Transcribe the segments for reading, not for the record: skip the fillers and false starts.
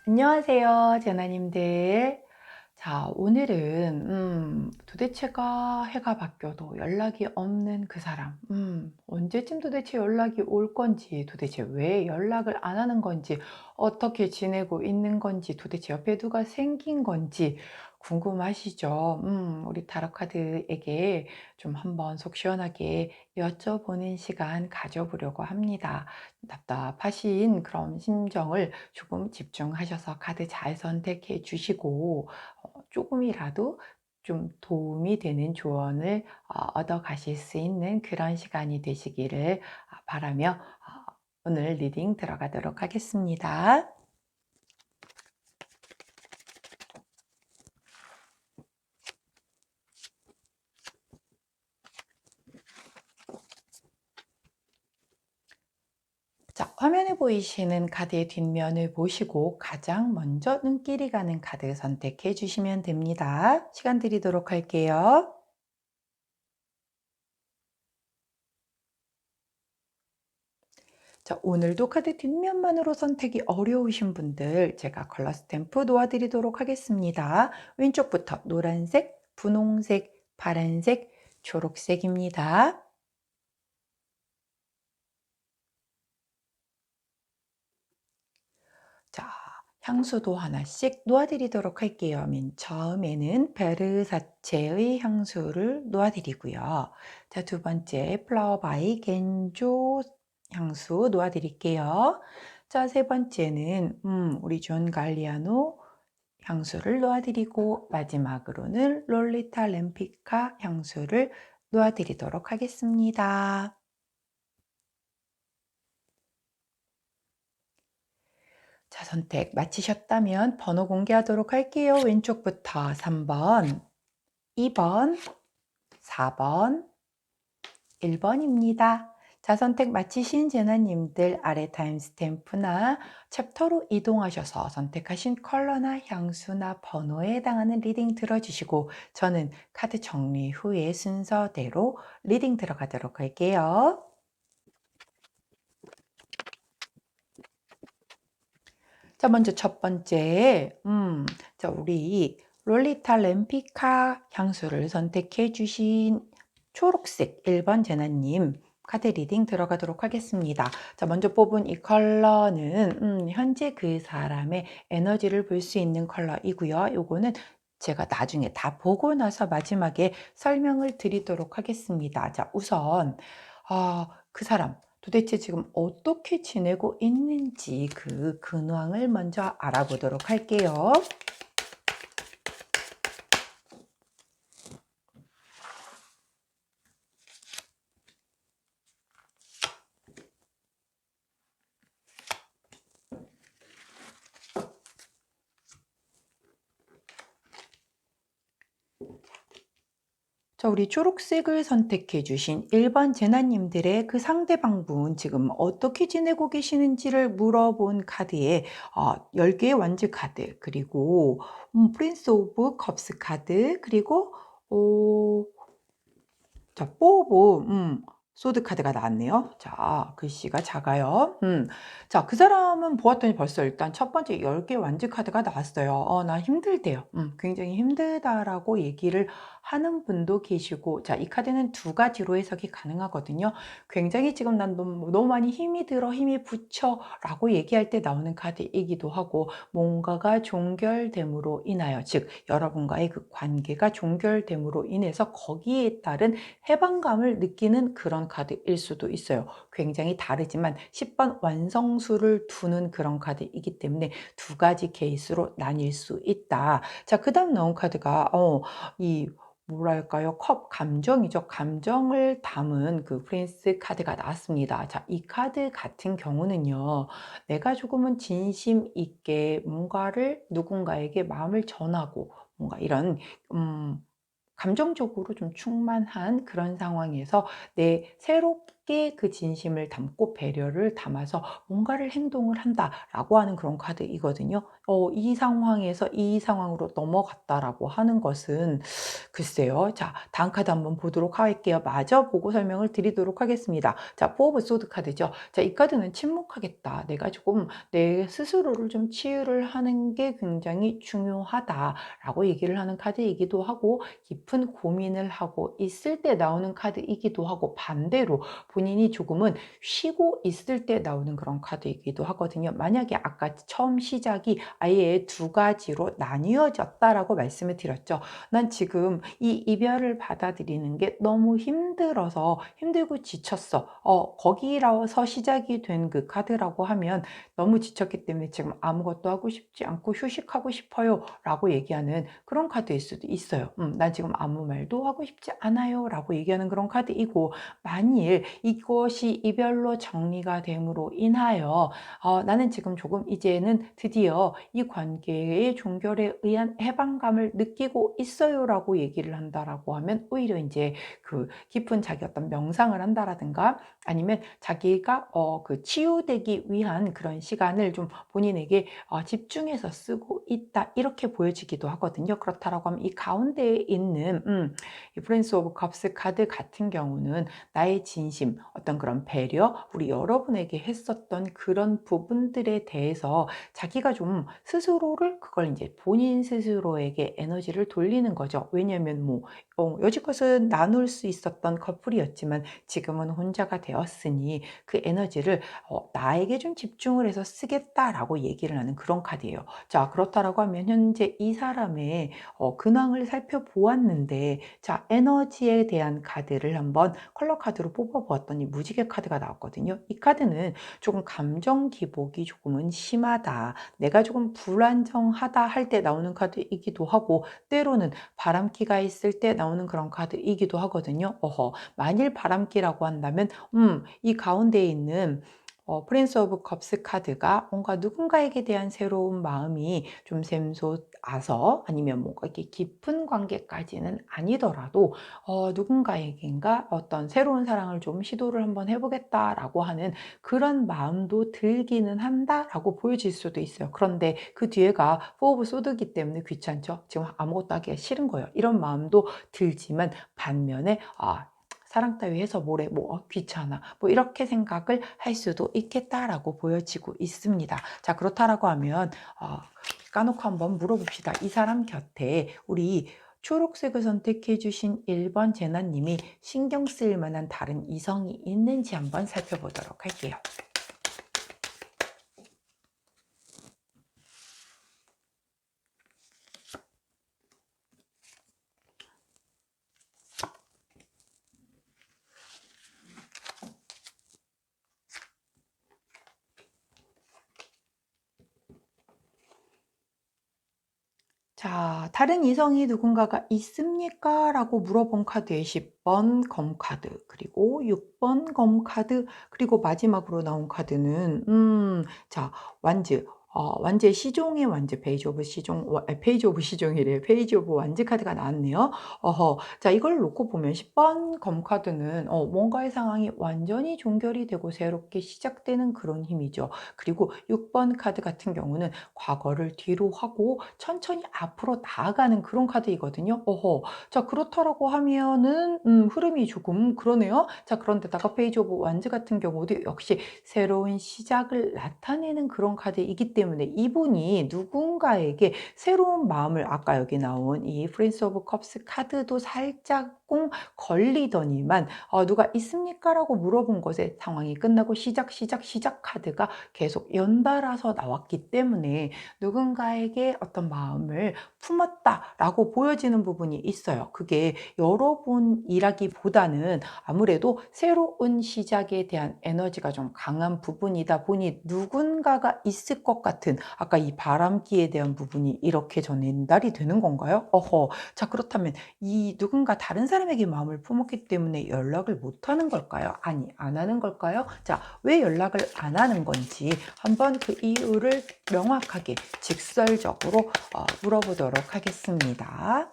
안녕하세요, 제나님들. 자, 오늘은, 도대체가 해가 바뀌어도 연락이 없는 그 사람, 언제쯤 도대체 연락이 올 건지, 도대체 왜 연락을 안 하는 건지, 어떻게 지내고 있는 건지, 도대체 옆에 누가 생긴 건지 궁금하시죠? 우리 타로카드에게 좀 한번 속 시원하게 여쭤보는 시간 가져보려고 합니다. 답답하신 그런 심정을 조금 집중하셔서 카드 잘 선택해 주시고 조금이라도 좀 도움이 되는 조언을 얻어 가실 수 있는 그런 시간이 되시기를 바라며 오늘 리딩 들어가도록 하겠습니다. 자, 화면에 보이시는 카드의 뒷면을 보시고 가장 먼저 눈길이 가는 카드 선택해 주시면 됩니다. 시간 드리도록 할게요. 자, 오늘도 카드 뒷면만으로 선택이 어려우신 분들 제가 컬러 스탬프 놓아드리도록 하겠습니다. 왼쪽부터 노란색, 분홍색, 파란색, 초록색입니다. 자, 향수도 하나씩 놓아드리도록 할게요. 맨 처음에는 베르사체의 향수를 놓아드리고요. 자, 두 번째 플라워 바이 겐조 향수 놓아드릴게요. 자, 세 번째는 우리 존 갈리아노 향수를 놓아드리고 마지막으로는 롤리타 램피카 향수를 놓아드리도록 하겠습니다. 자, 선택 마치셨다면 번호 공개하도록 할게요. 왼쪽부터 3번, 2번, 4번, 1번입니다. 자, 선택 마치신 제나님들 아래 타임스탬프나 챕터로 이동하셔서 선택하신 컬러나 향수나 번호에 해당하는 리딩 들어주시고 저는 카드 정리 후에 순서대로 리딩 들어가도록 할게요. 자, 먼저 첫 번째, 자, 우리 롤리타 램피카 향수를 선택해 주신 초록색 1번 제나님 카드 리딩 들어가도록 하겠습니다. 자, 먼저 뽑은 이 컬러는 현재 그 사람의 에너지를 볼 수 있는 컬러이고요. 요거는 제가 나중에 다 보고 나서 마지막에 설명을 드리도록 하겠습니다. 자, 우선 그 사람 도대체 지금 어떻게 지내고 있는지 그 근황을 먼저 알아보도록 할게요. 자, 우리 초록색을 선택해 주신 1번 제나님들의 그 상대방분 지금 어떻게 지내고 계시는지를 물어본 카드에 10개의 완즈 카드 그리고 프린스 오브 컵스 카드 그리고 어, 자, 뽀보, 소드 카드가 나왔네요. 자, 글씨가 작아요. 자, 그 사람은 보았더니 벌써 일단 첫 번째 10개 완즈 카드가 나왔어요. 나 힘들대요. 굉장히 힘들다라고 얘기를 하는 분도 계시고, 자, 이 카드는 두 가지로 해석이 가능하거든요. 굉장히 지금 난 너무 많이 힘이 들어, 힘이 붙여 라고 얘기할 때 나오는 카드이기도 하고, 뭔가가 종결됨으로 인하여, 즉, 여러분과의 그 관계가 종결됨으로 인해서 거기에 따른 해방감을 느끼는 그런 카드일 수도 있어요. 굉장히 다르지만 10번 완성수를 두는 그런 카드이기 때문에 두 가지 케이스로 나뉠 수 있다. 자, 그 다음 나온 카드가 이 뭐랄까요? 컵 감정이죠. 감정을 담은 그 프린스 카드가 나왔습니다. 자, 이 카드 같은 경우는요. 내가 조금은 진심 있게 뭔가를 누군가에게 마음을 전하고 뭔가 이런 음 감정적으로 좀 충만한 그런 상황에서 내 새롭게 깊게 그 진심을 담고 배려를 담아서 뭔가를 행동을 한다라고 하는 그런 카드이거든요. 이 상황에서 이 상황으로 넘어갔다라고 하는 것은 글쎄요. 자, 다음 카드 한번 보도록 할게요. 마저 보고 설명을 드리도록 하겠습니다. 자, 포 오브 소드 카드죠. 자, 이 카드는 침묵하겠다. 내가 조금 내 스스로를 좀 치유를 하는 게 굉장히 중요하다라고 얘기를 하는 카드이기도 하고, 깊은 고민을 하고 있을 때 나오는 카드이기도 하고, 반대로 본인이 조금은 쉬고 있을 때 나오는 그런 카드이기도 하거든요. 만약에 아까 처음 시작이 아예 두 가지로 나뉘어졌다라고 말씀을 드렸죠. 난 지금 이 이별을 받아들이는 게 너무 힘들어서 힘들고 지쳤어. 거기라서 시작이 된 그 카드라고 하면 너무 지쳤기 때문에 지금 아무것도 하고 싶지 않고 휴식하고 싶어요 라고 얘기하는 그런 카드일 수도 있어요. 난 지금 아무 말도 하고 싶지 않아요 라고 얘기하는 그런 카드이고, 만일 이것이 이별로 정리가 됨으로 인하여 나는 지금 조금 이제는 드디어 이 관계의 종결에 의한 해방감을 느끼고 있어요 라고 얘기를 한다라고 하면, 오히려 이제 그 깊은 자기 어떤 명상을 한다라든가 아니면 자기가 그 치유되기 위한 그런 시간을 좀 본인에게 집중해서 쓰고 있다, 이렇게 보여지기도 하거든요. 그렇다라고 하면 이 가운데에 있는 이 프린스 오브 컵스 카드 같은 경우는 나의 진심, 어떤 그런 배려, 우리 여러분에게 했었던 그런 부분들에 대해서 자기가 좀 스스로를, 그걸 이제 본인 스스로에게 에너지를 돌리는 거죠. 왜냐하면 뭐 여지껏은 나눌 수 있었던 커플이었지만 지금은 혼자가 되었으니 그 에너지를 나에게 좀 집중을 해서 쓰겠다라고 얘기를 하는 그런 카드예요. 자, 그렇다라고 하면 현재 이 사람의 근황을 살펴보았는데, 자, 에너지에 대한 카드를 한번 컬러 카드로 뽑아보았더니 무지개 카드가 나왔거든요. 이 카드는 조금 감정 기복이 조금은 심하다, 내가 조금 불안정하다 할 때 나오는 카드이기도 하고, 때로는 바람기가 있을 때 나오는 그런 카드이기도 하거든요. 만일 바람기라고 한다면 이 가운데에 있는 프린스 오브 컵스 카드가 뭔가 누군가에게 대한 새로운 마음이 좀 샘솟아서, 아니면 뭔가 이렇게 깊은 관계까지는 아니더라도 누군가에겐가 어떤 새로운 사랑을 좀 시도를 한번 해보겠다라고 하는 그런 마음도 들기는 한다라고 보여질 수도 있어요. 그런데 그 뒤에가 포 오브 소드기 때문에 귀찮죠. 지금 아무것도 하기가 싫은 거예요. 이런 마음도 들지만, 반면에 사랑 따위 해서 뭐래, 뭐 귀찮아, 뭐 이렇게 생각을 할 수도 있겠다라고 보여지고 있습니다. 자, 그렇다라고 하면 까놓고 한번 물어봅시다. 이 사람 곁에 우리 초록색을 선택해 주신 1번 제나님이 신경 쓸 만한 다른 이성이 있는지 한번 살펴보도록 할게요. 자, 다른 이성이 누군가가 있습니까? 라고 물어본 카드에 10번 검카드, 그리고 6번 검카드, 그리고 마지막으로 나온 카드는 자, 완즈. 완즈의 시종의 완즈, 페이지 오브 시종, 페이지 오브 시종이래. 페이지 오브 완즈 카드가 나왔네요. 자, 이걸 놓고 보면 10번 검카드는 뭔가의 상황이 완전히 종결이 되고 새롭게 시작되는 그런 힘이죠. 그리고 6번 카드 같은 경우는 과거를 뒤로 하고 천천히 앞으로 나아가는 그런 카드이거든요. 자, 그렇다라고 하면은 흐름이 조금 그러네요. 자, 그런데다가 페이지 오브 완즈 같은 경우도 역시 새로운 시작을 나타내는 그런 카드이기 때문에, 이분이 누군가에게 새로운 마음을, 아까 여기 나온 이 프린스 오브 컵스 카드도 살짝 꽁 걸리더니만 누가 있습니까? 라고 물어본 것에 상황이 끝나고 시작 카드가 계속 연달아서 나왔기 때문에 누군가에게 어떤 마음을 품었다라고 보여지는 부분이 있어요. 그게 여러분이라기보다는 아무래도 새로운 시작에 대한 에너지가 좀 강한 부분이다 보니 누군가가 있을 것 같은, 아까 이 바람기에 대한 부분이 이렇게 전달이 되는 건가요? 자, 그렇다면 이 누군가 다른 사람에게 마음을 품었기 때문에 연락을 못 하는 걸까요? 아니, 안 하는 걸까요? 자, 왜 연락을 안 하는 건지 한번 그 이유를 명확하게 직설적으로 물어보도록 하겠습니다.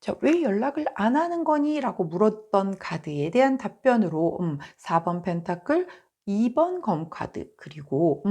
자, "왜 연락을 안 하는 거니?"라고 물었던 카드에 대한 답변으로 4번 펜타클, 2번 검카드, 그리고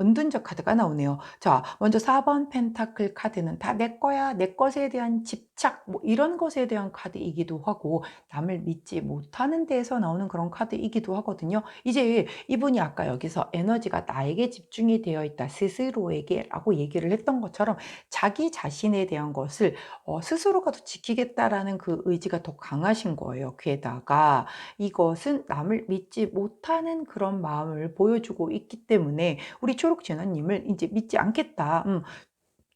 은둔적 카드가 나오네요. 자, 먼저 4번 펜타클 카드는 "다 내 거야. 내 것에 대한 집착." 뭐 이런 것에 대한 카드이기도 하고, 남을 믿지 못하는 데에서 나오는 그런 카드이기도 하거든요. 이제 이분이 아까 여기서 "에너지가 나에게 집중이 되어 있다. 스스로에게."라고 얘기를 했던 것처럼, 자기 자신에 대한 것을 스스로가 더 지키겠다라는 그 의지가 더 강하신 거예요. 게다가 이것은 남을 믿지 못하는 그런 마음을 보여주고 있기 때문에, 우리 초록 제나님을 이제 믿지 않겠다.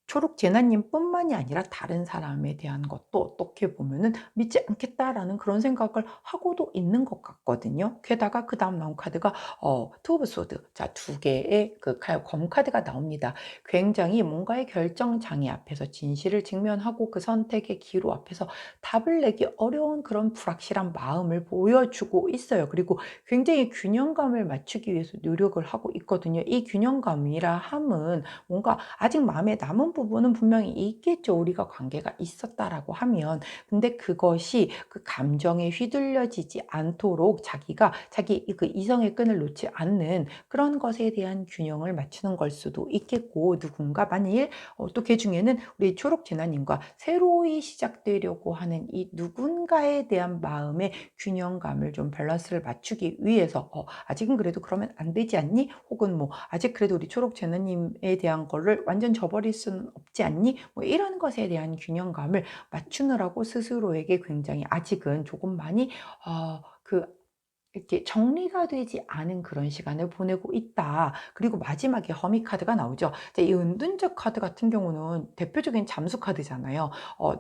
초록 제나님뿐만이 아니라 다른 사람에 대한 것도 어떻게 보면은 '믿지 않겠다.'라는 그런 생각을 하고도 있는 것 같거든요. 게다가 그다음 나온 카드가 투 오브 소드. 자, 두 개의 그 검카드가 나옵니다. 굉장히 뭔가의 결정장애 앞에서, 진실을 직면하고 그 선택의 기로 앞에서 답을 내기 어려운 그런 불확실한 마음을 보여주고 있어요. 그리고 굉장히 균형감을 맞추기 위해서 노력을 하고 있거든요. 이 균형감이라 함은 뭔가 아직 마음에 남은 부분은 분명히 있겠죠, 우리가 관계가 있었다라고 하면. 근데 그것이 그 감정에 휘둘려지지 않도록, 자기가 자기 그 이성의 끈을 놓지 않는 그런 것에 대한 균형을 맞추는 걸 수도 있겠고, 누군가 만일 또 그중에는 우리 초록 제나님과 새로이 시작되려고 하는 이 누군가에 대한 마음의 균형감을 좀 밸런스를 맞추기 위해서 "아직은 그래도 그러면 안 되지 않니?" 혹은 뭐 "아직 그래도 우리 초록 제너님에 대한 거를 완전 저버릴 수는 없지 않니?" 뭐 이런 것에 대한 균형감을 맞추느라고 스스로에게 굉장히 아직은 조금 많이 그 이렇게 정리가 되지 않은 그런 시간을 보내고 있다. 그리고 마지막에 허미 카드가 나오죠. 이제 이 은둔적 카드 같은 경우는 대표적인 잠수 카드잖아요.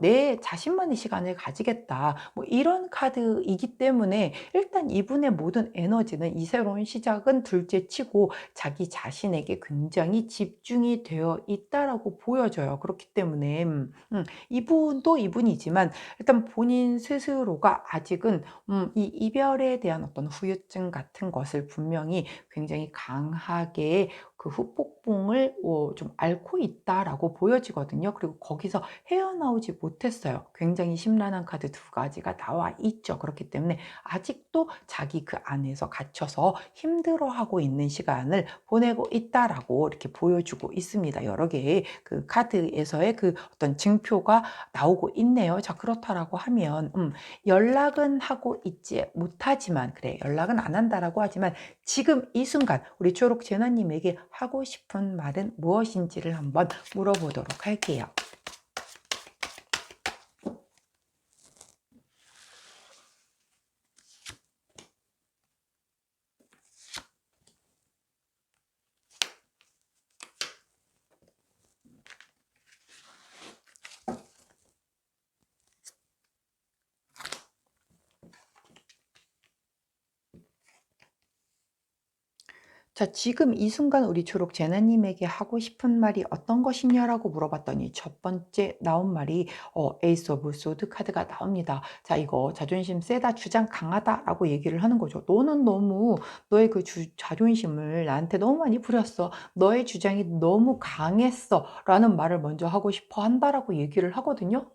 '내 자신만의 시간을 가지겠다.' 뭐 이런 카드이기 때문에, 일단 이분의 모든 에너지는, 이 새로운 시작은 둘째 치고 자기 자신에게 굉장히 집중이 되어 있다라고 보여져요. 그렇기 때문에 이분도 이분이지만, 일단 본인 스스로가 아직은 이 이별에 대한 어떤 후유증 같은 것을 분명히 굉장히 강하게 그 후폭풍을 좀 앓고 있다라고 보여지거든요. 그리고 거기서 헤어나오지 못했어요. 굉장히 심란한 카드 두 가지가 나와 있죠. 그렇기 때문에 아직도 자기 그 안에서 갇혀서 힘들어하고 있는 시간을 보내고 있다라고 이렇게 보여주고 있습니다. 여러 개의 그 카드에서의 그 어떤 징표가 나오고 있네요. 자, 그렇다라고 하면 연락은 하고 있지 못하지만, 그래, 연락은 안 한다라고 하지만, 지금 이 순간 우리 초록 제나님에게 하고 싶은 말은 무엇인지를 한번 물어보도록 할게요. 자, 지금 이 순간 우리 초록 제나님에게 하고 싶은 말이 어떤 것이냐라고 물어봤더니, 첫 번째 나온 말이 에이스 오브 소드 카드가 나옵니다. 자, 이거 "자존심 세다. 주장 강하다."라고 얘기를 하는 거죠. "너는 너무 너의 그 자존심을 나한테 너무 많이 부렸어. 너의 주장이 너무 강했어."라는 말을 먼저 하고 싶어 한다라고 얘기를 하거든요.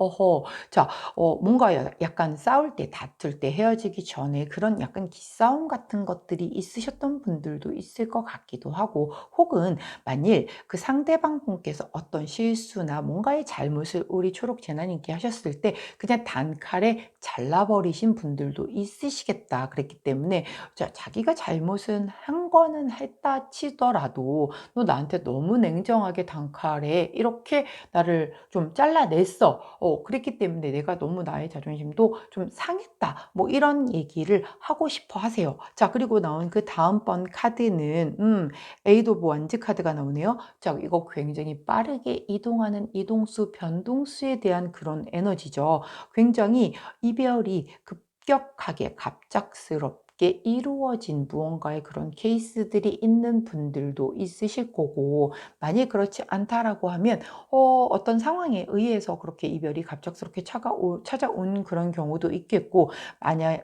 자, 뭔가 약간 싸울 때, 다툴 때, 헤어지기 전에 그런 약간 기싸움 같은 것들이 있으셨던 분들도 있을 것 같기도 하고, 혹은 만일 그 상대방 분께서 어떤 실수나 뭔가의 잘못을 우리 초록 제나님께 하셨을 때 그냥 단칼에 잘라버리신 분들도 있으시겠다. 그랬기 때문에, 자, 자기가 잘못은 한 거는 했다 치더라도 "너 나한테 너무 냉정하게 단칼에 이렇게 나를 좀 잘라냈어. 그랬기 때문에 내가 너무 나의 자존심도 좀 상했다." 뭐 이런 얘기를 하고 싶어 하세요. 자, 그리고 나온 그 다음번 카드는 에이드 오브 원즈 카드가 나오네요. 자, 이거 굉장히 빠르게 이동하는 이동수, 변동수에 대한 그런 에너지죠. 굉장히 이별이 급격하게 갑작스럽게 쉽게 이루어진 무언가의 그런 케이스들이 있는 분들도 있으실 거고, 만약 그렇지 않다라고 하면 어떤 상황에 의해서 그렇게 이별이 갑작스럽게 찾아온 그런 경우도 있겠고,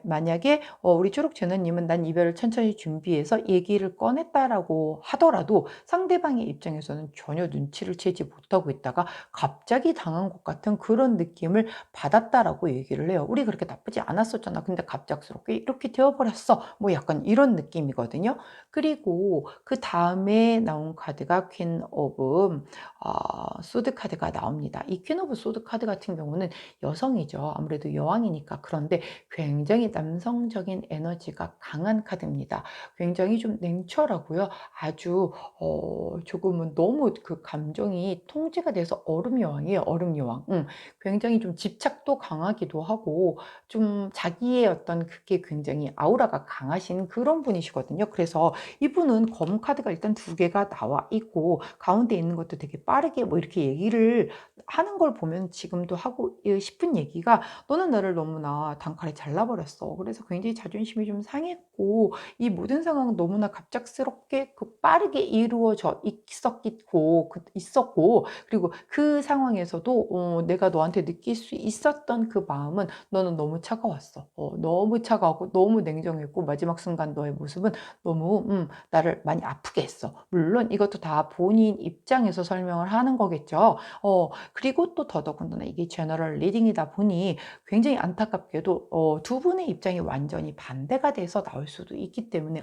만약에 우리 초록 제너님은 난 이별을 천천히 준비해서 얘기를 꺼냈다라고 하더라도 상대방의 입장에서는 전혀 눈치를 채지 못하고 있다가 갑자기 당한 것 같은 그런 느낌을 받았다라고 얘기를 해요. "우리 그렇게 나쁘지 않았었잖아. 근데 갑작스럽게 이렇게 되어버렸어." 뭐 약간 이런 느낌이거든요. 그리고 그다음에 나온 카드가 퀸 오브 소드 카드가 나옵니다. 이 퀸 오브 소드 카드 같은 경우는 여성이죠. 아무래도 여왕이니까. 그런데 굉장히 남성적인 에너지가 강한 카드입니다. 굉장히 좀 냉철하고요. 아주 조금은 너무 그 감정이 통제가 돼서 얼음 여왕이에요. 얼음 여왕. 굉장히 좀 집착도 강하기도 하고 좀 자기의 어떤 그게 굉장히 아우라가 강하신 그런 분이시거든요. 그래서 이분은 검 카드가 일단 두 개가 나와 있고 가운데 있는 것도 되게 빠르게 뭐 이렇게 얘기를 하는 걸 보면 지금도 하고 싶은 얘기가, "너는 나를 너무나 단칼에 잘라버렸어. 그래서 굉장히 자존심이 좀 상했고 이 모든 상황은 너무나 갑작스럽게 빠르게 이루어져 있었고, 그리고 그 상황에서도 내가 너한테 느낄 수 있었던 그 마음은 너는 너무 차가웠어. 너무 차가웠고 너무 냉정했고 마지막 순간 너의 모습은 너무 나를 많이 아프게 했어." 물론 이것도 다 본인 입장에서 설명을 하는 거겠죠. 그리고 또 더더군다나 이게 제너럴 리딩이다 보니 굉장히 안타깝게도 두 분의 입장이 완전히 반대가 돼서 나올 수도 있기 때문에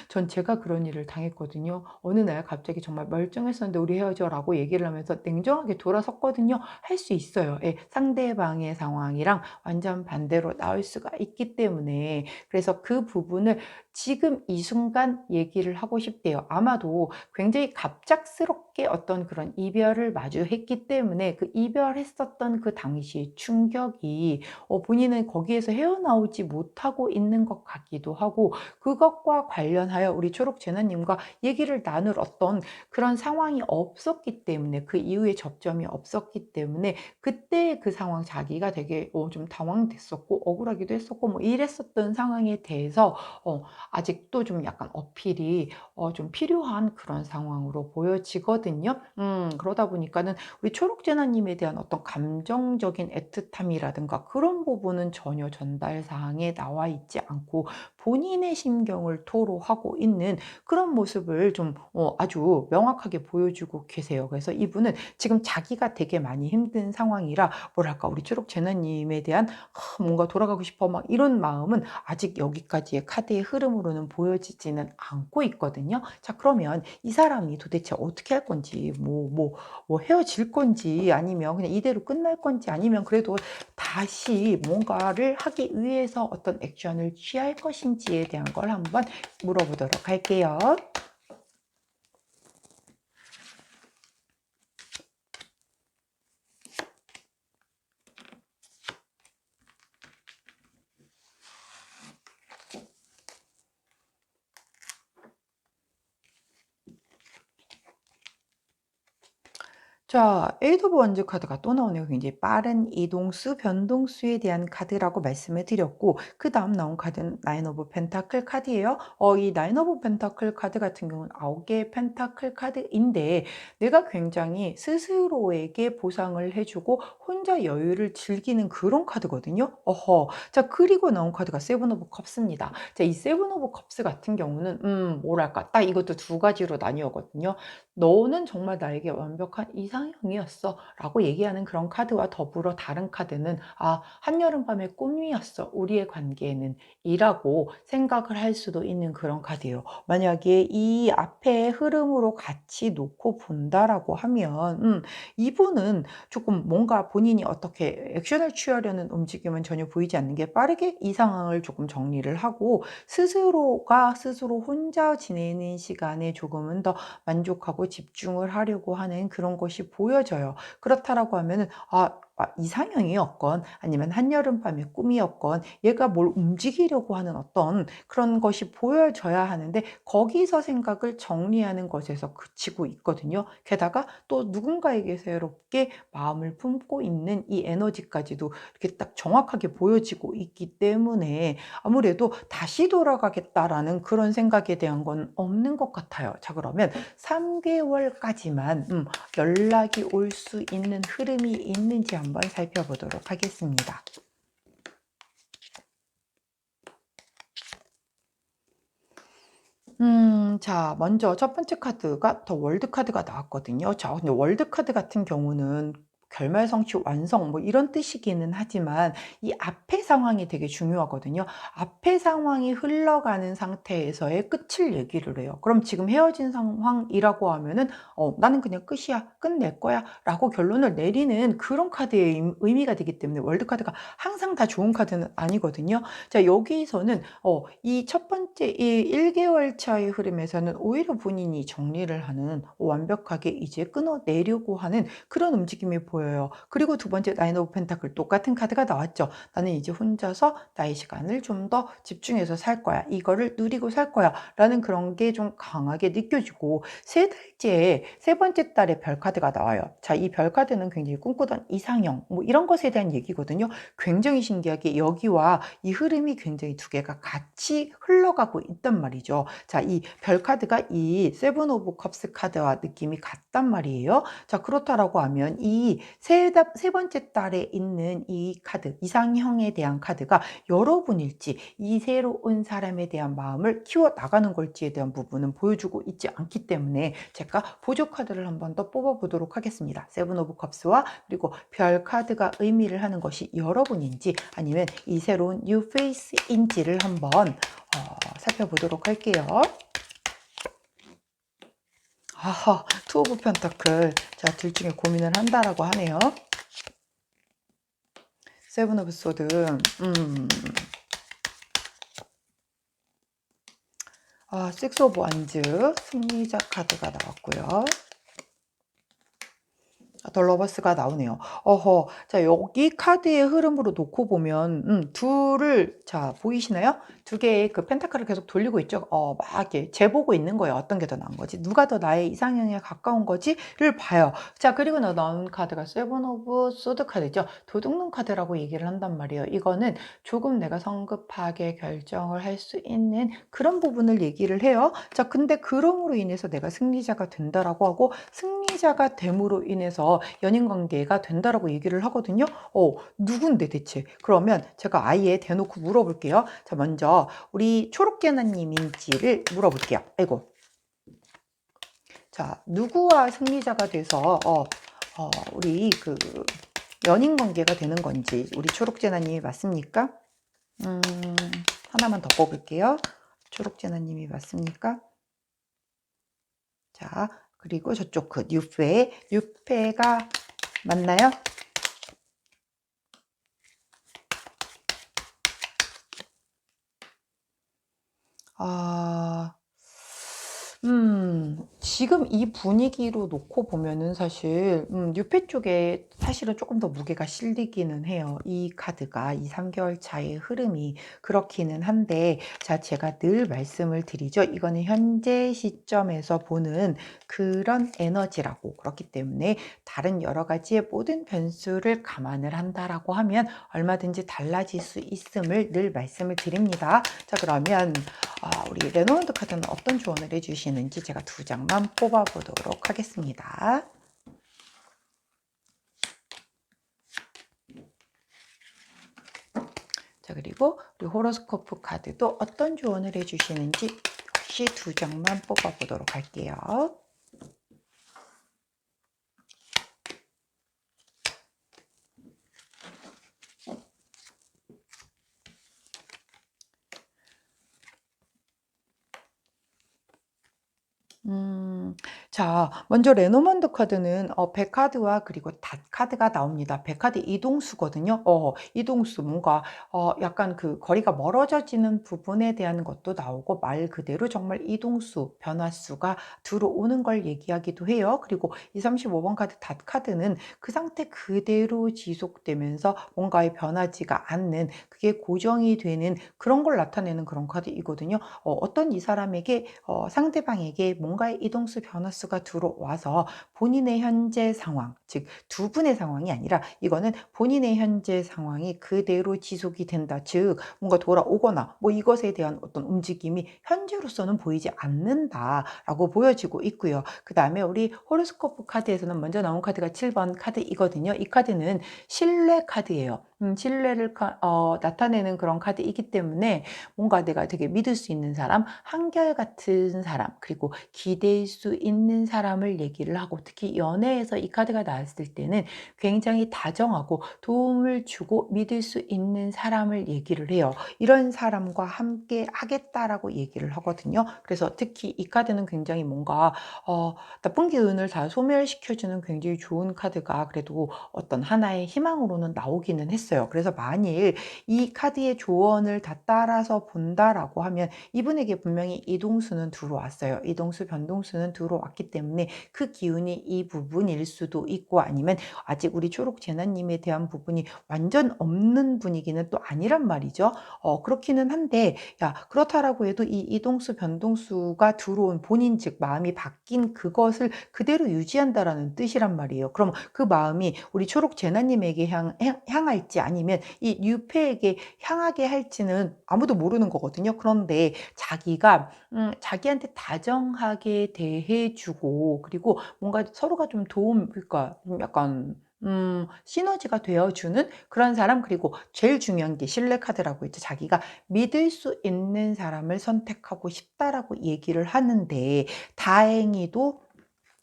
전 제가 그런 일을 당했거든요. 어느 날 갑자기 정말 "멀쩡했었는데 우리 헤어져."라고 얘기를 하면서 냉정하게 돌아섰거든요. 할 수 있어요. 예. 상대방의 상황이랑 완전 반대로 나올 수가 있기 때문에, 그래서 그 부분을 지금 이 순간 얘기를 하고 싶대요. 아마도 굉장히 갑작스럽게 어떤 그런 이별을 마주했기 때문에 그 이별했었던 그 당시의 충격이 본인은 거기에서 헤어나오지 못하고 있는 것 같기도 하고, 그것과 관련하여 우리 초록 제나님과 얘기를 나눌 어떤 그런 상황이 없었기 때문에, 그 이후에 접점이 없었기 때문에 그때 그 상황 자기가 되게 좀 당황됐었고 억울하기도 했었고 뭐 이랬었던 상황에 대해서 아직도 좀 약간 어필이 좀 필요한 그런 상황으로 보여지거든요. 그러다 보니까는 우리 초록재나님에 대한 어떤 감정적인 애틋함이라든가 그런 부분은 전혀 전달 사항에 나와 있지 않고 본인의 심경을 토로하고 있는 그런 모습을 좀 아주 명확하게 보여주고 계세요. 그래서 이분은 지금 자기가 되게 많이 힘든 상황이라, 뭐랄까, 우리 초록재나님에 대한 뭔가 돌아가고 싶어 막 이런 마음은 아직 여기까지의 카드의 흐름으로는 보여지지는 않고 있거든요. 자, 그러면 이 사람이 도대체 어떻게 할 건지, 뭐 헤어질 건지, 아니면 그냥 이대로 끝날 건지, 아니면 그래도 다시 뭔가를 하기 위해서 어떤 액션을 취할 것인지에 대한 걸 한번 물어보도록 할게요. 자, 에이트 오브 원즈 카드가 또 나오네요. 굉장히 빠른 이동수, 변동수에 대한 카드라고 말씀을 드렸고, 그다음 나온 카드는 나인 오브 펜타클 카드예요. 이 나인 오브 펜타클 카드 같은 경우는 9개의 펜타클 카드인데, 내가 굉장히 스스로에게 보상을 해 주고 혼자 여유를 즐기는 그런 카드거든요. 자, 그리고 나온 카드가 세븐 오브 컵스입니다. 자, 이 세븐 오브 컵스 같은 경우는 뭐랄까, 딱 이것도 두 가지로 나뉘어거든요. "너는 정말 나에게 완벽한 이상형이었어." 라고 얘기하는 그런 카드와 더불어 다른 카드는 한여름밤의 꿈이었어. 우리의 관계는." 이라고 생각을 할 수도 있는 그런 카드예요. 만약에 이 앞에 흐름으로 같이 놓고 본다라고 하면 이분은 조금 뭔가 본인이 어떻게 액션을 취하려는 움직임은 전혀 보이지 않는 게, 빠르게 이 상황을 조금 정리를 하고 스스로가 스스로 혼자 지내는 시간에 조금은 더 만족하고 집중을 하려고 하는 그런 것이 보여져요. 그렇다라고 하면은 이상형이었건 아니면 한여름밤의 꿈이었건 얘가 뭘 움직이려고 하는 어떤 그런 것이 보여져야 하는데 거기서 생각을 정리하는 것에서 그치고 있거든요. 게다가 또 누군가에게 새롭게 마음을 품고 있는 이 에너지까지도 이렇게 딱 정확하게 보여지고 있기 때문에 아무래도 '다시 돌아가겠다.'라는 그런 생각에 대한 건 없는 것 같아요. 자, 그러면 3 개월까지만 연락이 올 수 있는 흐름이 있는지 한번 살펴보도록 하겠습니다. 자, 먼저 첫 번째 카드가 더 월드 카드가 나왔거든요. 자, 근데 월드 카드 같은 경우는 결말성취 완성 뭐 이런 뜻이기는 하지만 이 앞의 상황이 되게 중요하거든요. 앞의 상황이 흘러가는 상태에서의 끝을 얘기를 해요. 그럼 지금 헤어진 상황이라고 하면은 나는 그냥 끝이야. 끝낼 거야라고 결론을 내리는 그런 카드의 의미가 되기 때문에 월드 카드가 항상 다 좋은 카드는 아니거든요. 자, 여기서는 이 첫 번째 이 1 개월 차의 흐름에서는 오히려 본인이 정리를 하는 완벽하게 이제 끊어내려고 하는 그런 움직임이 보여요. 그리고 두 번째 나인 오브 펜타클 똑같은 카드가 나왔죠. '나는 이제 혼자서 나의 시간을 좀 더 집중해서 살 거야. 이거를 누리고 살 거야.'라는 그런 게 좀 강하게 느껴지고 세 달째 세 번째 달에 별 카드가 나와요. 자, 이 별 카드는 굉장히 꿈꾸던 이상형 뭐 이런 것에 대한 얘기거든요. 굉장히 신기하게 여기와 이 흐름이 굉장히 두 개가 같이 흘러가고 있단 말이죠. 자, 이 별 카드가 이 세븐 오브 컵스 카드와 느낌이 같단 말이에요. 자, 그렇다라고 하면 이 세 번째 달에 있는 이 카드, 이상형에 대한 카드가 여러분일지 이 새로운 사람에 대한 마음을 키워 나가는 걸지에 대한 부분은 보여주고 있지 않기 때문에 제가 보조 카드를 한번 더 뽑아 보도록 하겠습니다. 세븐 오브 컵스와 그리고 별 카드가 의미를 하는 것이 여러분인지 아니면 이 새로운 뉴 페이스인지를 한번 살펴보도록 할게요. 아하, 투 오브 펜타클. 자, 둘 중에 고민을 한다라고 하네요. 세븐 오브 소드. 식스 오브 완즈. 승리자 카드가 나왔고요. 더 러버스가 나오네요. 어허. 자, 여기 카드의 흐름으로 놓고 보면 둘을 자, 보이시나요? 두 개의 그 펜타클을 계속 돌리고 있죠. 막 이렇게 재보고 있는 거예요. 어떤 게 더 나은 거지? 누가 더 나의 이상형에 가까운 거지?를 봐요. 자, 그리고 나온 카드가 세븐 오브 소드 카드죠. 도둑놈 카드라고 얘기를 한단 말이에요. 이거는 조금 내가 성급하게 결정을 할 수 있는 그런 부분을 얘기를 해요. 자, 근데 그럼으로 인해서 내가 승리자가 된다라고 하고 승리자가 됨으로 인해서 연인 관계가 된다라고 얘기를 하거든요. 누군데 대체? 그러면 제가 아예 대놓고 물어볼게요. 자, 먼저 우리 초록개나님인지를 물어볼게요. 아이고. 자, 누구와 승리자가 돼서 우리 그 연인 관계가 되는 건지 우리 초록재나님이 맞습니까? 하나만 더 뽑을게요. 초록재나님이 맞습니까? 자, 그리고 저쪽 그 뉴페가 맞나요? 아, 지금 이 분위기로 놓고 보면은 사실 뉴페 쪽에 사실은 조금 더 무게가 실리기는 해요. 이 카드가 이 3개월 차의 흐름이 그렇기는 한데 자, 제가 늘 말씀을 드리죠. 이거는 현재 시점에서 보는 그런 에너지라고 그렇기 때문에 다른 여러 가지의 모든 변수를 감안을 한다라고 하면 얼마든지 달라질 수 있음을 늘 말씀을 드립니다. 자, 그러면 우리 레노드 카드는 어떤 조언을 해주시는지 제가 두 장만 뽑아보도록 하겠습니다. 자, 그리고 우리 호로스코프 카드도 어떤 조언을 해주시는지 역시 두 장만 뽑아보도록 할게요. 자, 먼저 레노먼드 카드는 백카드와 그리고 닷카드가 나옵니다. 백카드 이동수거든요. 이동수 뭔가 약간 그 거리가 멀어져지는 부분에 대한 것도 나오고 말 그대로 정말 이동수, 변화수가 들어오는 걸 얘기하기도 해요. 그리고 235번 카드 닷카드는 그 상태 그대로 지속되면서 뭔가에 변하지가 않는 그게 고정이 되는 그런 걸 나타내는 그런 카드이거든요. 어떤 이 사람에게 상대방에게 뭔가의 이동수 변화수가 들어와서 본인의 현재 상황, 즉 두 분의 상황이 아니라 이거는 본인의 현재 상황이 그대로 지속이 된다. 즉 뭔가 돌아오거나 뭐 이것에 대한 어떤 움직임이 현재로서는 보이지 않는다라고 보여지고 있고요. 그다음에 우리 호로스코프 카드에서는 먼저 나온 카드가 7번 카드이거든요. 이 카드는 신뢰 카드예요. 신뢰를 나타내는 그런 카드이기 때문에 뭔가 내가 되게 믿을 수 있는 사람, 한결같은 사람, 그리고 기댈 수 있는 사람을 얘기를 하고 특히 연애에서 이 카드가 나왔을 때는 굉장히 다정하고 도움을 주고 믿을 수 있는 사람을 얘기를 해요. 이런 사람과 함께 하겠다라고 얘기를 하거든요. 그래서 특히 이 카드는 굉장히 뭔가 나쁜 기운을 다 소멸시켜주는 굉장히 좋은 카드가 그래도 어떤 하나의 희망으로는 나오기는 했어요. 그래서 만일 이 카드의 조언을 다 따라서 본다라고 하면 이분에게 분명히 이동수는 들어왔어요. 이동수, 변동수는 들어왔기 때문에 그 기운이 이 부분일 수도 있고 아니면 아직 우리 초록 재나님에 대한 부분이 완전 없는 분위기는 또 아니란 말이죠. 그렇기는 한데 야 그렇다라고 해도 이 이동수, 변동수가 들어온 본인 즉 마음이 바뀐 그것을 그대로 유지한다라는 뜻이란 말이에요. 그럼 그 마음이 우리 초록 재나님에게 향할지 아니면 이 뉴페에게 향하게 할지는 아무도 모르는 거거든요. 그런데 자기가 자기한테 다정하게 대해주고 그리고 뭔가 서로가 좀 그러니까 좀 약간 시너지가 되어주는 그런 사람 그리고 제일 중요한 게 신뢰 카드라고 했죠. 자기가 믿을 수 있는 사람을 선택하고 싶다라고 얘기를 하는데 다행히도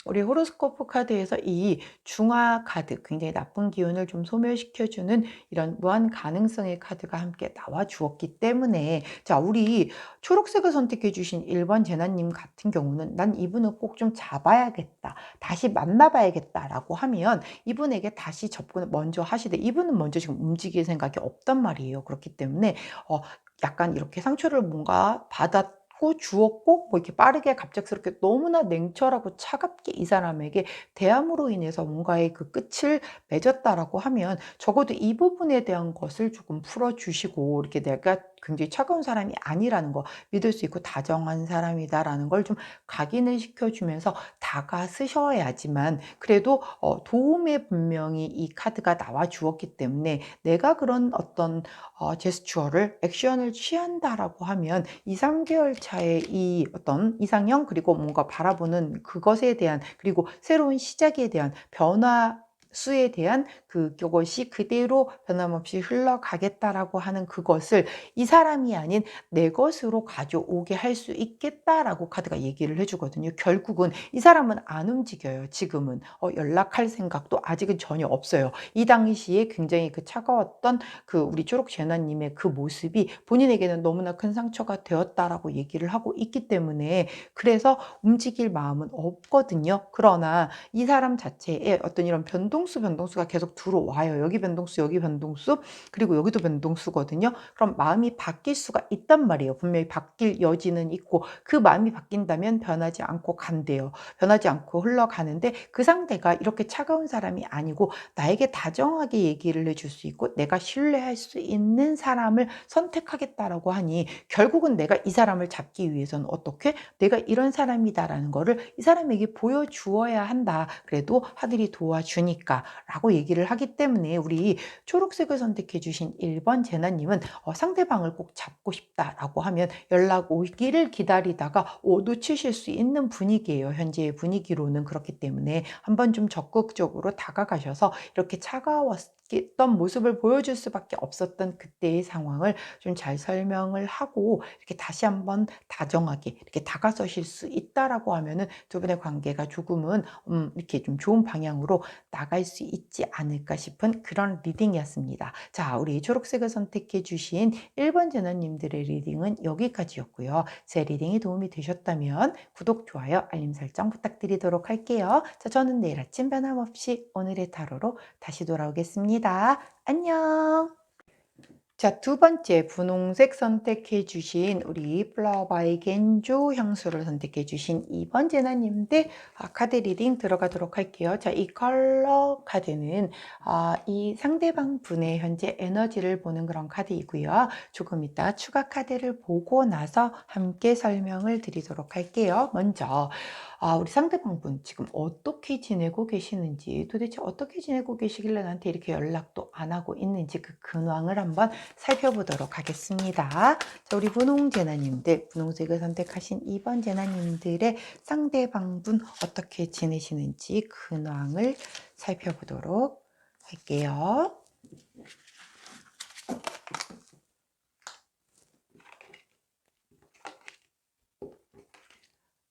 우리 호로스코프 카드에서 이 중화 카드, 굉장히 나쁜 기운을 좀 소멸시켜주는 이런 무한 가능성의 카드가 함께 나와 주었기 때문에 자, 우리 초록색을 선택해 주신 1번 제나님 같은 경우는 난 이분을 꼭 좀 잡아야겠다. 다시 만나봐야겠다라고 하면 이분에게 다시 접근을 먼저 하시되 이분은 먼저 지금 움직일 생각이 없단 말이에요. 그렇기 때문에 약간 이렇게 상처를 뭔가 받았고 주었고 뭐 이렇게 빠르게 갑작스럽게 너무나 냉철하고 차갑게 이 사람에게 대함으로 인해서 뭔가의 그 끝을 맺었다라고 하면 적어도 이 부분에 대한 것을 조금 풀어주시고 이렇게 내가 굉장히 차가운 사람이 아니라는 거 믿을 수 있고 다정한 사람이다라는 걸 좀 각인을 시켜주면서 다가서셔야지만 그래도 도움에 분명히 이 카드가 나와 주었기 때문에 내가 그런 어떤 제스처를 액션을 취한다라고 하면 2-3개월 차에 이 어떤 이상형 그리고 뭔가 바라보는 그것에 대한 그리고 새로운 시작에 대한 변화수에 대한 그것이 그대로 변함없이 흘러가겠다라고 하는 그것을 이 사람이 아닌 내 것으로 가져오게 할 수 있겠다라고 카드가 얘기를 해주거든요. 결국은 이 사람은 안 움직여요. 지금은 연락할 생각도 아직은 전혀 없어요. 이 당시에 굉장히 그 차가웠던 그 우리 초록 재나님의 그 모습이 본인에게는 너무나 큰 상처가 되었다라고 얘기를 하고 있기 때문에 그래서 움직일 마음은 없거든요. 그러나 이 사람 자체에 어떤 이런 변동수가 계속 들어와요. 여기 변동수, 여기 변동수, 그리고 여기도 변동수거든요. 그럼 마음이 바뀔 수가 있단 말이에요. 분명히 바뀔 여지는 있고 그 마음이 바뀐다면 변하지 않고 간대요. 변하지 않고 흘러가는데 그 상대가 이렇게 차가운 사람이 아니고 나에게 다정하게 얘기를 해줄 수 있고 내가 신뢰할 수 있는 사람을 선택하겠다라고 하니 결국은 내가 이 사람을 잡기 위해서는 어떻게 내가 이런 사람이다라는 거를 이 사람에게 보여주어야 한다. 그래도 하늘이 도와주니까 라고 얘기를 하기 때문에 우리 초록색을 선택해 주신 1번 제나님은 상대방을 꼭 잡고 싶다라고 하면 연락 오기를 기다리다가 놓치실 수 있는 분위기예요. 현재의 분위기로는 그렇기 때문에 한번 좀 적극적으로 다가가셔서 이렇게 차가웠게 있던 모습을 보여줄 수밖에 없었던 그때의 상황을 좀 잘 설명을 하고 이렇게 다시 한번 다정하게 이렇게 다가서실 수 있다라고 하면은 두 분의 관계가 조금은 이렇게 좀 좋은 방향으로 나갈 수 있지 않을까 싶은 그런 리딩이었습니다. 자, 우리 초록색을 선택해 주신 1번 제너님들의 리딩은 여기까지였고요. 제 리딩이 도움이 되셨다면 구독, 좋아요, 알림 설정 부탁드리도록 할게요. 자, 저는 내일 아침 변함없이 오늘의 타로로 다시 돌아오겠습니다. 안녕. 자, 두 번째 분홍색 선택해 주신 우리 플라워 바이 겐조 향수를 선택해 주신 2번 제나님들 카드 리딩 들어가도록 할게요. 자, 이 컬러 카드는 이 상대방 분의 현재 에너지를 보는 그런 카드이고요. 조금 이따 추가 카드를 보고 나서 함께 설명을 드리도록 할게요. 먼저 우리 상대방분 지금 어떻게 지내고 계시는지, 도대체 어떻게 지내고 계시길래 나한테 이렇게 연락도 안 하고 있는지 그 근황을 한번 살펴보도록 하겠습니다. 자, 우리 분홍 제나님들, 분홍색을 선택하신 2번 제나님들의 상대방분 어떻게 지내시는지 근황을 살펴보도록 할게요.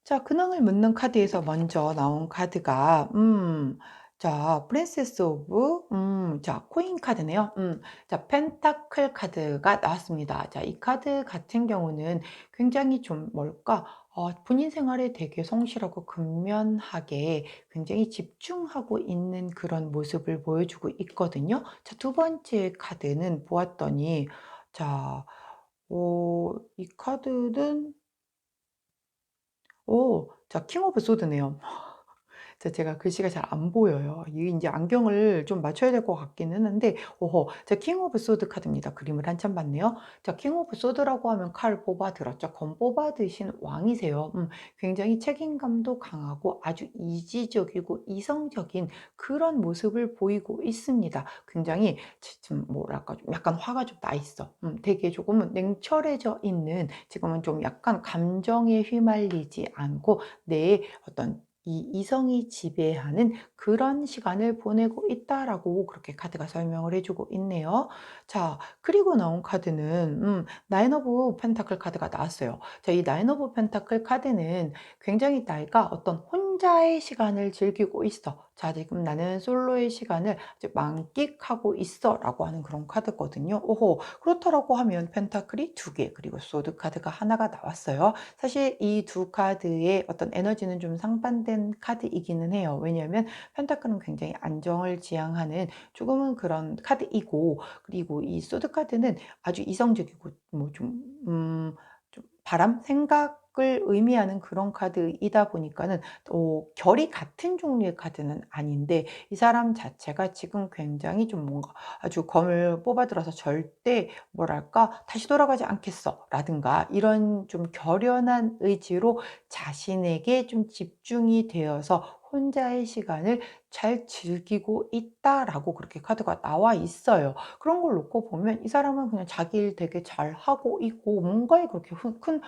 자, 근황을 묻는 카드에서 먼저 나온 카드가 자, 프린세스 오브 자, 코인 카드네요. 자, 펜타클 카드가 나왔습니다. 자, 이 카드 같은 경우는 굉장히 좀 뭘까? 본인 생활에 되게 성실하고 근면하게 굉장히 집중하고 있는 그런 모습을 보여주고 있거든요. 자, 두 번째 카드는 보았더니 자, 이 카드는 자, 킹 오브 소드네요. 제가 글씨가 잘 안 보여요. 이게 인제 안경을 좀 맞춰야 될 것 같긴 했는데 자, 킹 오브 소드 카드입니다. 그림을 한참 봤네요. 자, 킹 오브 소드라고 하면 칼 뽑아 들었죠. 검 뽑아 드신 왕이세요. 굉장히 책임감도 강하고 아주 이지적이고 이성적인 그런 모습을 보이고 있습니다. 굉장히 좀 뭐랄까 좀 약간 화가 좀 나 있어. 되게 조금은 냉철해져 있는, 지금은 좀 약간 감정에 휘말리지 않고 내 어떤 이 이성이 지배하는 그런 시간을 보내고 있다라고 그렇게 카드가 설명을 해주고 있네요. 자, 그리고 나온 카드는 나인 오브 펜타클 카드가 나왔어요. 자, 이 나인 오브 펜타클 카드는 굉장히 나이가 어떤 혼자의 시간을 즐기고 있어. 자, 지금 나는 솔로의 시간을 아주 만끽하고 있어 라고 하는 그런 카드거든요. 그렇다라고 하면 펜타클이 두 개, 그리고 소드 카드가 하나가 나왔어요. 사실 이 두 카드의 어떤 에너지는 좀 상반된 카드이기는 해요. 왜냐하면 펜타클은 굉장히 안정을 지향하는 조금은 그런 카드이고, 그리고 이 소드 카드는 아주 이성적이고 좀 바람, 생각을 의미하는 그런 카드이다 보니까는 결이 같은 종류의 카드는 아닌데 이 사람 자체가 지금 굉장히 좀 뭔가 아주 검을 뽑아들어서 절대 뭐랄까 '다시 돌아가지 않겠어.' 라든가 이런 좀 결연한 의지로 자신에게 좀 집중이 되어서 혼자의 시간을 잘 즐기고 있다라고 그렇게 카드가 나와 있어요. 그런 걸 놓고 보면 이 사람은 그냥 자기 일 되게 잘하고 있고 뭔가에 그렇게 큰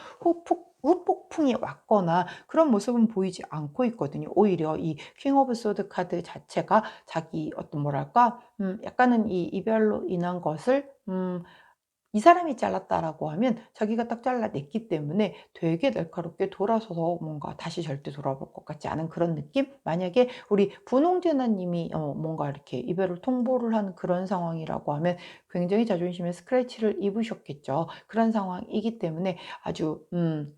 후폭풍이 왔거나 그런 모습은 보이지 않고 있거든요. 오히려 이 퀸 오브 소드 카드 자체가 자기 어떤 뭐랄까 약간은 이 이별로 인한 것을 이 사람이 잘랐다라고 하면 자기가 딱 잘라냈기 때문에 되게 날카롭게 돌아서서 뭔가 다시 절대 돌아볼 것 같지 않은 그런 느낌? 만약에 우리 분홍제나 님이 뭔가 이렇게 이별을 통보를 하는 그런 상황이라고 하면 굉장히 자존심에 스크래치를 입으셨겠죠. 그런 상황이기 때문에 아주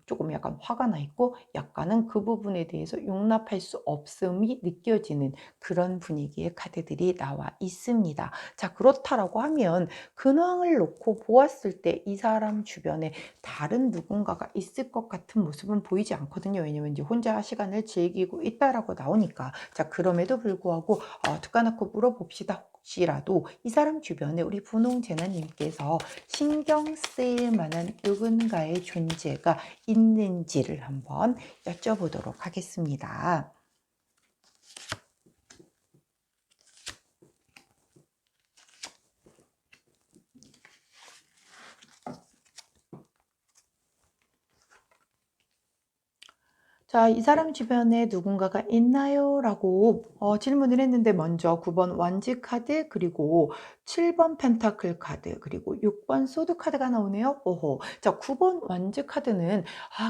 조금 약간 화가 나 있고 약간은 그 부분에 대해서 용납할 수 없음이 느껴지는 그런 분위기의 카드들이 나와 있습니다. 자, 그렇다라고 하면 근황을 놓고 보았을 때 이 사람 주변에 다른 누군가가 있을 것 같은 모습은 보이지 않거든요. 왜냐면 이제 혼자 시간을 즐기고 있다라고 나오니까. 자, 그럼에도 불구하고 툭 까놓고 물어봅시다. 혹시라도 이 사람 주변에 우리 분홍 제나님께서 신경 쓰일 만한 누군가의 존재가 있는지를 한번 여쭤보도록 하겠습니다. 자, 이 사람 주변에 누군가가 있나요? 라고 질문을 했는데 먼저 9번 완지 카드, 그리고 7번 펜타클 카드, 그리고 6번 소드 카드가 나오네요. 오호. 자, 9번 완지 카드는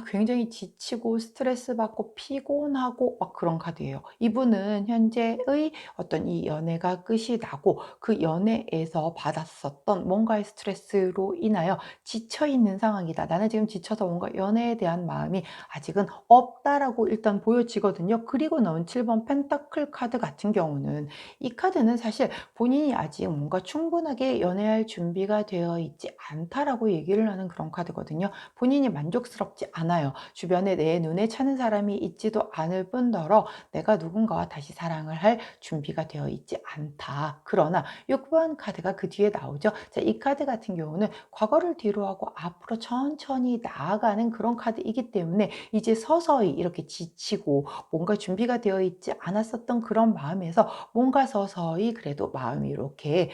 굉장히 지치고 스트레스 받고 피곤하고 막 그런 카드예요. 이분은 현재의 어떤 이 연애가 끝이 나고 그 연애에서 받았었던 뭔가의 스트레스로 인하여 지쳐 있는 상황이다. 나는 지금 지쳐서 뭔가 연애에 대한 마음이 아직은 없다라고 일단 보여지거든요. 그리고 나온 7번 펜타클 카드 같은 경우는, 이 카드는 사실 본인이 아직 뭔가 충분하게 연애할 준비가 되어 있지 않다라고 얘기를 하는 그런 카드거든요. 본인이 만족스럽지 않아요. 주변에 내 눈에 차는 사람이 있지도 않을 뿐더러 내가 누군가와 다시 사랑을 할 준비가 되어 있지 않다. 그러나 6번 카드가 그 뒤에 나오죠. 자, 이 카드 같은 경우는 과거를 뒤로하고 앞으로 천천히 나아가는 그런 카드이기 때문에 이제 서서히 이렇게 지치고 뭔가 준비가 되어 있지 않았었던 그런 마음에서 뭔가 서서히 그래도 마음이 이렇게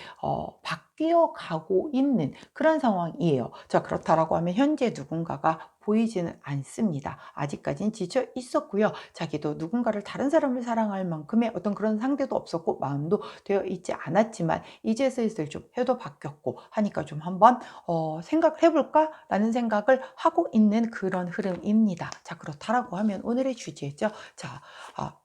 바뀌어 가고 있는 그런 상황이에요. 자, 그렇다라고 하면 현재 누군가가 보이지는 않습니다. 아직까지는 지쳐 있었고요. 자기도 누군가를, 다른 사람을 사랑할 만큼의 어떤 그런 상대도 없었고 마음도 되어 있지 않았지만 이제 슬슬 좀 해도 바뀌었고 하니까 좀 한번 생각을 해볼까라는 생각을 하고 있는 그런 흐름입니다. 자, 그렇다라고 하면 오늘의 주제죠. 자,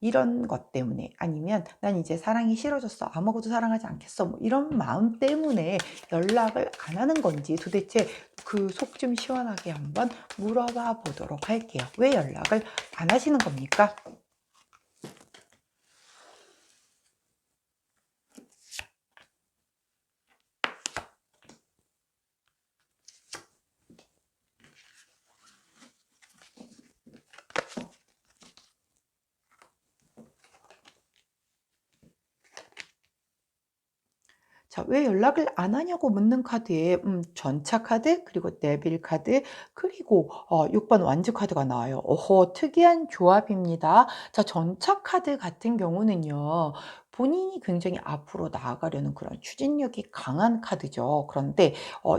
이런 것 때문에, 아니면 난 이제 사랑이 싫어졌어, 아무것도 사랑하지 않겠어, 뭐 이런 마음 때문에 연락을 안 하는 건지 도대체 그 속 좀 시원하게 한번 물어봐 보도록 할게요. 왜 연락을 안 하시는 겁니까? 자, 왜 연락을 안 하냐고 묻는 카드에 전차 카드, 그리고 네빌 카드, 그리고 6번 완즈 카드가 나와요. 어허, 특이한 조합입니다. 자, 전차 카드 같은 경우는요, 본인이 굉장히 앞으로 나아가려는 그런 추진력이 강한 카드죠. 그런데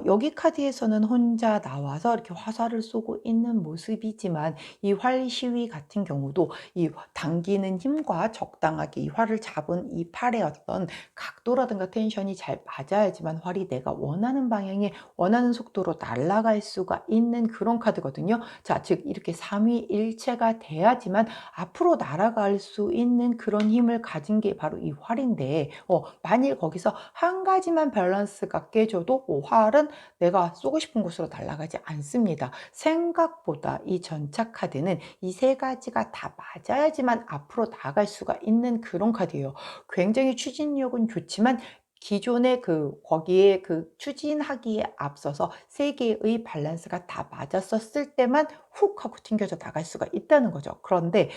여기 카드에서는 혼자 나와서 이렇게 화살을 쏘고 있는 모습이지만, 이 활 시위 같은 경우도 이 당기는 힘과 적당하게 이 활을 잡은 이 팔의 어떤 각도라든가 텐션이 잘 맞아야지만 활이 내가 원하는 방향에 원하는 속도로 날아갈 수가 있는 그런 카드거든요. 자, 즉 이렇게 삼위일체가 돼야지만 앞으로 날아갈 수 있는 그런 힘을 가진 게 바로 이 활인데, 만일 거기서 한 가지만 밸런스가 깨져도 활은 내가 쏘고 싶은 곳으로 날아가지 않습니다. 생각보다 이 전차 카드는 이 세 가지가 다 맞아야지만 앞으로 나아갈 수가 있는 그런 카드예요. 굉장히 추진력은 좋지만 기존의 거기에 추진하기에 앞서서 세 개의 밸런스가 다 맞았었을 때만 훅 하고 튕겨져 나갈 수가 있다는 거죠. 그런데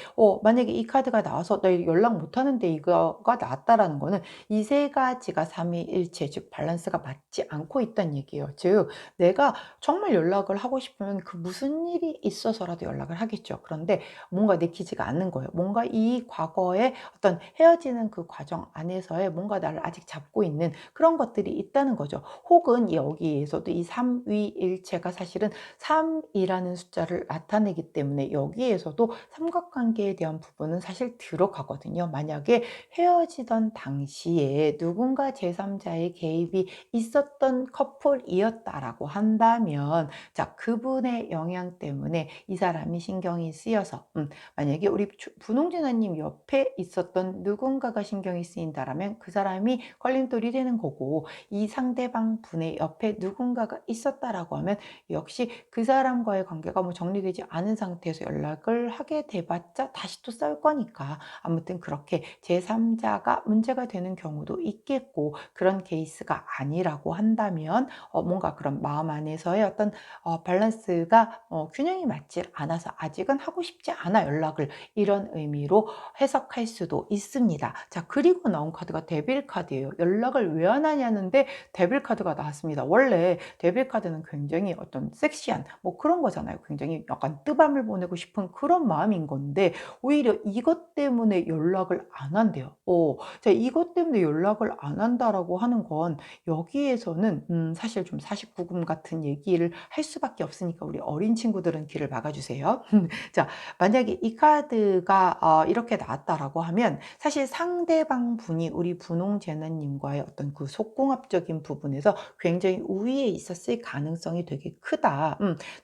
만약에 이 카드가 나와서 나 연락 못 하는데 이거가 나왔다라는 거는 이 세 가지가 삼위일체, 즉 밸런스가 맞지 않고 있다는 얘기예요. 즉 내가 정말 연락을 하고 싶으면 그 무슨 일이 있어서라도 연락을 하겠죠. 그런데 뭔가 내키지가 않는 거예요. 뭔가 이 과거에 어떤 헤어지는 그 과정 안에서의 뭔가 나를 아직 잡고 있는 그런 것들이 있다는 거죠. 혹은 여기에서도 이 삼위일체가 사실은 3이라는 숫자를 나타내기 때문에 여기에서도 삼각관계에 대한 부분은 사실 들어가거든요. 만약에 헤어지던 당시에 누군가 제3자의 개입이 있었던 커플이었다라고 한다면, 자, 그분의 영향 때문에 이 사람이 신경이 쓰여서 만약에 우리 분홍진아님 옆에 있었던 누군가가 신경이 쓰인다라면 그 사람이 걸림돌이 되는 거고, 이 상대방 분의 옆에 누군가가 있었다라고 하면 역시 그 사람과의 관계가 뭐 정리되지 않은 상태에서 연락을 하게 돼봤자 다시 또 싸울 거니까, 아무튼 그렇게 제3자가 문제가 되는 경우도 있겠고, 그런 케이스가 아니라고 한다면 뭔가 그런 마음 안에서의 어떤 밸런스가 균형이 맞지 않아서 아직은 하고 싶지 않아 연락을, 이런 의미로 해석할 수도 있습니다. 자, 그리고 나온 카드가 데빌 카드예요. 연락을 왜 안 하냐는데 데빌 카드가 나왔습니다. 원래 데빌 카드는 굉장히 어떤 섹시한 뭐 그런 거잖아요. 굉장히 굉장히 약간 뜨밤을 보내고 싶은 그런 마음인 건데 오히려 이것 때문에 연락을 안 한대요. 자, 이것 때문에 연락을 안 한다라고 하는 건 여기에서는 사실 좀 사십구금 같은 얘기를 할 수밖에 없으니까 우리 어린 친구들은 귀를 막아 주세요. 자, 만약에 이 카드가 이렇게 나왔다라고 하면 사실 상대방 분이 우리 분홍 제나님과의 어떤 그 속궁합적인 부분에서 굉장히 우위에 있었을 가능성이 되게 크다.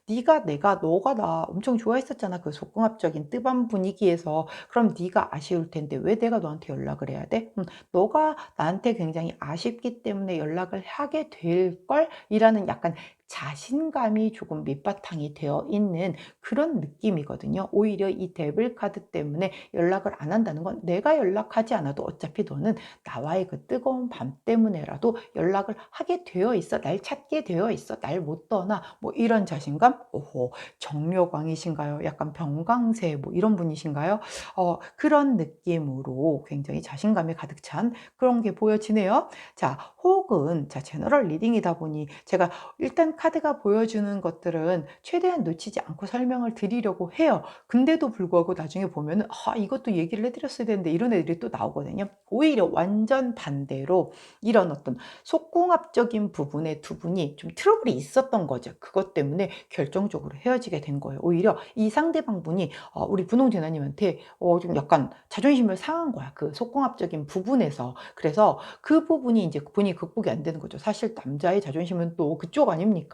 네가 내가 너가 나 엄청 좋아했었잖아. 그 속궁합적인 뜨밤 분위기에서. 그럼 네가 아쉬울 텐데 왜 내가 너한테 연락을 해야 돼? 너가 나한테 굉장히 아쉽기 때문에 연락을 하게 될 걸이라는 약간 자신감이 조금 밑바탕이 되어 있는 그런 느낌이거든요. 오히려 이 데빌 카드 때문에 연락을 안 한다는 건 내가 연락하지 않아도 어차피 너는 나와의 그 뜨거운 밤 때문에라도 연락을 하게 되어 있어. 날 찾게 되어 있어. 날 못 떠나. 뭐 이런 자신감? 오호, 정려광이신가요? 약간 병강세 뭐 이런 분이신가요? 그런 느낌으로 굉장히 자신감이 가득 찬 그런 게 보여지네요. 자, 혹은 자, 제너럴 리딩이다 보니 제가 일단 카드가 보여주는 것들은 최대한 놓치지 않고 설명을 드리려고 해요. 근데도 불구하고 나중에 보면은 이것도 얘기를 해드렸어야 되는데 이런 애들이 또 나오거든요. 오히려 완전 반대로 이런 어떤 속궁합적인 부분에 두 분이 좀 트러블이 있었던 거죠. 그것 때문에 결정적으로 헤어지게 된 거예요. 오히려 이 상대방 분이 우리 분홍 제나님한테 좀 약간 자존심을 상한 거야. 그 속궁합적인 부분에서. 그래서 그 부분이 이제 본인이 극복이 안 되는 거죠. 사실 남자의 자존심은 또 그쪽 아닙니까?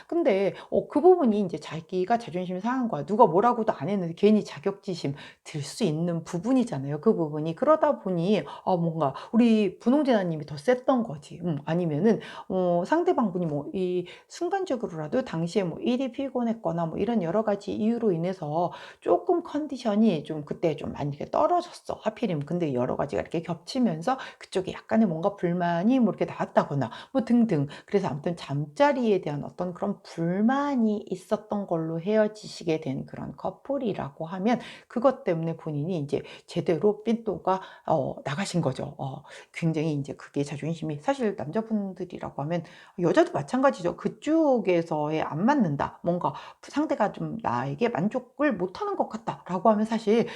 근데 그 부분이 이제 자기가 자존심이 상한 거야. 누가 뭐라고도 안 했는데 괜히 자격지심 들 수 있는 부분이잖아요. 그 부분이. 그러다 보니 뭔가 우리 분홍제나님이 더 셌던 거지. 아니면은 상대방 분이 뭐 이 순간적으로라도 당시에 뭐 일이 피곤했거나 뭐 이런 여러 가지 이유로 인해서 조금 컨디션이 좀 그때 좀 많이 이렇게 떨어졌어. 하필이면 근데 여러 가지가 이렇게 겹치면서 그쪽에 약간의 뭔가 불만이 뭐 이렇게 나왔다거나 뭐 등등. 그래서 아무튼 잠자리에 대한 어떤 그런 불만이 있었던 걸로 헤어지시게 된 그런 커플이라고 하면 그것 때문에 본인이 이제 제대로 삔또가 나가신 거죠. 굉장히 이제 그게 자존심이 사실 남자분들이라고 하면 여자도 마찬가지죠. 그쪽에서의 안 맞는다. 뭔가 상대가 좀 나에게 만족을 못하는 것 같다라고 하면 사실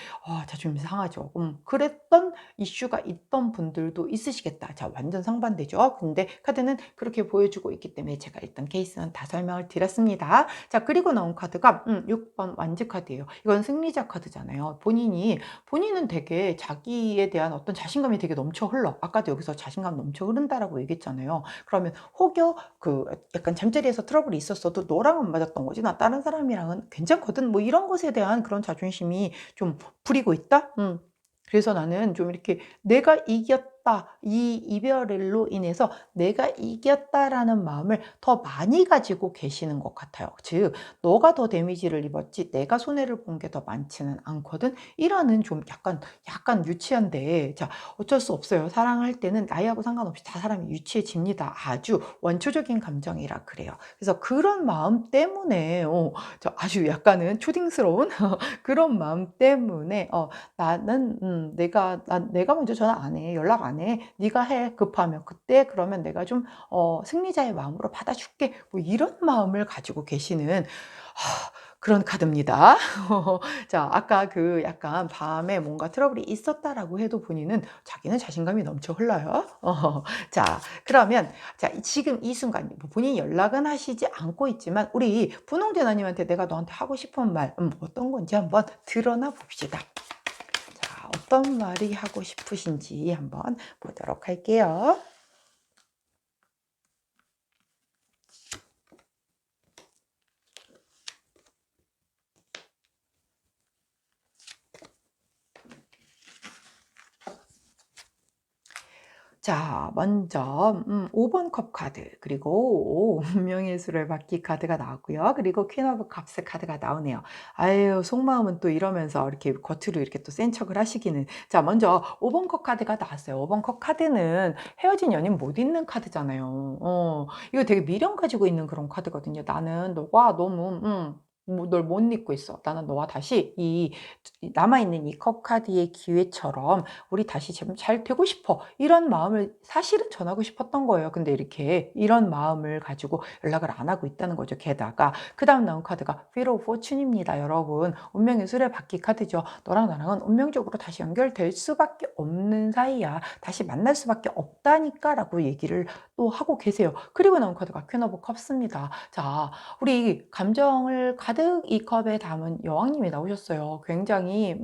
자존심 상하죠. 그랬던 이슈가 있던 분들도 있으시겠다. 자, 완전 상반되죠. 근데 카드는 그렇게 보여주고 있기 때문에 제가 일단 케이스는 다 설명을 드렸습니다. 자, 그리고 나온 카드가 6번 완즈 카드예요. 이건 승리자 카드잖아요. 본인은 되게 자기에 대한 어떤 자신감이 되게 넘쳐 흘러. 아까도 여기서 자신감 넘쳐 흐른다라고 얘기했잖아요. 그러면 혹여 그 약간 잠자리에서 트러블이 있었어도 너랑은 맞았던 거지. 나 다른 사람이랑은 괜찮거든. 뭐 이런 것에 대한 그런 자존심이 좀 부리고 있다? 그래서 나는 좀 이렇게 내가 이겼다. 이 이별로 인해서 내가 이겼다라는 마음을 더 많이 가지고 계시는 것 같아요. 즉, 너가 더 데미지를 입었지 내가 손해를 본 게 더 많지는 않거든. 이라는 좀 약간 유치한데, 자, 어쩔 수 없어요. 사랑할 때는 나이하고 상관없이 다 사람이 유치해집니다. 아주 원초적인 감정이라 그래요. 그래서 그런 마음 때문에 저 아주 약간은 초딩스러운 그런 마음 때문에 나는 내가 먼저 전화 안 해. 연락 안 해. 네가 해. 급하면. 그때 그러면 내가 좀 승리자의 마음으로 받아줄게. 뭐 이런 마음을 가지고 계시는 그런 카드입니다. 자, 아까 그 약간 밤에 뭔가 트러블이 있었다라고 해도 본인은 자기는 자신감이 넘쳐 흘러요. 자, 그러면 자, 지금 이 순간 뭐 본인이 연락은 하시지 않고 있지만 우리 분홍대나님한테 내가 너한테 하고 싶은 말 어떤 건지 한번 드러나 봅시다. 자, 어떤 말이 하고 싶으신지 한번 보도록 할게요. 자, 먼저 5번 컵 카드, 그리고 운명의 수를 받기 카드가 나왔고요. 그리고 퀸 오브 컵스 카드가 나오네요. 아유, 속마음은 또 이러면서 이렇게 겉으로 이렇게 또 센 척을 하시기는. 자, 먼저 5번 컵 카드가 나왔어요. 5번 컵 카드는 헤어진 연인 못 잊는 카드잖아요. 이거 되게 미련 가지고 있는 그런 카드거든요. 나는 너가 너무 널 못 잊고 있어. 나는 너와 다시 이 남아있는 이 컵 카드의 기회처럼 우리 다시 좀 잘 되고 싶어. 이런 마음을 사실은 전하고 싶었던 거예요. 근데 이렇게 이런 마음을 가지고 연락을 안 하고 있다는 거죠. 게다가 그다음 나온 카드가 Wheel of Fortune입니다. 여러분, 운명의 수레바퀴 카드죠. 너랑 나랑은 운명적으로 다시 연결될 수밖에 없는 사이야. 다시 만날 수밖에 없다니까라고 얘기를 또 하고 계세요. 그리고 나온 카드가 퀸 오브 컵스입니다. 자, 우리 감정을 가득 이 컵에 담은 여왕님이 나오셨어요. 굉장히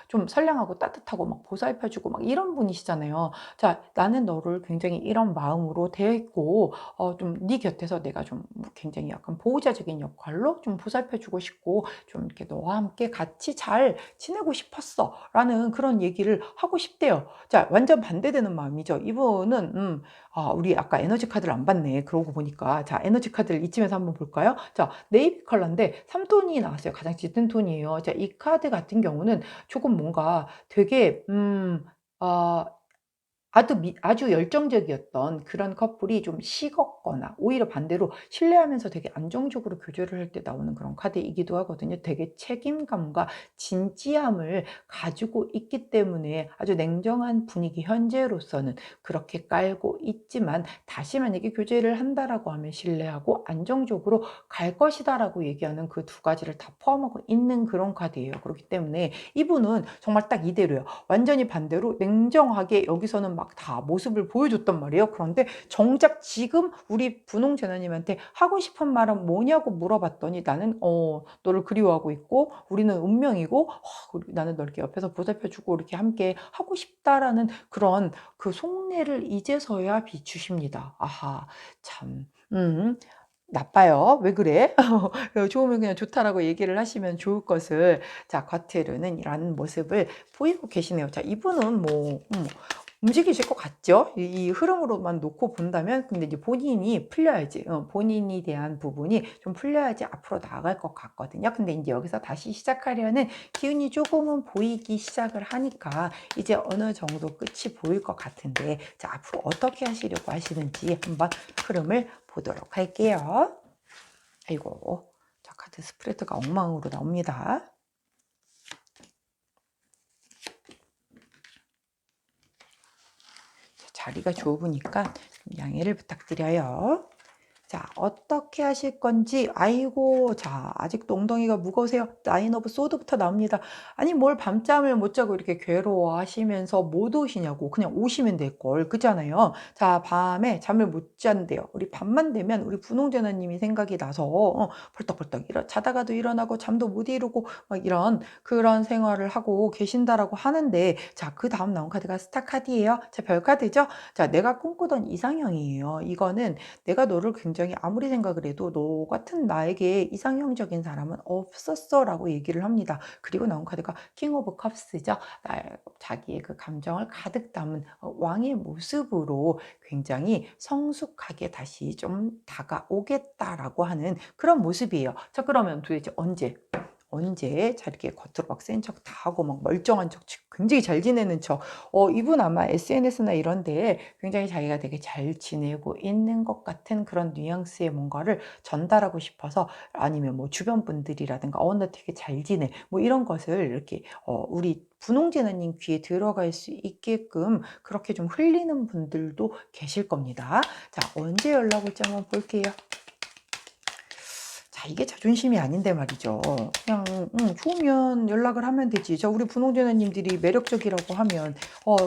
좀 선량하고 따뜻하고 막 보살펴 주고 막 이런 분이시잖아요. 자, 나는 너를 굉장히 이런 마음으로 대했고 좀 네 곁에서 내가 좀 굉장히 약간 보호자적인 역할로 좀 보살펴 주고 싶고 좀 이렇게 너와 함께 같이 잘 지내고 싶었어라는 그런 얘기를 하고 싶대요. 자, 완전 반대되는 마음이죠. 이분은 우리 아까 에너지 카드를 안 봤네. 그러고 보니까. 자, 에너지 카드를 이쯤에서 한번 볼까요? 자, 네이비 컬러인데 3톤이 나왔어요. 가장 짙은 톤이에요. 자, 이 카드 같은 경우는 조금 뭔가 되게 어 아주 열정적이었던 그런 커플이 좀 식었거나 오히려 반대로 신뢰하면서 되게 안정적으로 교제를 할 때 나오는 그런 카드이기도 하거든요. 되게 책임감과 진지함을 가지고 있기 때문에 아주 냉정한 분위기 현재로서는 그렇게 깔고 있지만 다시 만약에 교제를 한다라고 하면 신뢰하고 안정적으로 갈 것이다라고 얘기하는 그 두 가지를 다 포함하고 있는 그런 카드예요. 그렇기 때문에 이분은 정말 딱 이대로예요. 완전히 반대로 냉정하게 여기서는 막 다 모습을 보여줬단 말이에요. 그런데 정작 지금 우리 분홍 제나님한테 하고 싶은 말은 뭐냐고 물어봤더니 나는 너를 그리워하고 있고 우리는 운명이고 나는 너 이렇게 옆에서 보살펴주고 이렇게 함께 하고 싶다라는 그런 그 속내를 이제서야 비추십니다. 아하, 참. 나빠요. 왜 그래? 좋으면 그냥 좋다라고 얘기를 하시면 좋을 것을. 자, 겉으로는 이런 모습을 보이고 계시네요. 자, 이분은 뭐 움직이실 것 같죠? 이 흐름으로만 놓고 본다면. 근데 이제 본인이 풀려야지. 본인이 대한 부분이 좀 풀려야지 앞으로 나아갈 것 같거든요. 근데 이제 여기서 다시 시작하려는 기운이 조금은 보이기 시작을 하니까 이제 어느 정도 끝이 보일 것 같은데, 자, 앞으로 어떻게 하시려고 하시는지 한번 흐름을 보도록 할게요. 아이고, 자, 카드 스프레드가 엉망으로 나옵니다. 자리가 좁으니까 양해를 부탁드려요. 자, 어떻게 하실 건지. 아이고, 자, 아직도 엉덩이가 무거우세요. 나인 오브 소드부터 나옵니다. 아니, 뭘 밤잠을 못 자고 이렇게 괴로워하시면서 못 오시냐고. 그냥 오시면 될걸. 그잖아요. 자, 밤에 잠을 못 잔대요. 우리 밤만 되면 우리 분홍재나님이 생각이 나서 벌떡벌떡 자다가도 일어나고 잠도 못 이루고 막 이런 그런 생활을 하고 계신다라고 하는데, 자, 그 다음 나온 카드가 스타 카드예요. 자, 별 카드죠. 자, 내가 꿈꾸던 이상형이에요. 이거는 내가 너를 굉장히 아무리 생각을 해도 너 같은 나에게 이상형적인 사람은 없었어라고 얘기를 합니다. 그리고 나온 카드가 킹 오브 컵스죠. 자기의 그 감정을 가득 담은 왕의 모습으로 굉장히 성숙하게 다시 좀 다가오겠다라고 하는 그런 모습이에요. 자, 그러면 도대체 언제 자 이렇게 겉으로 막 센 척 다 하고 막 멀쩡한 척 굉장히 잘 지내는 척. 이분 아마 SNS나 이런 데에 굉장히 자기가 되게 잘 지내고 있는 것 같은 그런 뉘앙스의 뭔가를 전달하고 싶어서, 아니면 뭐 주변 분들이라든가 나 되게 잘 지내 뭐 이런 것을 이렇게 우리 분홍재나님 귀에 들어갈 수 있게끔 그렇게 좀 흘리는 분들도 계실 겁니다. 자, 언제 연락 올지 한번 볼게요. 자, 이게 자존심이 아닌데 말이죠. 그냥 좋으면 연락을 하면 되지. 자, 우리 분홍재나님들이 매력적이라고 하면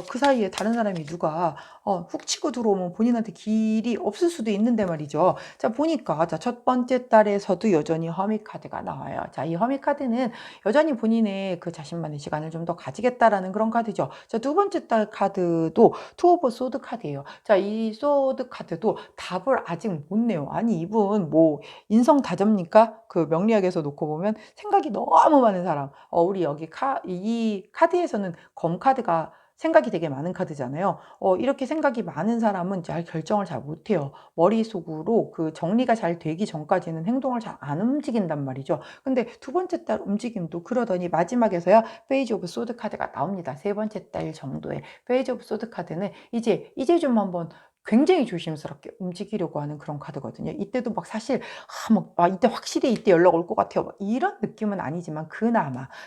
그 사이에 다른 사람이 누가 훅 치고 들어오면 본인한테 길이 없을 수도 있는데 말이죠. 자, 보니까 자, 첫 번째 달에서도 여전히 허미 카드가 나와요. 자, 이 허미 카드는 여전히 본인의 그 자신만의 시간을 좀 더 가지겠다라는 그런 카드죠. 자, 두 번째 달 카드도 투 오브 소드 카드예요. 자, 이 소드 카드도 답을 아직 못 내요. 아니, 이분 뭐 인성 다접니까? 그 명리학에서 놓고 보면 생각이 너무 많은 사람. 우리 여기 이 카드에서는 검 카드가 생각이 되게 많은 카드잖아요. 이렇게 생각이 많은 사람은 잘 결정을 잘 못해요. 머릿속으로 그 정리가 잘 되기 전까지는 행동을 잘 안 움직인단 말이죠. 근데 두 번째 달 움직임도 그러더니 마지막에서야 페이지 오브 소드 카드가 나옵니다. 세 번째 달 정도에 페이지 오브 소드 카드는 이제 좀 한번 굉장히 조심스럽게 움직이려고 하는 그런 카드거든요. 이때도 막 사실 이때 확실히 이때 연락 올 것 같아요. 막 이런 느낌은 아니지만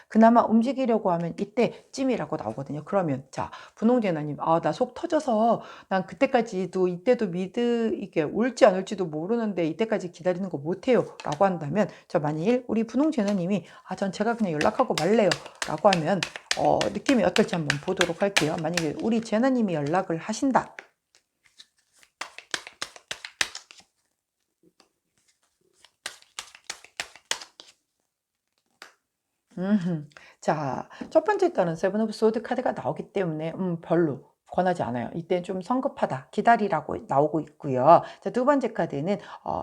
그나마 움직이려고 하면 이때쯤이라고 나오거든요. 그러면 자, 분홍재나님, 나 속 터져서 난 그때까지도 이때도 이게 올지 안 올지도 모르는데 이때까지 기다리는 거 못해요라고 한다면, 저 만일 우리 분홍재나님이 전 제가 그냥 연락하고 말래요라고 하면 느낌이 어떨지 한번 보도록 할게요. 만약에 우리 재나님이 연락을 하신다. 자, 첫 번째 달은 세븐 오브 소드 카드가 나오기 때문에 별로 권하지 않아요. 이때는 좀 성급하다, 기다리라고 나오고 있고요. 자, 두 번째 카드는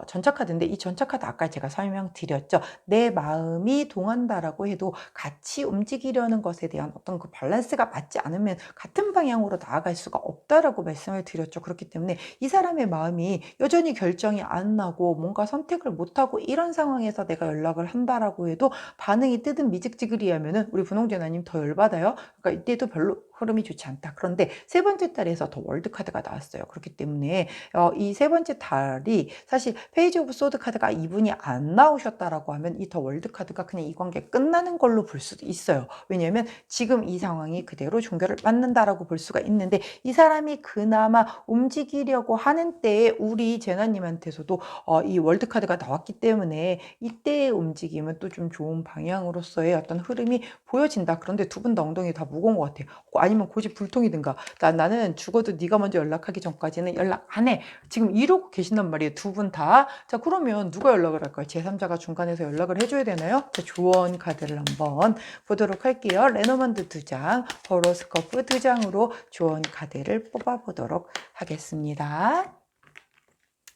전차 카드인데, 이 전차 카드 아까 제가 설명드렸죠. 내 마음이 동한다라고 해도 같이 움직이려는 것에 대한 어떤 그 밸런스가 맞지 않으면 같은 방향으로 나아갈 수가 없다라고 말씀을 드렸죠. 그렇기 때문에 이 사람의 마음이 여전히 결정이 안 나고 뭔가 선택을 못하고 이런 상황에서 내가 연락을 한다라고 해도 반응이 뜨든 미직지글이하면은 우리 분홍재나님 더 열받아요. 그러니까 이때도 별로 흐름이 좋지 않다. 그런데 세 번째 달에서 더 월드 카드가 나왔어요. 그렇기 때문에 이 세 번째 달이 사실 페이지 오브 소드 카드가 이분이 안 나오셨다라고 하면 이 더 월드 카드가 그냥 이 관계 끝나는 걸로 볼 수도 있어요. 왜냐하면 지금 이 상황이 그대로 종결을 맞는다라고 볼 수가 있는데, 이 사람이 그나마 움직이려고 하는 때에 우리 제나님한테서도 이 월드 카드가 나왔기 때문에 이때의 움직임은 또 좀 좋은 방향으로서의 어떤 흐름이 보여진다. 그런데 두 분 다 엉덩이 다 무거운 것 같아요. 아니면 고집불통이든가, 나는 죽어도 네가 먼저 연락하기 전까지는 연락 안 해, 지금 이러고 계신단 말이에요, 두 분 다. 자, 그러면 누가 연락을 할까요? 제3자가 중간에서 연락을 해줘야 되나요? 자, 조언 카드를 한번 보도록 할게요. 레노먼드 2장, 호로스코프 2장으로 조언 카드를 뽑아보도록 하겠습니다.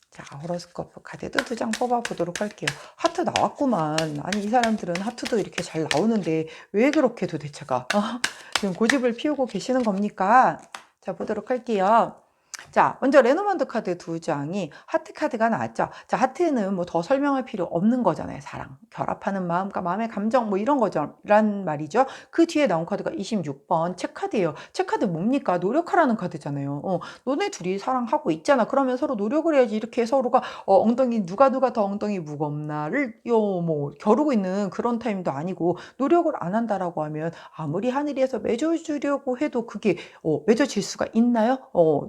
자, 호로스코프 카드도 2장 뽑아보도록 할게요. 하트 나왔구만. 아니, 이 사람들은 하트도 이렇게 잘 나오는데 왜 그렇게 도대체가 지금 고집을 피우고 계시는 겁니까? 자, 보도록 할게요. 자, 먼저 레노먼드 카드 2장이 하트 카드가 나왔죠. 자, 하트는 뭐 더 설명할 필요 없는 거잖아요. 사랑, 결합하는 마음과 마음의 감정, 뭐 이런 거란 말이죠. 그 뒤에 나온 카드가 26번 책 카드예요. 책 카드 뭡니까? 노력하라는 카드잖아요. 너네 둘이 사랑하고 있잖아. 그러면 서로 노력을 해야지. 이렇게 서로가 엉덩이 누가 더 엉덩이 무겁나를 뭐 겨루고 있는 그런 타임도 아니고, 노력을 안 한다라고 하면 아무리 하늘에서 맺어주려고 해도 그게 맺어질 수가 있나요?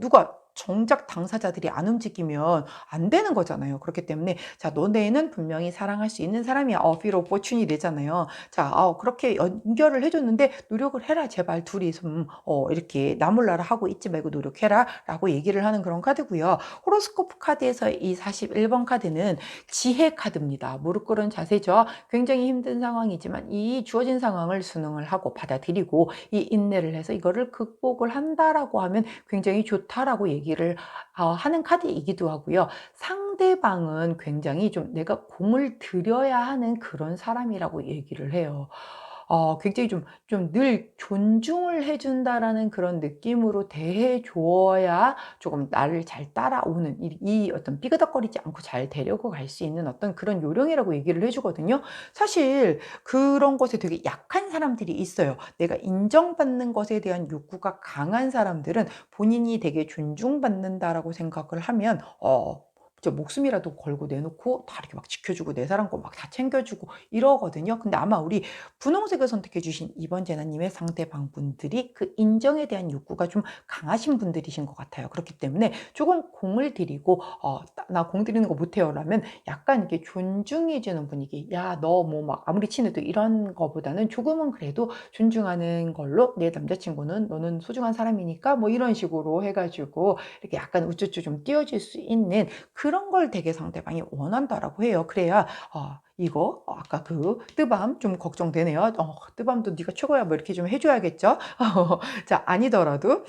누가 정작 당사자들이 안 움직이면 안 되는 거잖아요. 그렇기 때문에 자, 너네는 분명히 사랑할 수 있는 사람이야. feel opportunity잖아요. 자, 그렇게 연결을 해줬는데 노력을 해라. 제발 둘이 좀 이렇게 나몰라라 하고 있지 말고 노력해라 라고 얘기를 하는 그런 카드고요. 호로스코프 카드에서 이 41번 카드는 지혜 카드입니다. 무릎 꿇은 자세죠. 굉장히 힘든 상황이지만 이 주어진 상황을 순응을 하고 받아들이고 이 인내를 해서 이거를 극복을 한다라고 하면 굉장히 좋다라고 얘기를 하는 카드이기도 하고요. 상대방은 굉장히 좀 내가 공을 들여야 하는 그런 사람이라고 얘기를 해요. 굉장히 좀 늘 존중을 해준다라는 그런 느낌으로 대해 주어야 조금 나를 잘 따라오는, 이 어떤 삐그덕거리지 않고 잘 데리고 갈 수 있는 어떤 그런 요령이라고 얘기를 해주거든요. 사실 그런 것에 되게 약한 사람들이 있어요. 내가 인정받는 것에 대한 욕구가 강한 사람들은 본인이 되게 존중받는다라고 생각을 하면 진짜 목숨이라도 걸고 내놓고 다 이렇게 막 지켜주고 내 사람 거 막 다 챙겨주고 이러거든요. 근데 아마 우리 분홍색을 선택해 주신 이번 재나님의 상대방 분들이 그 인정에 대한 욕구가 좀 강하신 분들이신 것 같아요. 그렇기 때문에 조금 공을 들이고 나 공 들이는 거 못해요 라면 약간 이렇게 존중해 주는 분위기, 야 너 뭐 막 아무리 친해도 이런 거보다는 조금은 그래도 존중하는 걸로, 내 남자친구는 너는 소중한 사람이니까 뭐 이런 식으로 해가지고 이렇게 약간 우쭈쭈 좀 띄워줄 수 있는 그런 걸 되게 상대방이 원한다라고 해요. 그래야 이거 아까 그 뜨밤 좀 걱정되네요. 뜨밤도 네가 최고야 뭐 이렇게 좀 해줘야겠죠. 자, 아니더라도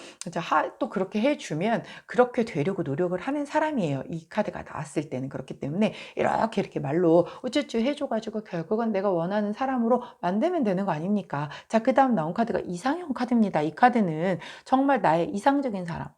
또 그렇게 해주면 그렇게 되려고 노력을 하는 사람이에요. 이 카드가 나왔을 때는. 그렇기 때문에 이렇게 말로 우쭈쭈 해줘가지고 결국은 내가 원하는 사람으로 만들면 되는 거 아닙니까? 자, 그 다음 나온 카드가 이상형 카드입니다. 이 카드는 정말 나의 이상적인 사람,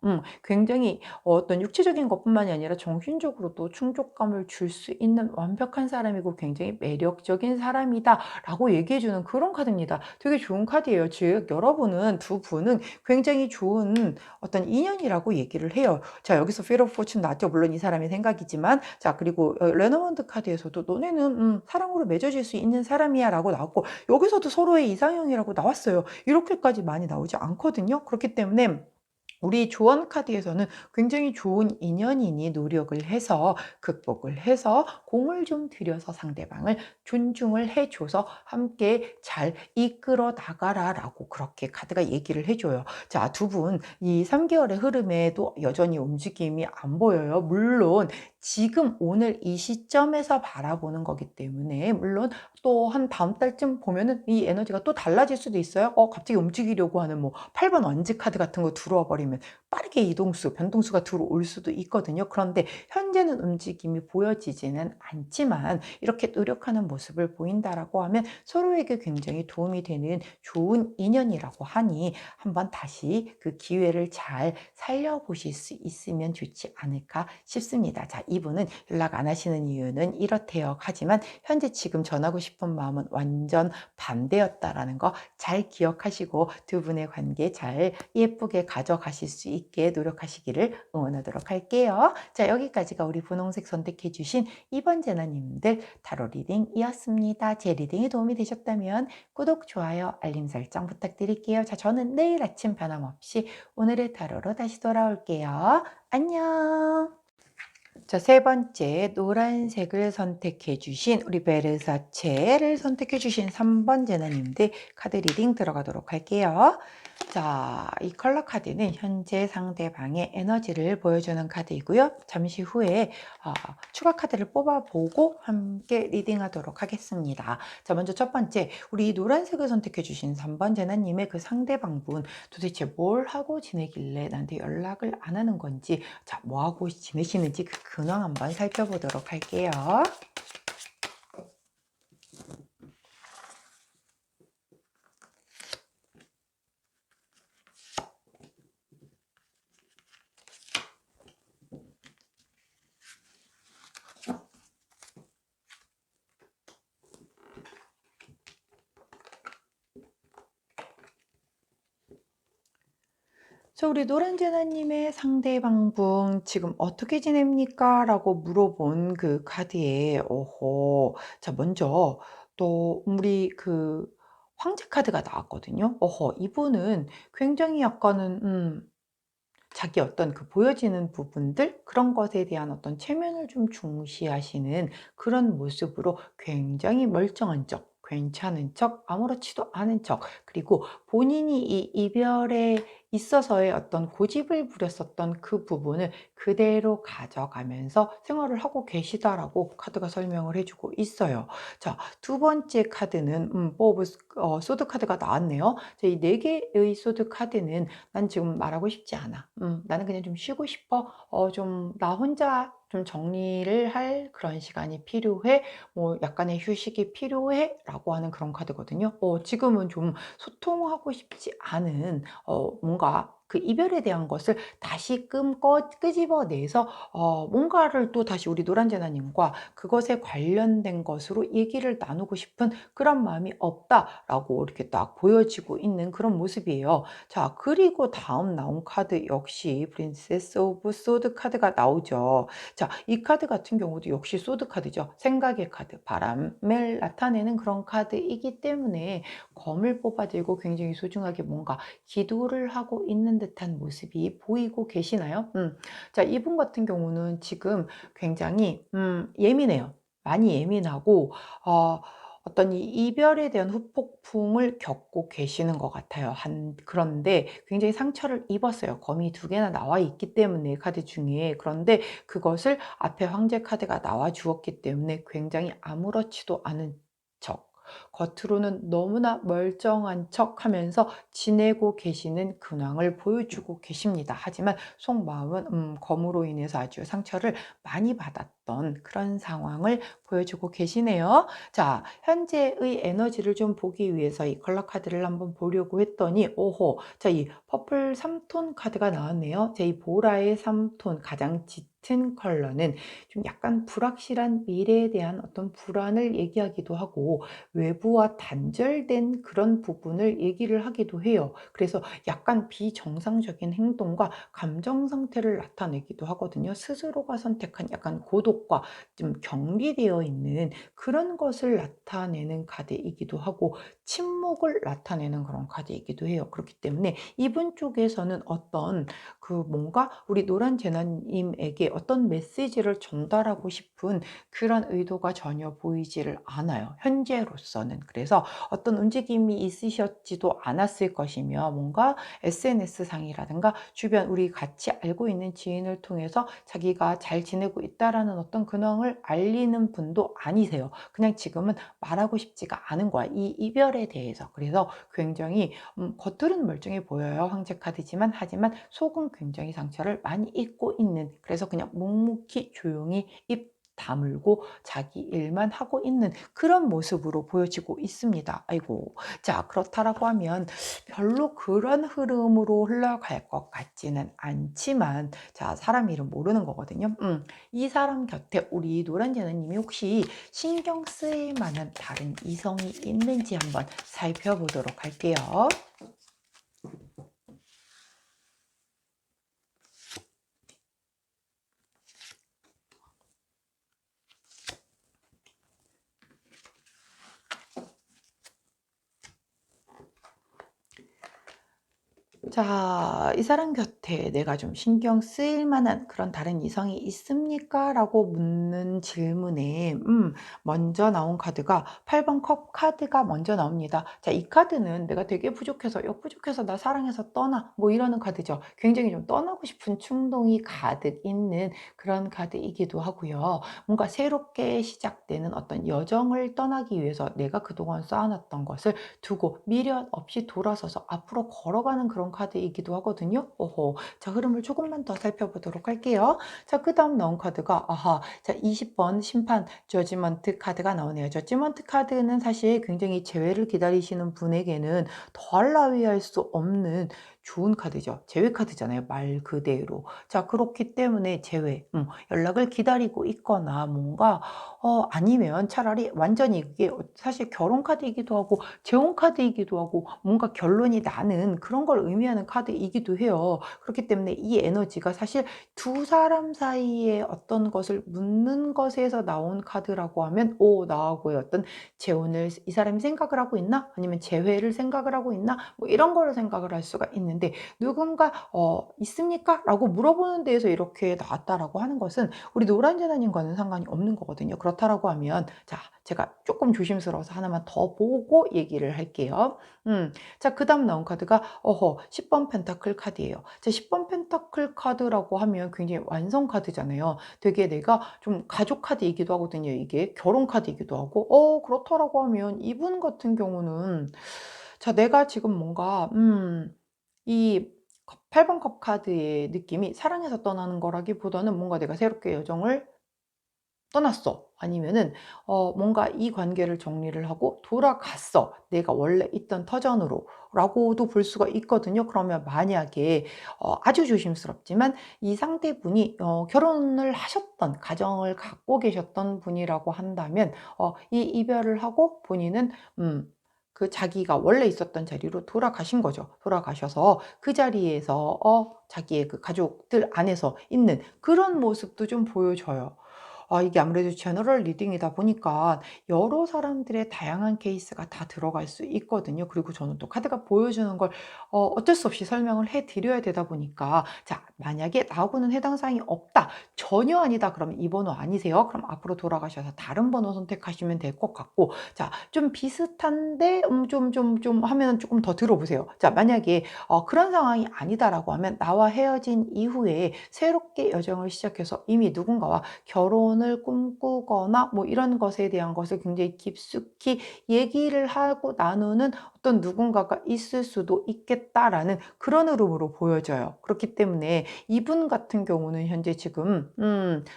굉장히 어떤 육체적인 것뿐만이 아니라 정신적으로도 충족감을 줄 수 있는 완벽한 사람이고 굉장히 굉장히 매력적인 사람이다 라고 얘기해주는 그런 카드입니다. 되게 좋은 카드예요. 즉 여러분은 두 분은 굉장히 좋은 어떤 인연이라고 얘기를 해요. 자, 여기서 Wheel of Fortune 나왔죠. 물론 이 사람의 생각이지만. 자, 그리고 레너먼드 카드에서도 너네는 사랑으로 맺어질 수 있는 사람이야 라고 나왔고, 여기서도 서로의 이상형이라고 나왔어요. 이렇게까지 많이 나오지 않거든요. 그렇기 때문에 우리 조언 카드에서는 굉장히 좋은 인연이니 노력을 해서 극복을 해서 공을 좀 들여서 상대방을 존중을 해줘서 함께 잘 이끌어 나가라 라고 그렇게 카드가 얘기를 해줘요. 자, 두 분 이 3개월의 흐름에도 여전히 움직임이 안 보여요. 물론 지금 오늘 이 시점에서 바라보는 거기 때문에, 물론 또 한 다음 달쯤 보면은 이 에너지가 또 달라질 수도 있어요. 갑자기 움직이려고 하는 뭐 8번 원지 카드 같은 거 들어와 버리면 빠르게 이동수, 변동수가 들어올 수도 있거든요. 그런데 현재는 움직임이 보여지지는 않지만 이렇게 노력하는 모습을 보인다라고 하면 서로에게 굉장히 도움이 되는 좋은 인연이라고 하니 한번 다시 그 기회를 잘 살려보실 수 있으면 좋지 않을까 싶습니다. 자, 이분은 연락 안 하시는 이유는 이렇대요. 하지만 현재 지금 전하고 싶은 마음은 완전 반대였다라는 거 잘 기억하시고 두 분의 관계 잘 예쁘게 가져가실 수 있게 노력하시기를 응원하도록 할게요. 자, 여기까지가 우리 분홍색 선택해 주신 2번 제나님들 타로 리딩이었습니다. 제 리딩이 도움이 되셨다면 구독, 좋아요, 알림 설정 부탁드릴게요. 자, 저는 내일 아침 변함없이 오늘의 타로로 다시 돌아올게요. 안녕. 자, 세 번째 노란색을 선택해 주신 우리 베르사체를 선택해 주신 3번 제나님들 카드 리딩 들어가도록 할게요. 자, 이 컬러 카드는 현재 상대방의 에너지를 보여주는 카드이고요. 잠시 후에 추가 카드를 뽑아보고 함께 리딩하도록 하겠습니다. 자, 먼저 첫 번째, 우리 노란색을 선택해 주신 3번 제나님의 그 상대방분 도대체 뭘 하고 지내길래 나한테 연락을 안 하는 건지, 자, 뭐 하고 지내시는지 그 근황 한번 살펴보도록 할게요. 자, 우리 노란제나님의 상대방분 지금 어떻게 지냅니까? 라고 물어본 그 카드에, 자, 먼저 또 우리 그 황제 카드가 나왔거든요. 이분은 굉장히 약간은, 자기 어떤 그 보여지는 부분들, 그런 것에 대한 어떤 체면을 좀 중시하시는 그런 모습으로 굉장히 멀쩡한 척, 괜찮은 척, 아무렇지도 않은 척, 그리고 본인이 이 이별에 있어서의 어떤 고집을 부렸었던 그 부분을 그대로 가져가면서 생활을 하고 계시다라고 카드가 설명을 해주고 있어요. 자, 두 번째 카드는 소드 카드가 나왔네요. 자, 이 네 개의 소드 카드는 난 지금 말하고 싶지 않아. 나는 그냥 좀 쉬고 싶어. 좀 나 혼자 좀 정리를 할 그런 시간이 필요해. 뭐 약간의 휴식이 필요해. 라고 하는 그런 카드거든요. 지금은 좀 소통하고 싶지 않은 뭔가 그 이별에 대한 것을 다시 끄집어내서 뭔가를 또 다시 우리 노란재나님과 그것에 관련된 것으로 얘기를 나누고 싶은 그런 마음이 없다라고 이렇게 딱 보여지고 있는 그런 모습이에요. 자, 그리고 다음 나온 카드 역시 프린세스 오브 소드 카드가 나오죠. 자, 이 카드 같은 경우도 역시 소드 카드죠. 생각의 카드, 바람을 나타내는 그런 카드이기 때문에 검을 뽑아들고 굉장히 소중하게 뭔가 기도를 하고 있는 듯한 모습이 보이고 계시나요? 자, 이분 같은 경우는 지금 굉장히 예민해요. 많이 예민하고 어떤 이 이별에 대한 후폭풍을 겪고 계시는 것 같아요. 그런데 굉장히 상처를 입었어요. 검이 두 개나 나와 있기 때문에 카드 중에. 그런데 그것을 앞에 황제 카드가 나와 주었기 때문에 굉장히 아무렇지도 않은 척, 겉으로는 너무나 멀쩡한 척 하면서 지내고 계시는 근황을 보여주고 계십니다. 하지만 속마음은 검으로 인해서 아주 상처를 많이 받았던 그런 상황을 보여주고 계시네요. 자, 현재의 에너지를 좀 보기 위해서 이 컬러 카드를 한번 보려고 했더니, 자, 이 퍼플 3톤 카드가 나왔네요. 자, 이 보라의 3톤 가장 짙은 같은 컬러는 좀 약간 불확실한 미래에 대한 어떤 불안을 얘기하기도 하고 외부와 단절된 그런 부분을 얘기를 하기도 해요. 그래서 약간 비정상적인 행동과 감정 상태를 나타내기도 하거든요. 스스로가 선택한 약간 고독과 좀 격리되어 있는 그런 것을 나타내는 카드이기도 하고 침묵을 나타내는 그런 카드이기도 해요. 그렇기 때문에 이분 쪽에서는 어떤 뭔가 우리 노란 재난님에게 어떤 메시지를 전달하고 싶은 그런 의도가 전혀 보이지를 않아요, 현재로서는. 그래서 어떤 움직임이 있으셨지도 않았을 것이며 뭔가 SNS상이라든가 주변 우리 같이 알고 있는 지인을 통해서 자기가 잘 지내고 있다라는 어떤 근황을 알리는 분도 아니세요. 그냥 지금은 말하고 싶지가 않은 거야, 이 이별에 대해서. 그래서 굉장히 겉으로는 멀쩡해 보여요, 황제 카드지만. 하지만 속은 굉장히 상처를 많이 입고 있는, 그래서 그냥 묵묵히 조용히 입 다물고 자기 일만 하고 있는 그런 모습으로 보여지고 있습니다. 아이고. 자, 그렇다라고 하면 별로 그런 흐름으로 흘러갈 것 같지는 않지만, 자, 사람 이름 모르는 거거든요. 이 사람 곁에 우리 노란 제나님이 혹시 신경 쓰일 만한 다른 이성이 있는지 한번 살펴보도록 할게요. 자, 이 사람 곁에 내가 좀 신경 쓰일 만한 그런 다른 이성이 있습니까? 라고 묻는 질문에, 먼저 나온 카드가 8번 컵 카드가 먼저 나옵니다. 자, 이 카드는 내가 되게 부족해서, 부족해서 나 사랑해서 떠나, 뭐 이러는 카드죠. 굉장히 좀 떠나고 싶은 충동이 가득 있는 그런 카드이기도 하고요. 뭔가 새롭게 시작되는 어떤 여정을 떠나기 위해서 내가 그동안 쌓아놨던 것을 두고 미련 없이 돌아서서 앞으로 걸어가는 그런 카드이기도 하거든요. 자, 흐름을 조금만 더 살펴보도록 할게요. 자, 그 다음 나온 카드가, 자, 20번 심판 저지먼트 카드가 나오네요. 저지먼트 카드는 사실 굉장히 재회를 기다리시는 분에게는 더할 나위 할 수 없는 좋은 카드죠. 재회 카드잖아요, 말 그대로. 자, 그렇기 때문에 재회, 연락을 기다리고 있거나 뭔가 아니면 차라리 완전히 이게 사실 결혼 카드이기도 하고 재혼 카드이기도 하고 뭔가 결론이 나는 그런 걸 의미하는 카드이기도 해요. 그렇기 때문에 이 에너지가 사실 두 사람 사이에 어떤 것을 묻는 것에서 나온 카드라고 하면, 나하고의 어떤 재혼을 이 사람이 생각을 하고 있나? 아니면 재회를 생각을 하고 있나? 뭐 이런 거를 생각을 할 수가 있는데, 누군가 있습니까? 라고 물어보는 데에서 이렇게 나왔다라고 하는 것은 우리 노란 재단님과는 상관이 없는 거거든요. 그렇다라고 하면, 자, 제가 조금 조심스러워서 하나만 더 보고 얘기를 할게요. 자, 그 다음 나온 카드가 10번 펜타클 카드예요. 자, 10번 펜타클 카드라고 하면 굉장히 완성 카드잖아요. 되게 내가 좀 가족 카드이기도 하거든요. 이게 결혼 카드이기도 하고, 그렇다라고 하면 이분 같은 경우는, 자, 내가 지금 뭔가 이 8번 컵 카드의 느낌이 사랑해서 떠나는 거라기보다는 뭔가 내가 새롭게 여정을 떠났어. 아니면은 뭔가 이 관계를 정리를 하고 돌아갔어, 내가 원래 있던 터전으로. 라고도 볼 수가 있거든요. 그러면 만약에 아주 조심스럽지만 이 상대분이 결혼을 하셨던, 가정을 갖고 계셨던 분이라고 한다면 이 이별을 하고 본인은 그 자기가 원래 있었던 자리로 돌아가신 거죠. 돌아가셔서 그 자리에서 자기의 그 가족들 안에서 있는 그런 모습도 좀 보여져요. 이게 아무래도 제너럴 리딩이다 보니까 여러 사람들의 다양한 케이스가 다 들어갈 수 있거든요. 그리고 저는 또 카드가 보여주는 걸 어쩔 수 없이 설명을 해 드려야 되다 보니까, 자, 만약에 나하고는 해당 사항이 없다, 전혀 아니다, 그러면 이 번호 아니세요. 그럼 앞으로 돌아가셔서 다른 번호 선택하시면 될 것 같고, 자, 좀 비슷한데 좀 하면은 조금 더 들어보세요. 자, 만약에 그런 상황이 아니다라고 하면 나와 헤어진 이후에 새롭게 여정을 시작해서 이미 누군가와 결혼을 꿈꾸거나 뭐 이런 것에 대한 것을 굉장히 깊숙이 얘기를 하고 나누는 어떤 누군가가 있을 수도 있겠다라는 그런 흐름으로 보여져요. 그렇기 때문에 이분 같은 경우는 현재 지금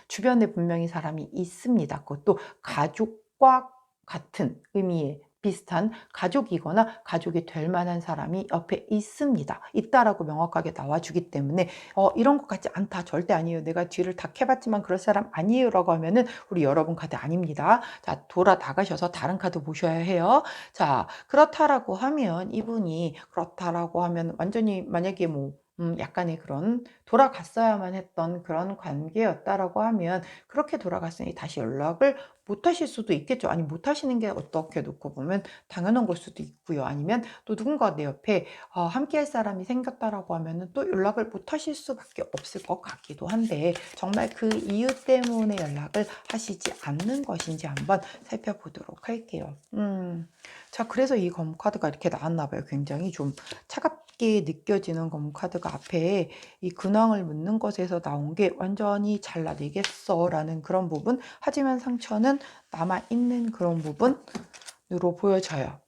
주변에 분명히 사람이 있습니다. 그것도 가족과 같은 의미의 비슷한 가족이거나 가족이 될 만한 사람이 옆에 있다라고 명확하게 나와주기 때문에 이런 것 같지 않다. 절대 아니에요. 내가 뒤를 다 캐봤지만 그럴 사람 아니에요. 라고 하면은 우리 여러분 카드 아닙니다. 자, 돌아 나가셔서 다른 카드 보셔야 해요. 자, 그렇다라고 하면 이분이 그렇다라고 하면 완전히 만약에 뭐 약간의 그런 돌아갔어야만 했던 그런 관계였다라고 하면 그렇게 돌아갔으니 다시 연락을 못 하실 수도 있겠죠. 아니 못 하시는 게 어떻게 놓고 보면 당연한 걸 수도 있고요. 아니면 또 누군가 내 옆에 함께 할 사람이 생겼다라고 하면은 또 연락을 못 하실 수밖에 없을 것 같기도 한데 정말 그 이유 때문에 연락을 하시지 않는 것인지 한번 살펴보도록 할게요. 자, 그래서 이 검 카드가 이렇게 나왔나 봐요. 굉장히 좀 차갑게 느껴지는 검 카드가 앞에 이 근황을 묻는 것에서 나온 게 완전히 잘라내겠어라는 그런 부분. 하지만 상처는 남아있는 그런 부분으로 보여져요.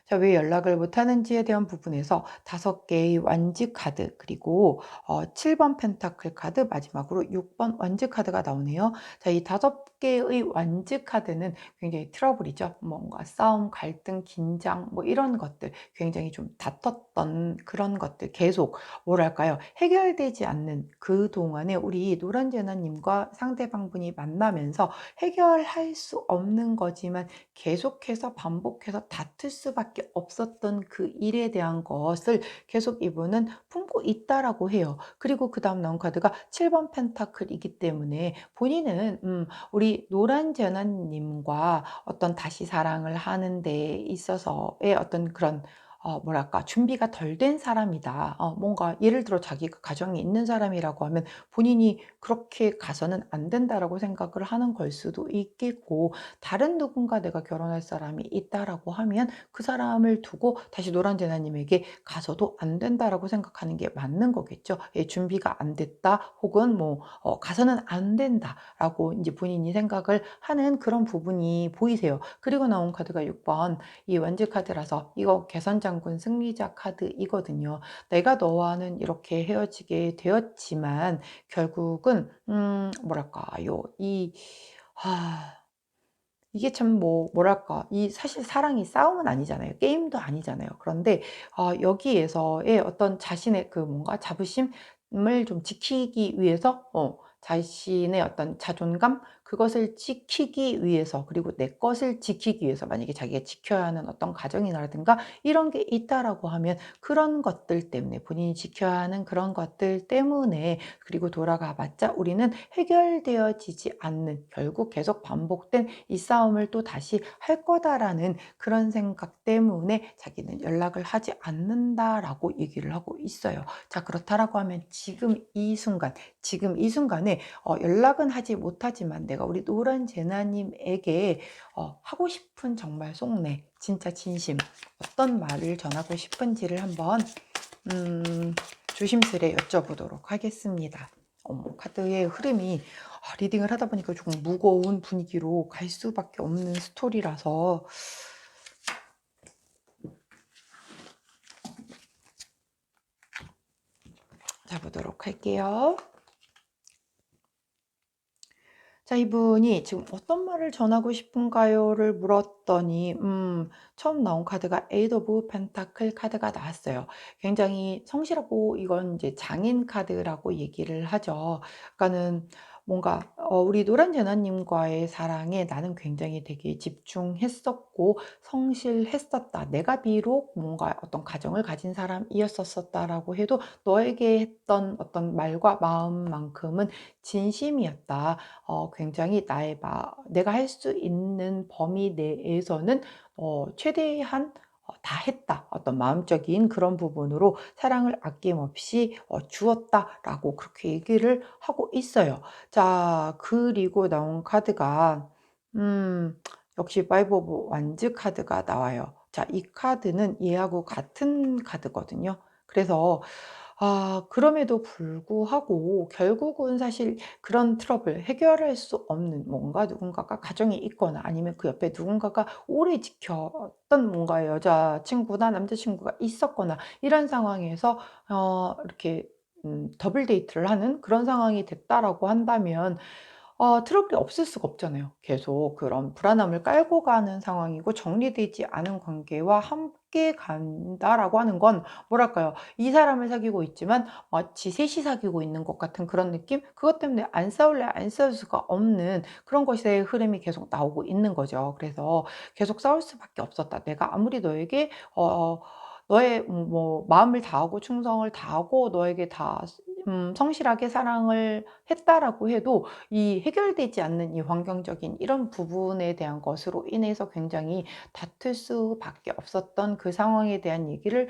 자, 왜 연락을 못 하는지에 대한 부분에서 5개의 완즈 카드, 그리고 7번 펜타클 카드, 마지막으로 6번 완즈 카드가 나오네요. 자, 이 5개의 완즈 카드는 굉장히 트러블이죠. 뭔가 싸움, 갈등, 긴장, 뭐 이런 것들, 굉장히 좀 다퉜던 그런 것들, 계속 뭐랄까요, 해결되지 않는 그동안에 우리 노란재나님과 상대방분이 만나면서 해결할 수 없는 거지만 계속해서 반복해서 다툴 수밖에 없었던 그 일에 대한 것을 계속 이분은 품고 있다라고 해요. 그리고 그 다음 나온 카드가 7번 펜타클이기 때문에 본인은 우리 노란 재난님과 어떤 다시 사랑을 하는 데 있어서의 어떤 그런 뭐랄까, 준비가 덜 된 사람이다. 뭔가 예를 들어 자기가 가정이 있는 사람이라고 하면 본인이 그렇게 가서는 안 된다라고 생각을 하는 걸 수도 있겠고, 다른 누군가 내가 결혼할 사람이 있다라고 하면 그 사람을 두고 다시 노란재나님에게 가서도 안 된다라고 생각하는 게 맞는 거겠죠. 예, 준비가 안 됐다, 혹은 뭐 가서는 안 된다라고 이제 본인이 생각을 하는 그런 부분이 보이세요. 그리고 나온 카드가 6번, 이 원지 카드라서 이거 개선장군 승리자 카드이거든요. 내가 너와는 이렇게 헤어지게 되었지만 결국은 뭐랄까요, 이게 참 뭐랄까, 이 사실 사랑이 싸움은 아니잖아요. 게임도 아니잖아요. 그런데 여기에서의 어떤 자신의 그 뭔가 자부심을 좀 지키기 위해서 자신의 어떤 자존감, 그것을 지키기 위해서, 그리고 내 것을 지키기 위해서, 만약에 자기가 지켜야 하는 어떤 가정이라든가 이런 게 있다라고 하면 그런 것들 때문에, 본인이 지켜야 하는 그런 것들 때문에, 그리고 돌아가 봤자 우리는 해결되어지지 않는, 결국 계속 반복된 이 싸움을 또 다시 할 거다라는 그런 생각 때문에 자기는 연락을 하지 않는다라고 얘기를 하고 있어요. 자, 그렇다라고 하면 지금 이 순간에 연락은 하지 못하지만 내가 우리 노란 제나님에게 하고 싶은 정말 속내, 진짜 진심, 어떤 말을 전하고 싶은지를 한번 조심스레 여쭤보도록 하겠습니다. 카드의 흐름이 리딩을 하다 보니까 조금 무거운 분위기로 갈 수밖에 없는 스토리라서 자, 보도록 할게요. 자, 이분이 지금 어떤 말을 전하고 싶은가요를 물었더니 처음 나온 카드가 에이드 오브 펜타클 카드가 나왔어요. 굉장히 성실하고, 이건 이제 장인 카드라고 얘기를 하죠. 그러니까는 뭔가 우리 노란 제나님과의 사랑에 나는 굉장히 되게 집중했었고 성실했었다. 내가 비록 뭔가 어떤 가정을 가진 사람이었었다라고 해도 너에게 했던 어떤 말과 마음만큼은 진심이었다. 굉장히 내가 할 수 있는 범위 내에서는 최대한 다 했다. 어떤 마음적인 그런 부분으로 사랑을 아낌없이 주었다라고 그렇게 얘기를 하고 있어요. 자, 그리고 나온 카드가 역시 파이브 오브 완즈 카드가 나와요. 자, 이 카드는 얘하고 같은 카드거든요. 그래서 그럼에도 불구하고 결국은 사실 그런 트러블, 해결할 수 없는, 뭔가 누군가가 가정이 있거나 아니면 그 옆에 누군가가 오래 지켰던 뭔가 여자친구나 남자친구가 있었거나 이런 상황에서 이렇게 더블 데이트를 하는 그런 상황이 됐다라고 한다면 트러블이 없을 수가 없잖아요. 계속 그런 불안함을 깔고 가는 상황이고 정리되지 않은 관계와 함께 간다라고 하는 건 뭐랄까요? 이 사람을 사귀고 있지만 마치 셋이 사귀고 있는 것 같은 그런 느낌? 그것 때문에 안 싸울래 안 싸울 수가 없는 그런 것의 흐름이 계속 나오고 있는 거죠. 그래서 계속 싸울 수밖에 없었다. 내가 아무리 너에게 너의 뭐 마음을 다하고 충성을 다하고 너에게 다 성실하게 사랑을 했다라고 해도 이 해결되지 않는 이 환경적인 이런 부분에 대한 것으로 인해서 굉장히 다툴 수밖에 없었던 그 상황에 대한 얘기를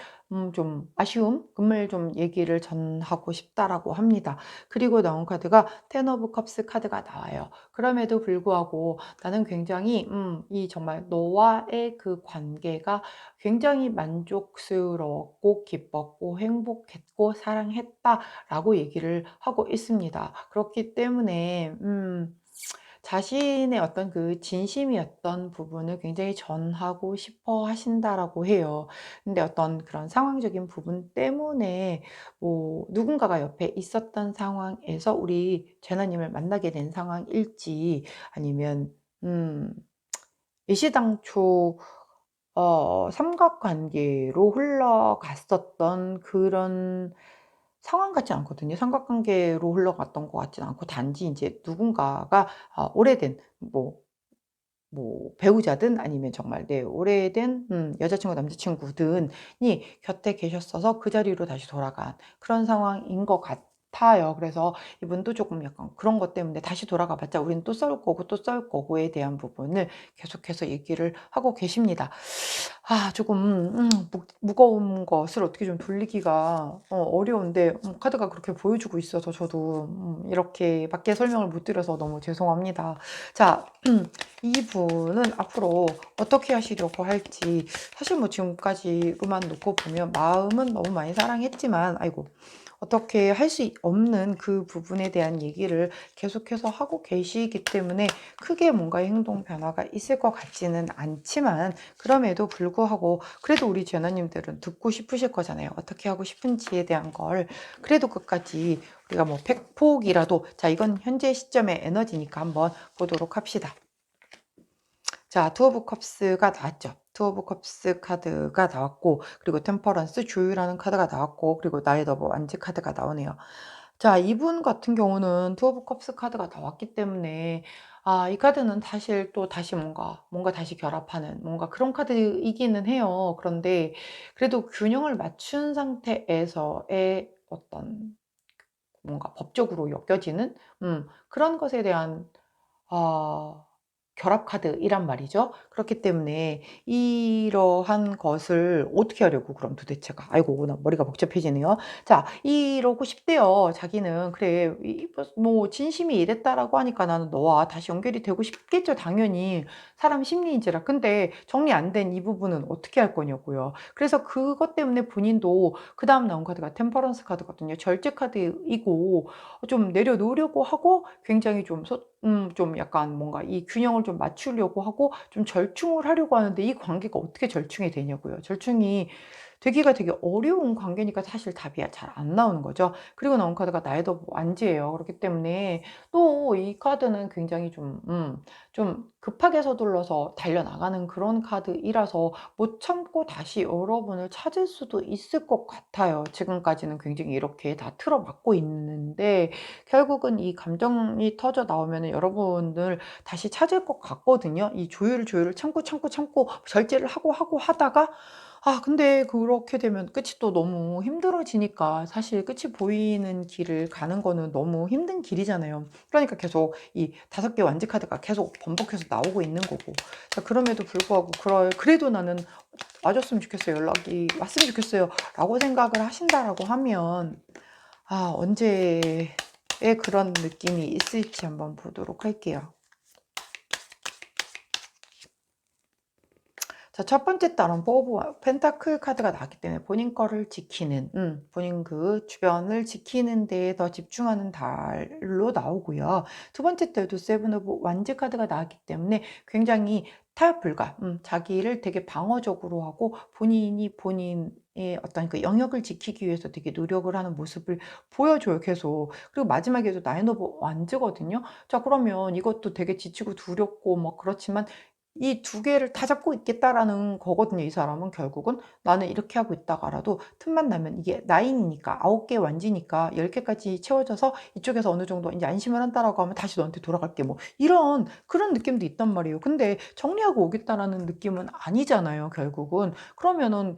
좀 아쉬움을 좀 얘기를 전하고 싶다라고 합니다. 그리고 나온 카드가 텐 오브 컵스 카드가 나와요. 그럼에도 불구하고 나는 굉장히 이 정말 너와의 그 관계가 굉장히 만족스러웠고 기뻤고 행복했고 사랑했다라고 얘기를 하고 있습니다. 그렇기 때문에 자신의 어떤 그 진심이었던 부분을 굉장히 전하고 싶어 하신다라고 해요. 근데 어떤 그런 상황적인 부분 때문에 뭐 누군가가 옆에 있었던 상황에서 우리 제나님을 만나게 된 상황일지 아니면 음 일시당초 삼각관계로 흘러갔었던 그런 상황 같지 않거든요. 삼각관계로 흘러갔던 것 같지는 않고 단지 인제 누군가가 오래된 배우자든 아니면 정말 내 오래된 여자친구 남자친구든 이 곁에 계셨어서 그 자리로 다시 돌아간 그런 상황인 것 같아요. 그래서 이분도 조금 약간 그런 것 때문에 다시 돌아가 봤자 우리는 또 싸울 거고 또 싸울 거고에 대한 부분을 계속해서 얘기를 하고 계십니다. 조금 무거운 것을 어떻게 좀 돌리기가 어려운데 카드가 그렇게 보여주고 있어서 저도 이렇게 밖에 설명을 못 드려서 너무 죄송합니다. 자 이분은 앞으로 어떻게 하시려고 할지 사실 뭐 지금까지로만 놓고 보면 마음은 너무 많이 사랑했지만 아이고 어떻게 할 수 없는 그 부분에 대한 얘기를 계속해서 하고 계시기 때문에 크게 뭔가의 행동 변화가 있을 것 같지는 않지만 그럼에도 불구하고 그래도 우리 제너님들은 듣고 싶으실 거잖아요. 어떻게 하고 싶은지에 대한 걸 그래도 끝까지 우리가 뭐 팩폭이라도 자 이건 현재 시점의 에너지니까 한번 보도록 합시다. 자, 투 오브 컵스가 나왔죠. 투 오브 컵스 카드가 나왔고 그리고 템퍼런스 조율하는 카드가 나왔고 그리고 나잇 오브 완즈 카드가 나오네요. 자, 이분 같은 경우는 투 오브 컵스 카드가 나왔기 때문에 이 카드는 사실 또 다시 뭔가 다시 결합하는 뭔가 그런 카드이기는 해요. 그런데 그래도 균형을 맞춘 상태에서의 어떤 뭔가 법적으로 여겨지는 그런 것에 대한 아 결합 카드이란 말이죠. 그렇기 때문에 이러한 것을 어떻게 하려고 그럼 도대체가. 아이고 나 머리가 복잡해지네요. 자 이러고 싶대요. 자기는 그래 뭐 진심이 이랬다라고 하니까 나는 너와 다시 연결이 되고 싶겠죠 당연히. 사람 심리인지라. 근데 정리 안 된 이 부분은 어떻게 할 거냐고요. 그래서 그것 때문에 본인도 그다음 나온 카드가 템퍼런스 카드거든요. 절제 카드이고 좀 내려놓으려고 하고 굉장히 좀 약간 뭔가 이 균형을 좀 맞추려고 하고 좀 절충을 하려고 하는데 이 관계가 어떻게 절충이 되냐고요. 절충이 되기가 되게 어려운 관계니까 사실 답이 잘 안 나오는 거죠. 그리고 나온 카드가 나이더 완지예요. 그렇기 때문에 또 이 카드는 굉장히 좀 급하게 서둘러서 달려나가는 그런 카드이라서 못 참고 다시 여러분을 찾을 수도 있을 것 같아요. 지금까지는 굉장히 이렇게 다 틀어막고 있는데 결국은 이 감정이 터져 나오면은 여러분을 다시 찾을 것 같거든요. 이 조율을 참고 절제를 하고 하다가 근데 그렇게 되면 끝이 또 너무 힘들어지니까 사실 끝이 보이는 길을 가는 거는 너무 힘든 길이잖아요. 그러니까 계속 이 5개 완지 카드가 계속 번복해서 나오고 있는 거고. 자 그럼에도 불구하고 그래도 나는 와줬으면 좋겠어요. 연락이 왔으면 좋겠어요.'라고 생각을 하신다라고 하면 언제에 그런 느낌이 있을지 한번 보도록 할게요. 자, 첫 번째 달은 포브 펜타클 카드가 나왔기 때문에 본인 거를 지키는, 본인 그 주변을 지키는 데에 더 집중하는 달로 나오고요. 두 번째 달도 세븐 오브 완즈 카드가 나왔기 때문에 굉장히 타협 불가, 자기를 되게 방어적으로 하고 본인이 본인의 어떤 그 영역을 지키기 위해서 되게 노력을 하는 모습을 보여줘요, 계속. 그리고 마지막에도 나인 오브 완즈거든요. 자, 그러면 이것도 되게 지치고 두렵고 뭐 그렇지만 이 두 개를 다 잡고 있겠다라는 거거든요, 이 사람은 결국은. 나는 이렇게 하고 있다가 라도 틈만 나면 이게 9이니까 9개 완지니까 10개까지 채워져서 이쪽에서 어느 정도 인제 안심을 한다라고 하면 다시 너한테 돌아갈게 뭐 이런 그런 느낌도 있단 말이에요. 근데 정리하고 오겠다라는 느낌은 아니잖아요, 결국은. 그러면은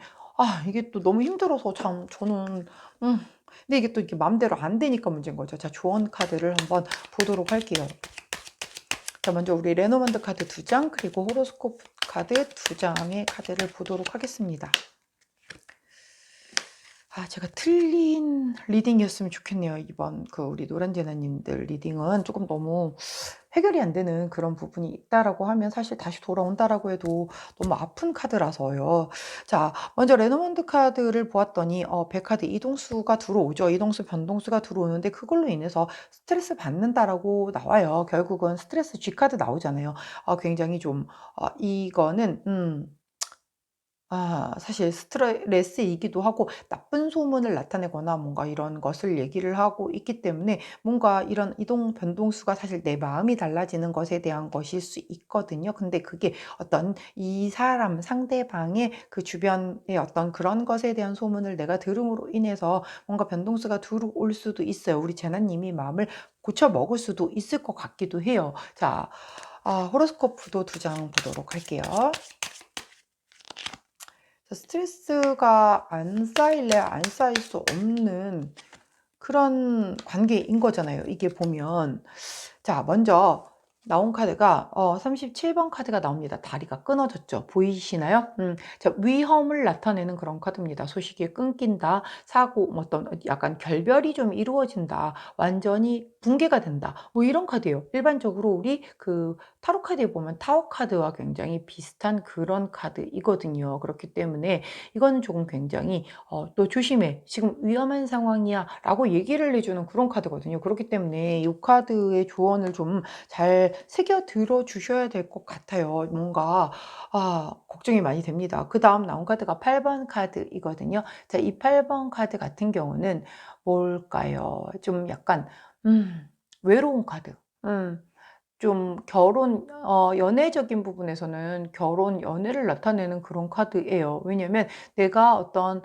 이게 또 너무 힘들어서 참 저는 근데 이게 또 이렇게 맘대로 안 되니까 문제인 거죠. 자, 조언 카드를 한번 보도록 할게요. 자, 먼저 우리 레노먼드 카드 2장 그리고 호로스코프 카드 2장의 카드를 보도록 하겠습니다. 제가 틀린 리딩이었으면 좋겠네요. 이번 그 우리 노란제나님들 리딩은 조금 너무 해결이 안 되는 그런 부분이 있다라고 하면 사실 다시 돌아온다라고 해도 너무 아픈 카드라서요. 자, 먼저 레노먼드 카드를 보았더니 100카드 이동수가 들어오죠. 이동수, 변동수가 들어오는데 그걸로 인해서 스트레스 받는다라고 나와요. 결국은 스트레스 G카드 나오잖아요. 굉장히 좀 이거는 사실 스트레스이기도 하고 나쁜 소문을 나타내거나 뭔가 이런 것을 얘기를 하고 있기 때문에 뭔가 이런 이동 변동수가 사실 내 마음이 달라지는 것에 대한 것일 수 있거든요. 근데 그게 어떤 이 사람 상대방의 그 주변의 어떤 그런 것에 대한 소문을 내가 들음으로 인해서 뭔가 변동수가 들어올 수도 있어요. 우리 제나 님이 마음을 고쳐 먹을 수도 있을 것 같기도 해요. 자, 호로스코프도 2장 보도록 할게요. 스트레스가 안 쌓일래 안 쌓일 수 없는 그런 관계인 거잖아요, 이게 보면. 자, 먼저 나온 카드가 37번 카드가 나옵니다. 다리가 끊어졌죠. 보이시나요? 자, 위험을 나타내는 그런 카드입니다. 소식이 끊긴다, 사고, 뭐 어떤 약간 결별이 좀 이루어진다, 완전히 붕괴가 된다, 뭐 이런 카드예요. 일반적으로 우리 그 타로 카드에 보면 타워 카드와 굉장히 비슷한 그런 카드이거든요. 그렇기 때문에 이거는 조금 굉장히 "너 조심해. 지금 위험한 상황이야." 라고 얘기를 해 주는 그런 카드거든요. 그렇기 때문에 이 카드의 조언을 좀 잘 새겨 들어 주셔야 될 것 같아요. 뭔가 걱정이 많이 됩니다. 그다음 나온 카드가 8번 카드이거든요. 자, 이 8번 카드 같은 경우는 뭘까요? 좀 약간 외로운 카드. 좀 연애적인 부분에서는 결혼, 연애를 나타내는 그런 카드예요. 왜냐면 내가 어떤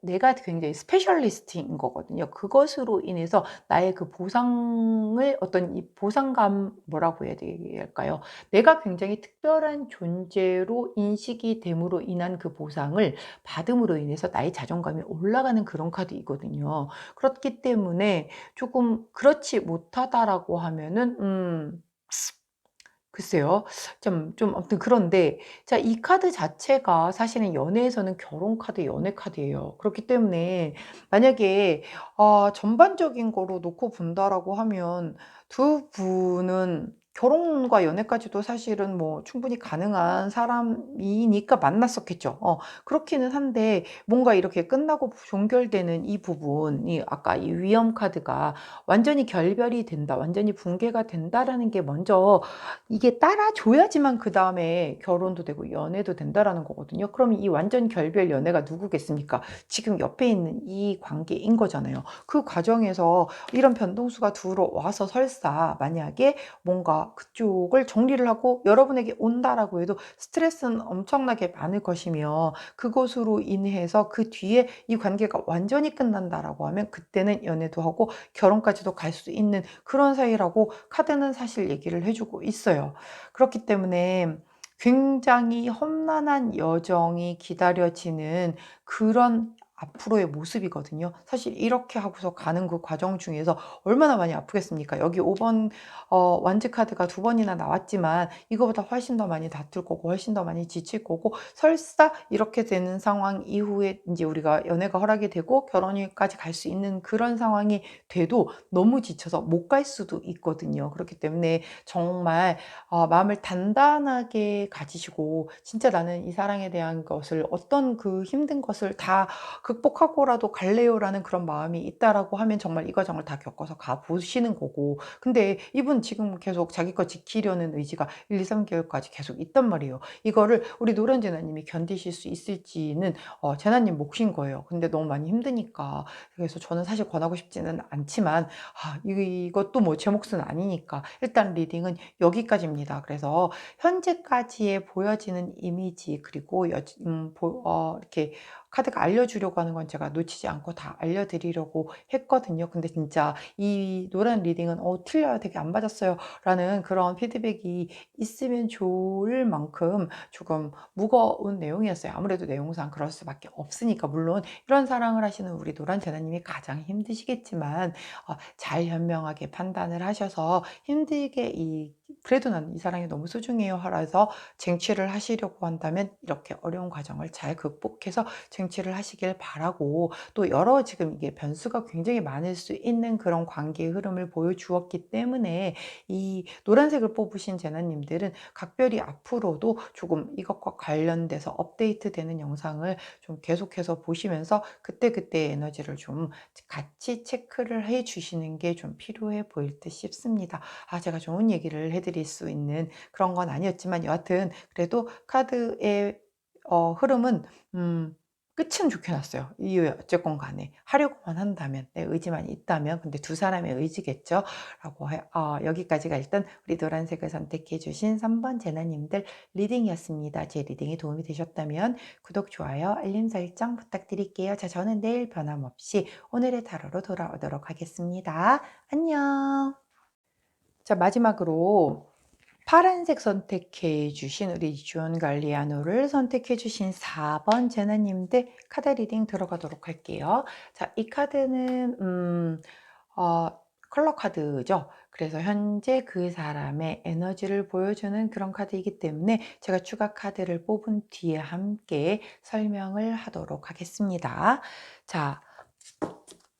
내가 굉장히 스페셜리스트인 거거든요. 그것으로 인해서 나의 그 보상을 어떤 이 보상감 뭐라고 해야 될까요? 내가 굉장히 특별한 존재로 인식이 됨으로 인한 그 보상을 받음으로 인해서 나의 자존감이 올라가는 그런 카드이거든요. 그렇기 때문에 조금 그렇지 못하다라고 하면은 글쎄요. 좀 아무튼 그런데 자, 이 카드 자체가 사실은 연애에서는 결혼 카드, 연애 카드예요. 그렇기 때문에 만약에 전반적인 거로 놓고 본다라고 하면 두 분은 결혼과 연애까지도 사실은 뭐 충분히 가능한 사람이니까 만났었겠죠. 그렇기는 한데 뭔가 이렇게 끝나고 종결되는 이 부분이 아까 이 위험 카드가 완전히 결별이 된다, 완전히 붕괴가 된다라는 게 먼저 이게 따라줘야지만 그다음에 결혼도 되고 연애도 된다라는 거거든요. 그럼 이 완전 결별 연애가 누구겠습니까? 지금 옆에 있는 이 관계인 거잖아요. 그 과정에서 이런 변동수가 들어와서 설사 만약에 뭔가 그쪽을 정리를 하고 여러분에게 온다라고 해도 스트레스는 엄청나게 많을 것이며 그것으로 인해서 그 뒤에 이 관계가 완전히 끝난다라고 하면 그때는 연애도 하고 결혼까지도 갈 수 있는 그런 사이라고 카드는 사실 얘기를 해주고 있어요. 그렇기 때문에 굉장히 험난한 여정이 기다려지는 그런 앞으로의 모습이거든요. 사실 이렇게 하고서 가는 그 과정 중에서 얼마나 많이 아프겠습니까? 여기 5번 완즈 카드가 2번이나 나왔지만 이거보다 훨씬 더 많이 다툴 거고 훨씬 더 많이 지칠 거고, 설사 이렇게 되는 상황 이후에 인제 우리가 연애가 허락이 되고 결혼일까지 갈 수 있는 그런 상황이 돼도 너무 지쳐서 못 갈 수도 있거든요. 그렇기 때문에 정말 마음을 단단하게 가지시고, 진짜 '나는 이 사랑에 대한 것을, 어떤 그 힘든 것을 다 극복하고라도 갈래요.'라는 그런 마음이 있다라고 하면 정말 이 과정을 다 겪어서 가 보시는 거고, 근데 이분 지금 계속 자기 거 지키려는 의지가 1-2-3 개월까지 계속 있단 말이에요. 이거를 우리 노련제나 님이 견디실 수 있을지는 제나 님 몫인 거예요. 근데 너무 많이 힘드니까. 그래서 저는 사실 권하고 싶지는 않지만 이것도 뭐 제 몫은 아니니까 일단 리딩은 여기까지입니다. 그래서 현재까지의 보여지는 이미지, 그리고 이렇게 카드가 알려주려고 하는 건 제가 놓치지 않고 다 알려드리려고 했거든요. 근데 진짜 이 노란 리딩은 틀려요. 되게 안 맞았어요. 라는 그런 피드백이 있으면 좋을 만큼 조금 무거운 내용이었어요. 아무래도 내용상 그럴 수밖에 없으니까. 물론 이런 사랑을 하시는 우리 노란 제나님이 가장 힘드시겠지만 잘 현명하게 판단을 하셔서 힘들게 그래도 '나는 이 사랑이 너무 소중해요.' 하면서 쟁취를 하시려고 한다면 이렇게 어려운 과정을 잘 극복해서 쟁취를 하시길 바라고, 또 여러 지금 이게 변수가 굉장히 많을 수 있는 그런 관계의 흐름을 보여주었기 때문에 이 노란색을 뽑으신 제나님들은 각별히 앞으로도 조금 이것과 관련돼서 업데이트되는 영상을 좀 계속해서 보시면서 그때그때의 에너지를 좀 같이 체크를 해 주시는 게 좀 필요해 보일 듯 싶습니다. 제가 좋은 얘기를 해 드릴 수 있는 그런 건 아니었지만, 여하튼 그래도 카드의 흐름은 끝은 좋게 났어요. 이유에 어쨌건 간에 하려고만 한다면, 내 의지만 있다면. 근데 두 사람의 의지겠죠. 라고 여기까지가 일단 우리 노란색을 선택해 주신 3번 제나님들 리딩이었습니다. 제 리딩이 도움이 되셨다면 구독, 좋아요, 알림 설정 부탁드릴게요. 자, 저는 내일 변함없이 오늘의 타로로 돌아오도록 하겠습니다. 안녕. 자, 마지막으로 파란색 선택해 주신 우리 주원 갈리아노를 선택해 주신 4번 제나님들 카드 리딩 들어가도록 할게요. 자, 이 카드는 어 컬러 카드죠. 그래서 현재 그 사람의 에너지를 보여주는 그런 카드이기 때문에 제가 추가 카드를 뽑은 뒤에 함께 설명을 하도록 하겠습니다. 자,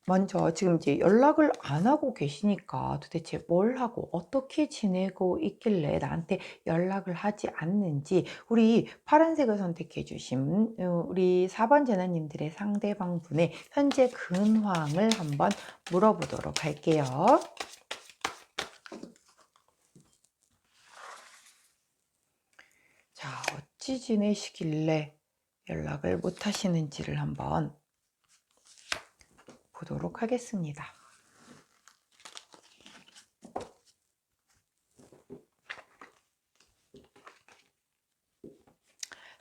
먼저 지금 이제 연락을 안 하고 계시니까 도대체 뭘 하고 어떻게 지내고 있길래 나한테 연락을 하지 않는지, 우리 파란색을 선택해 주신 우리 4번 제나님들의 상대방 분의 현재 근황을 한번 물어보도록 할게요. 자, 어찌 지내시길래 연락을 못 하시는지를 한번 보도록 하겠습니다.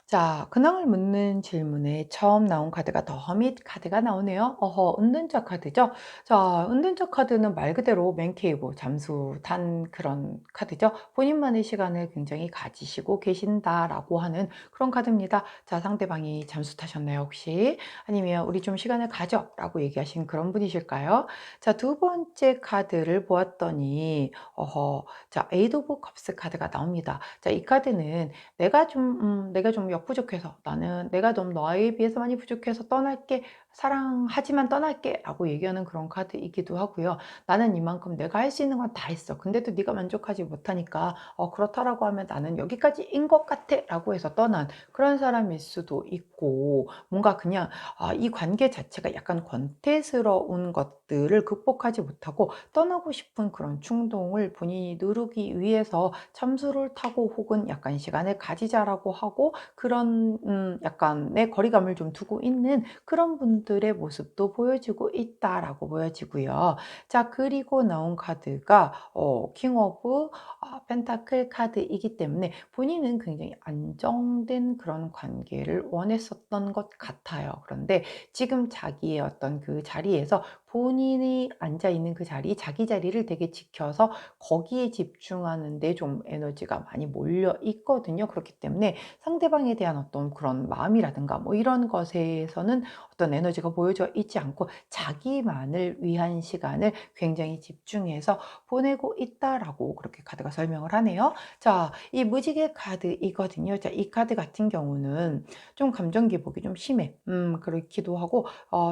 자, 근황을 묻는 질문에 처음 나온 카드가 더 허밋 카드가 나오네요. 은둔자 카드죠. 자, 은둔자 카드는 말 그대로 맨케이브, 잠수탄 그런 카드죠. 본인만의 시간을 굉장히 가지시고 계신다라고 하는 그런 카드입니다. 자, 상대방이 잠수 타셨나요, 혹시? 아니면 우리 좀 시간을 가져라고 얘기하신 그런 분이실까요? 자, 두 번째 카드를 보았더니 자, 에이드 오브 컵스 카드가 나옵니다. 자, 이 카드는 내가 좀 역부족해서, 나는 내가 좀 너에 비해서 많이 부족해서 떠날게, 사랑하지만 떠날게라고 얘기하는 그런 카드이기도 하고요. 나는 이만큼 내가 할 수 있는 건 다 했어. 근데도 네가 만족하지 못하니까 그렇다라고 하면 나는 여기까지인 것 같아라고 해서 떠난 그런 사람일 수도 있고, 뭔가 그냥 이 관계 자체가 약간 권태스러운 것들을 극복하지 못하고 떠나고 싶은 그런 충동을 본인이 누르기 위해서 참수를 타고, 혹은 약간 시간을 가지자라고 하고 그런 약간의 거리감을 좀 두고 있는 그런 분들의 모습도 보여지고 있다라고 보여지고요. 자, 그리고 나온 카드가 킹 오브 펜타클 카드이기 때문에 본인은 굉장히 안정된 그런 관계를 원했었던 것 같아요. 그런데 지금 자기의 어떤 그 자리에서 본인이 앉아 있는 그 자리, 자기 자리를 되게 지켜서 거기에 집중하는 데 좀 에너지가 많이 몰려 있거든요. 그렇기 때문에 상대방에 대한 어떤 그런 마음이라든가 뭐 이런 것에서는 어떤 에너지가 보여져 있지 않고 자기만을 위한 시간을 굉장히 집중해서 보내고 있다라고 그렇게 카드가 설명을 하네요. 자, 이 무지개 카드이거든요. 자, 이 카드 같은 경우는 좀 감정 기복이 좀 심해. 그렇기도 하고,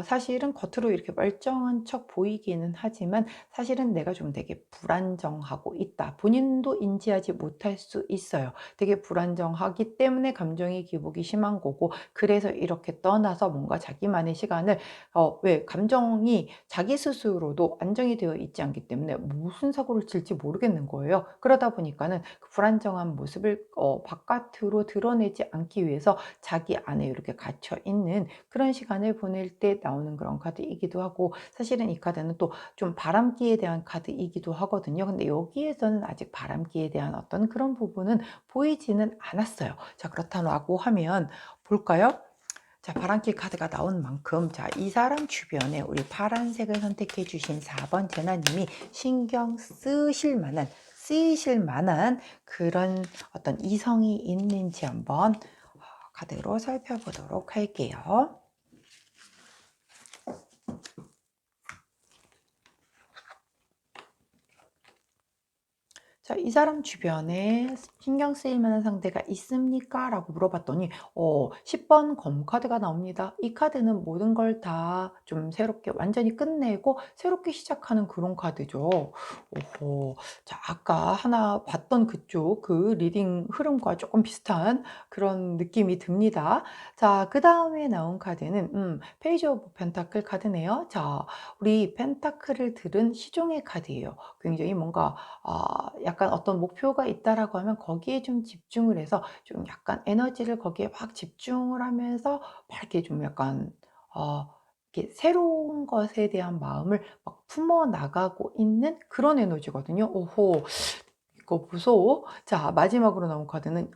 사실은 겉으로 이렇게 멀쩡한 척 보이기는 하지만 사실은 내가 좀 되게 불안정하고 있다. 본인도 인지하지 못할 수 있어요. 되게 불안정하기 때문에 감정의 기복이 심한 거고, 그래서 이렇게 떠나서 뭔가 자기만의 시간을, 왜 감정이 자기 스스로도 안정이 되어 있지 않기 때문에 무슨 사고를 칠지 모르겠는 거예요. 그러다 보니까는 그 불안정한 모습을 바깥으로 드러내지 않기 위해서 자기 안에 이렇게 갇혀 있는 그런 시간을 보낼 때 나오는 그런 카드이기도 하고, 사실은 이 카드는 또 좀 바람기에 대한 카드이기도 하거든요. 근데 여기에서는 아직 바람기에 대한 어떤 그런 부분은 보이지는 않았어요. 자, 그렇다고 하면 볼까요? 자, 바람길 카드가 나온 만큼, 자, 이 사람 주변에 우리 파란색을 선택해 주신 4번 제나님이 신경 쓰이실 만한 그런 어떤 이성이 있는지 한번 카드로 살펴보도록 할게요. 자, 이 사람 주변에 신경 쓰일 만한 상대가 있습니까? 라고 물어봤더니 10번 검 카드가 나옵니다. 이 카드는 모든 걸 다 좀 새롭게 완전히 끝내고 새롭게 시작하는 그런 카드죠. 오호. 자, 아까 하나 봤던 그쪽 그 리딩 흐름과 조금 비슷한 그런 느낌이 듭니다. 자, 그다음에 나온 카드는 페이지 오브 펜타클 카드네요. 자, 우리 펜타클을 들은 시종의 카드예요. 굉장히 뭔가 약간 어떤 목표가 있다라고 하면 거기에 좀 집중을 해서 좀 약간 에너지를 거기에 막 집중을 하면서 막 이렇게 좀 약간 어 이렇게 새로운 것에 대한 마음을 막 품어 나가고 있는 그런 에너지거든요. 오호. 이거 무서워. 자, 마지막으로 나온 카드는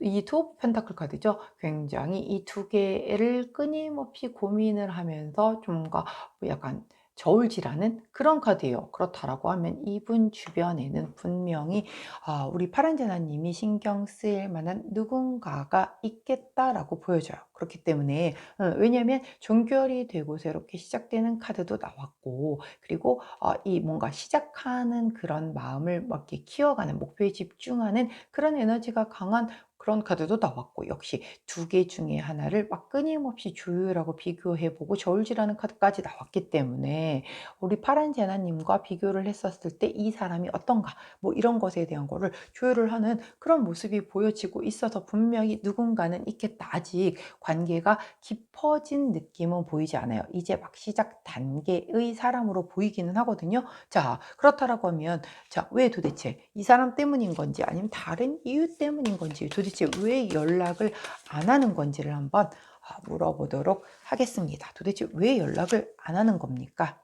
이 투 오브 펜타클 카드죠. 굉장히 이 두 개를 끊임없이 고민을 하면서 좀 뭔가 약간 저울질하는 그런 카드예요. 그렇다라고 하면 이분 주변에는 분명히 우리 파란제나 님이 신경 쓰일 만한 누군가가 있겠다라고 보여져요. 그렇기 때문에 왜냐하면 종결이 되고 새롭게 시작되는 카드도 나왔고, 그리고 이 뭔가 시작하는 그런 마음을 막 이렇게 키워가는 목표에 집중하는 그런 에너지가 강한 그런 카드도 나왔고, 역시 두 개 중에 하나를 막 끊임없이 조율하고 비교해보고 저울질하는 카드까지 나왔기 때문에 우리 파란 제나님과 비교를 했었을 때 이 사람이 어떤가 뭐 이런 것에 대한 거를 조율을 하는 그런 모습이 보여지고 있어서 분명히 누군가는 있겠다. 아직 관계가 깊어진 느낌은 보이지 않아요. 이제 막 시작 단계의 사람으로 보이기는 하거든요. 자, 그렇다라고 하면, 자, 왜 도대체 이 사람 때문인 건지 아니면 다른 이유 때문인 건지, 도대체 왜 연락을 안 하는 건지를 한번 물어보도록 하겠습니다. 도대체 왜 연락을 안 하는 겁니까?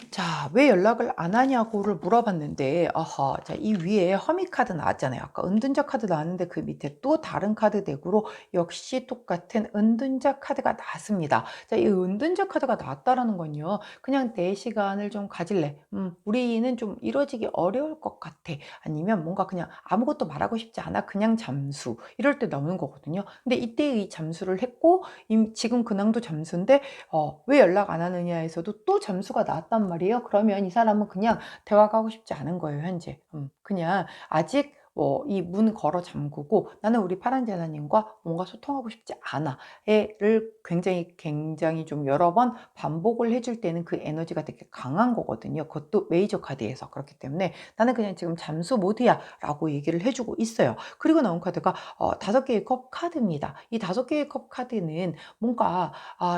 자, 왜 연락을 안 하냐고를 물어봤는데, 자, 이 위에 허미 카드 나왔잖아요. 아까 은둔자 카드 나왔는데 그 밑에 또 다른 카드 덱으로 역시 똑같은 은둔자 카드가 나왔습니다. 자, 이 은둔자 카드가 나왔다라는 건요, 그냥 내 시간을 좀 가질래. 우리는 좀 이루어지기 어려울 것 같아. 아니면 뭔가 그냥 아무것도 말하고 싶지 않아. 그냥 잠수. 이럴 때 나오는 거거든요. 근데 이때 이 잠수를 했고, 지금 근황도 잠수인데, 왜 연락 안 하느냐에서도 또 잠수가 나왔단 말이에요. 그러면 이 사람은 그냥 대화가 하고 싶지 않은 거예요, 현재. 그냥 아직 이 문 걸어 잠그고 나는 우리 파란 제나님과 뭔가 소통하고 싶지 않아. 를 굉장히 좀 여러 번 반복을 해줄 때는 그 에너지가 되게 강한 거거든요. 그것도 메이저 카드에서. 그렇기 때문에 나는 그냥 지금 잠수 모드야 라고 얘기를 해주고 있어요. 그리고 나온 카드가 5개의 컵 카드입니다. 이 5개의 컵 카드는 뭔가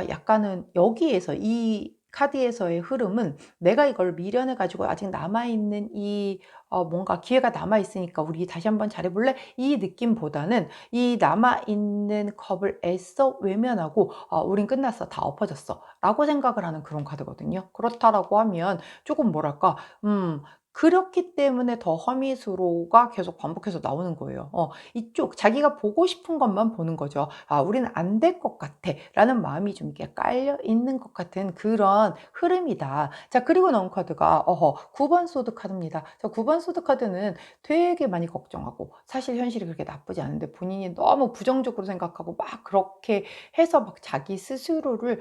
약간은 여기에서 이 카드에서의 흐름은 내가 이걸 미련해 가지고 아직 남아 있는 이 뭔가 기회가 남아 있으니까 우리 다시 한번 잘해 볼래? 이 느낌보다는 이 남아 있는 컵을 애써 외면하고 '우린 끝났어. 다 엎어졌어.'라고 생각을 하는 그런 카드거든요. 그렇다라고 하면 조금 뭐랄까 그렇기 때문에 더 허미스러가 계속 반복해서 나오는 거예요. 이쪽 자기가 보고 싶은 것만 보는 거죠. '아 우리는 안 될 것 같아.'라는 마음이 좀 이렇게 깔려 있는 것 같은 그런 흐름이다. 자 그리고 나온 카드가 9번 소드 카드입니다. 자 9번 소드 카드는 되게 많이 걱정하고 사실 현실이 그렇게 나쁘지 않은데 본인이 너무 부정적으로 생각하고 막 그렇게 해서 막 자기 스스로를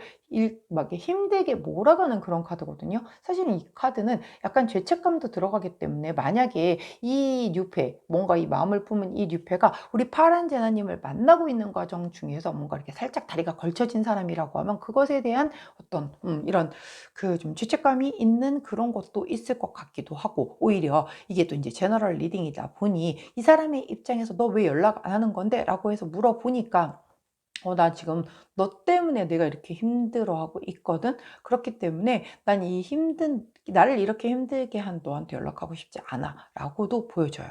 막 이렇게 힘들게 몰아가는 그런 카드거든요. 사실은 이 카드는 약간 죄책감도 들어가기 때문에 만약에 이 뉴페 뭔가 이 마음을 품은 이 뉴페가 우리 파란 제나님을 만나고 있는 과정 중에서 뭔가 이렇게 살짝 다리가 걸쳐진 사람이라고 하면 그것에 대한 어떤 이런 그 좀 죄책감이 있는 그런 것도 있을 것 같기도 하고 오히려 이게 또 이제 제너럴 리딩이다 보니 이 사람의 입장에서 "너 왜 연락 안 하는 건데?" 라고 해서 물어보니까 나 지금 너 때문에 내가 이렇게 힘들어하고 있거든. 그렇기 때문에 난 이 힘든 나를 이렇게 힘들게 한 너한테 연락하고 싶지 않아."라고도 보여져요.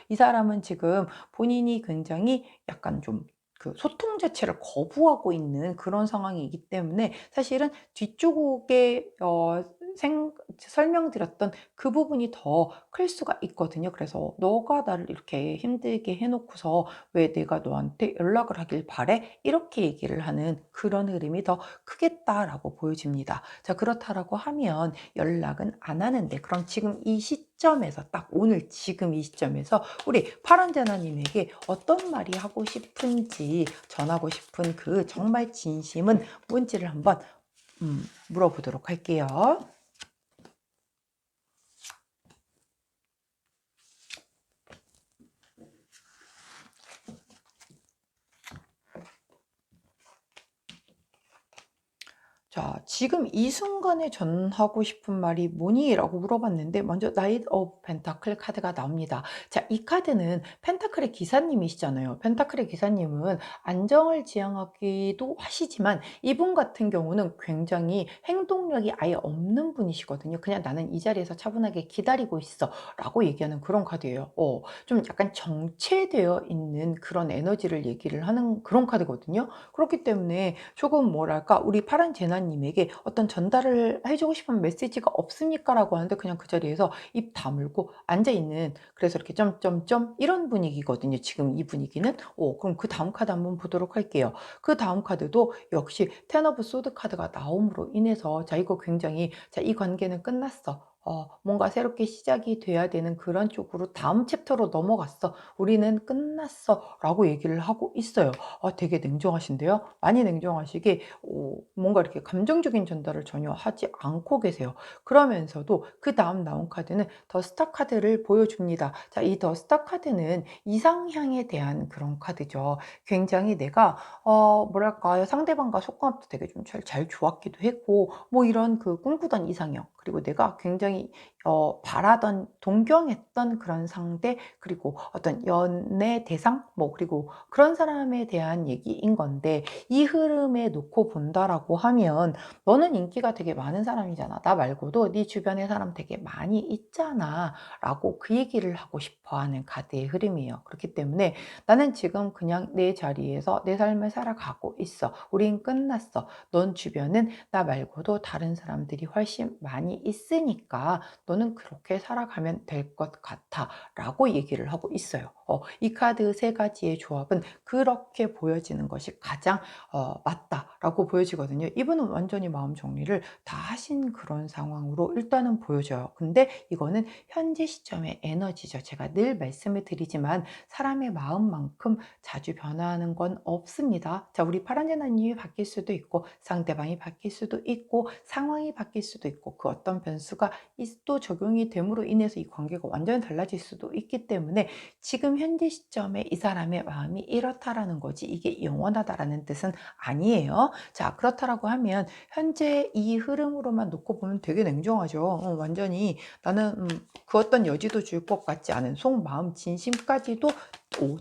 이 사람은 지금 본인이 굉장히 약간 좀 그 소통 자체를 거부하고 있는 그런 상황이기 때문에 사실은 뒤쪽에 설명드렸던 그 부분이 더 클 수가 있거든요. 그래서 "너가 나를 이렇게 힘들게 해 놓고서 왜 내가 너한테 연락을 하길 바래?" 이렇게 얘기를 하는 그런 흐름이 더 크겠다라고 보여집니다. 자 그렇다라고 하면 연락은 안 하는데 그럼 지금 이 시점에서 딱 오늘 지금 이 시점에서 우리 파란 제나님에게 어떤 말이 하고 싶은지 전하고 싶은 그 정말 진심은 뭔지를 한번 물어보도록 할게요. 자, "지금 이 순간에 전하고 싶은 말이 뭐니?"라고 물어봤는데 먼저 나이트 오브 펜타클 카드가 나옵니다. 자, 이 카드는 펜타클의 기사님이시잖아요. 펜타클의 기사님은 안정을 지향하기도 하시지만 이분 같은 경우는 굉장히 행동력이 아예 없는 분이시거든요. "그냥 나는 이 자리에서 차분하게 기다리고 있어."라고 얘기하는 그런 카드예요. 좀 약간 정체되어 있는 그런 에너지를 얘기를 하는 그런 카드거든요. 그렇기 때문에 조금 뭐랄까 우리 파란 제나님에게 어떤 전달을 해 주고 싶은 메시지가 없습니까?"라고 하는데 그냥 그 자리에서 입 다물고 앉아 있는 그래서 이렇게 점점점 이런 분위기거든요, 지금 이 분위기는. 그럼 그다음 카드 한번 보도록 할게요. 그다음 카드도 역시 텐 오브 소드 카드가 나옴으로 인해서 자 이거 굉장히 '자 이 관계는 끝났어. 뭔가 새롭게 시작이 돼야 되는 그런 쪽으로 다음 챕터로 넘어갔어. 우리는 끝났어.'라고 얘기를 하고 있어요. 되게 냉정하신데요. 많이 냉정하시게 뭔가 이렇게 감정적인 전달을 전혀 하지 않고 계세요. 그러면서도 그다음 나온 카드는 더 스타 카드를 보여줍니다. 자 이 더 스타 카드는 이상향에 대한 그런 카드죠. 굉장히 내가 뭐랄까요. 상대방과 소통합도 되게 좀 잘 좋았기도 했고 뭐 이런 그 꿈꾸던 이상형 그리고 내가 굉장히 바라던 동경했던 그런 상대 그리고 어떤 연애 대상 뭐 그리고 그런 사람에 대한 얘기인 건데 이 흐름에 놓고 본다라고 하면 "너는 인기가 되게 많은 사람이잖아. 나 말고도 네 주변에 사람 되게 많이 있잖아."라고 그 얘기를 하고 싶어 하는 카드의 흐름이에요. 그렇기 때문에 "나는 지금 그냥 내 자리에서 내 삶을 살아가고 있어. 우린 끝났어. 넌 주변은 나 말고도 다른 사람들이 훨씬 많이 있으니까 너는 그렇게 살아가면 될 것 같아."라고 얘기를 하고 있어요. 이 카드 세 가지의 조합은 그렇게 보여지는 것이 가장 맞다라고 보여지거든요. 이분은 완전히 마음 정리를 다 하신 그런 상황으로 일단은 보여져요. 근데 이거는 현재 시점의 에너지죠. 제가 늘 말씀을 드리지만 사람의 마음만큼 자주 변화하는 건 없습니다. 자, 우리 파란제나님이 바뀔 수도 있고 상대방이 바뀔 수도 있고 상황이 바뀔 수도 있고 그 어떤 변수가 또 적용이 됨으로 인해서 이 관계가 완전히 달라질 수도 있기 때문에 지금 현재 시점에 이 사람의 마음이 이렇다라는 거지 이게 영원하다라는 뜻은 아니에요. 자, 그렇다라고 하면 현재 이 흐름으로만 놓고 보면 되게 냉정하죠. 완전히 나는 그 어떤 여지도 줄 것 같지 않은 속마음 진심까지도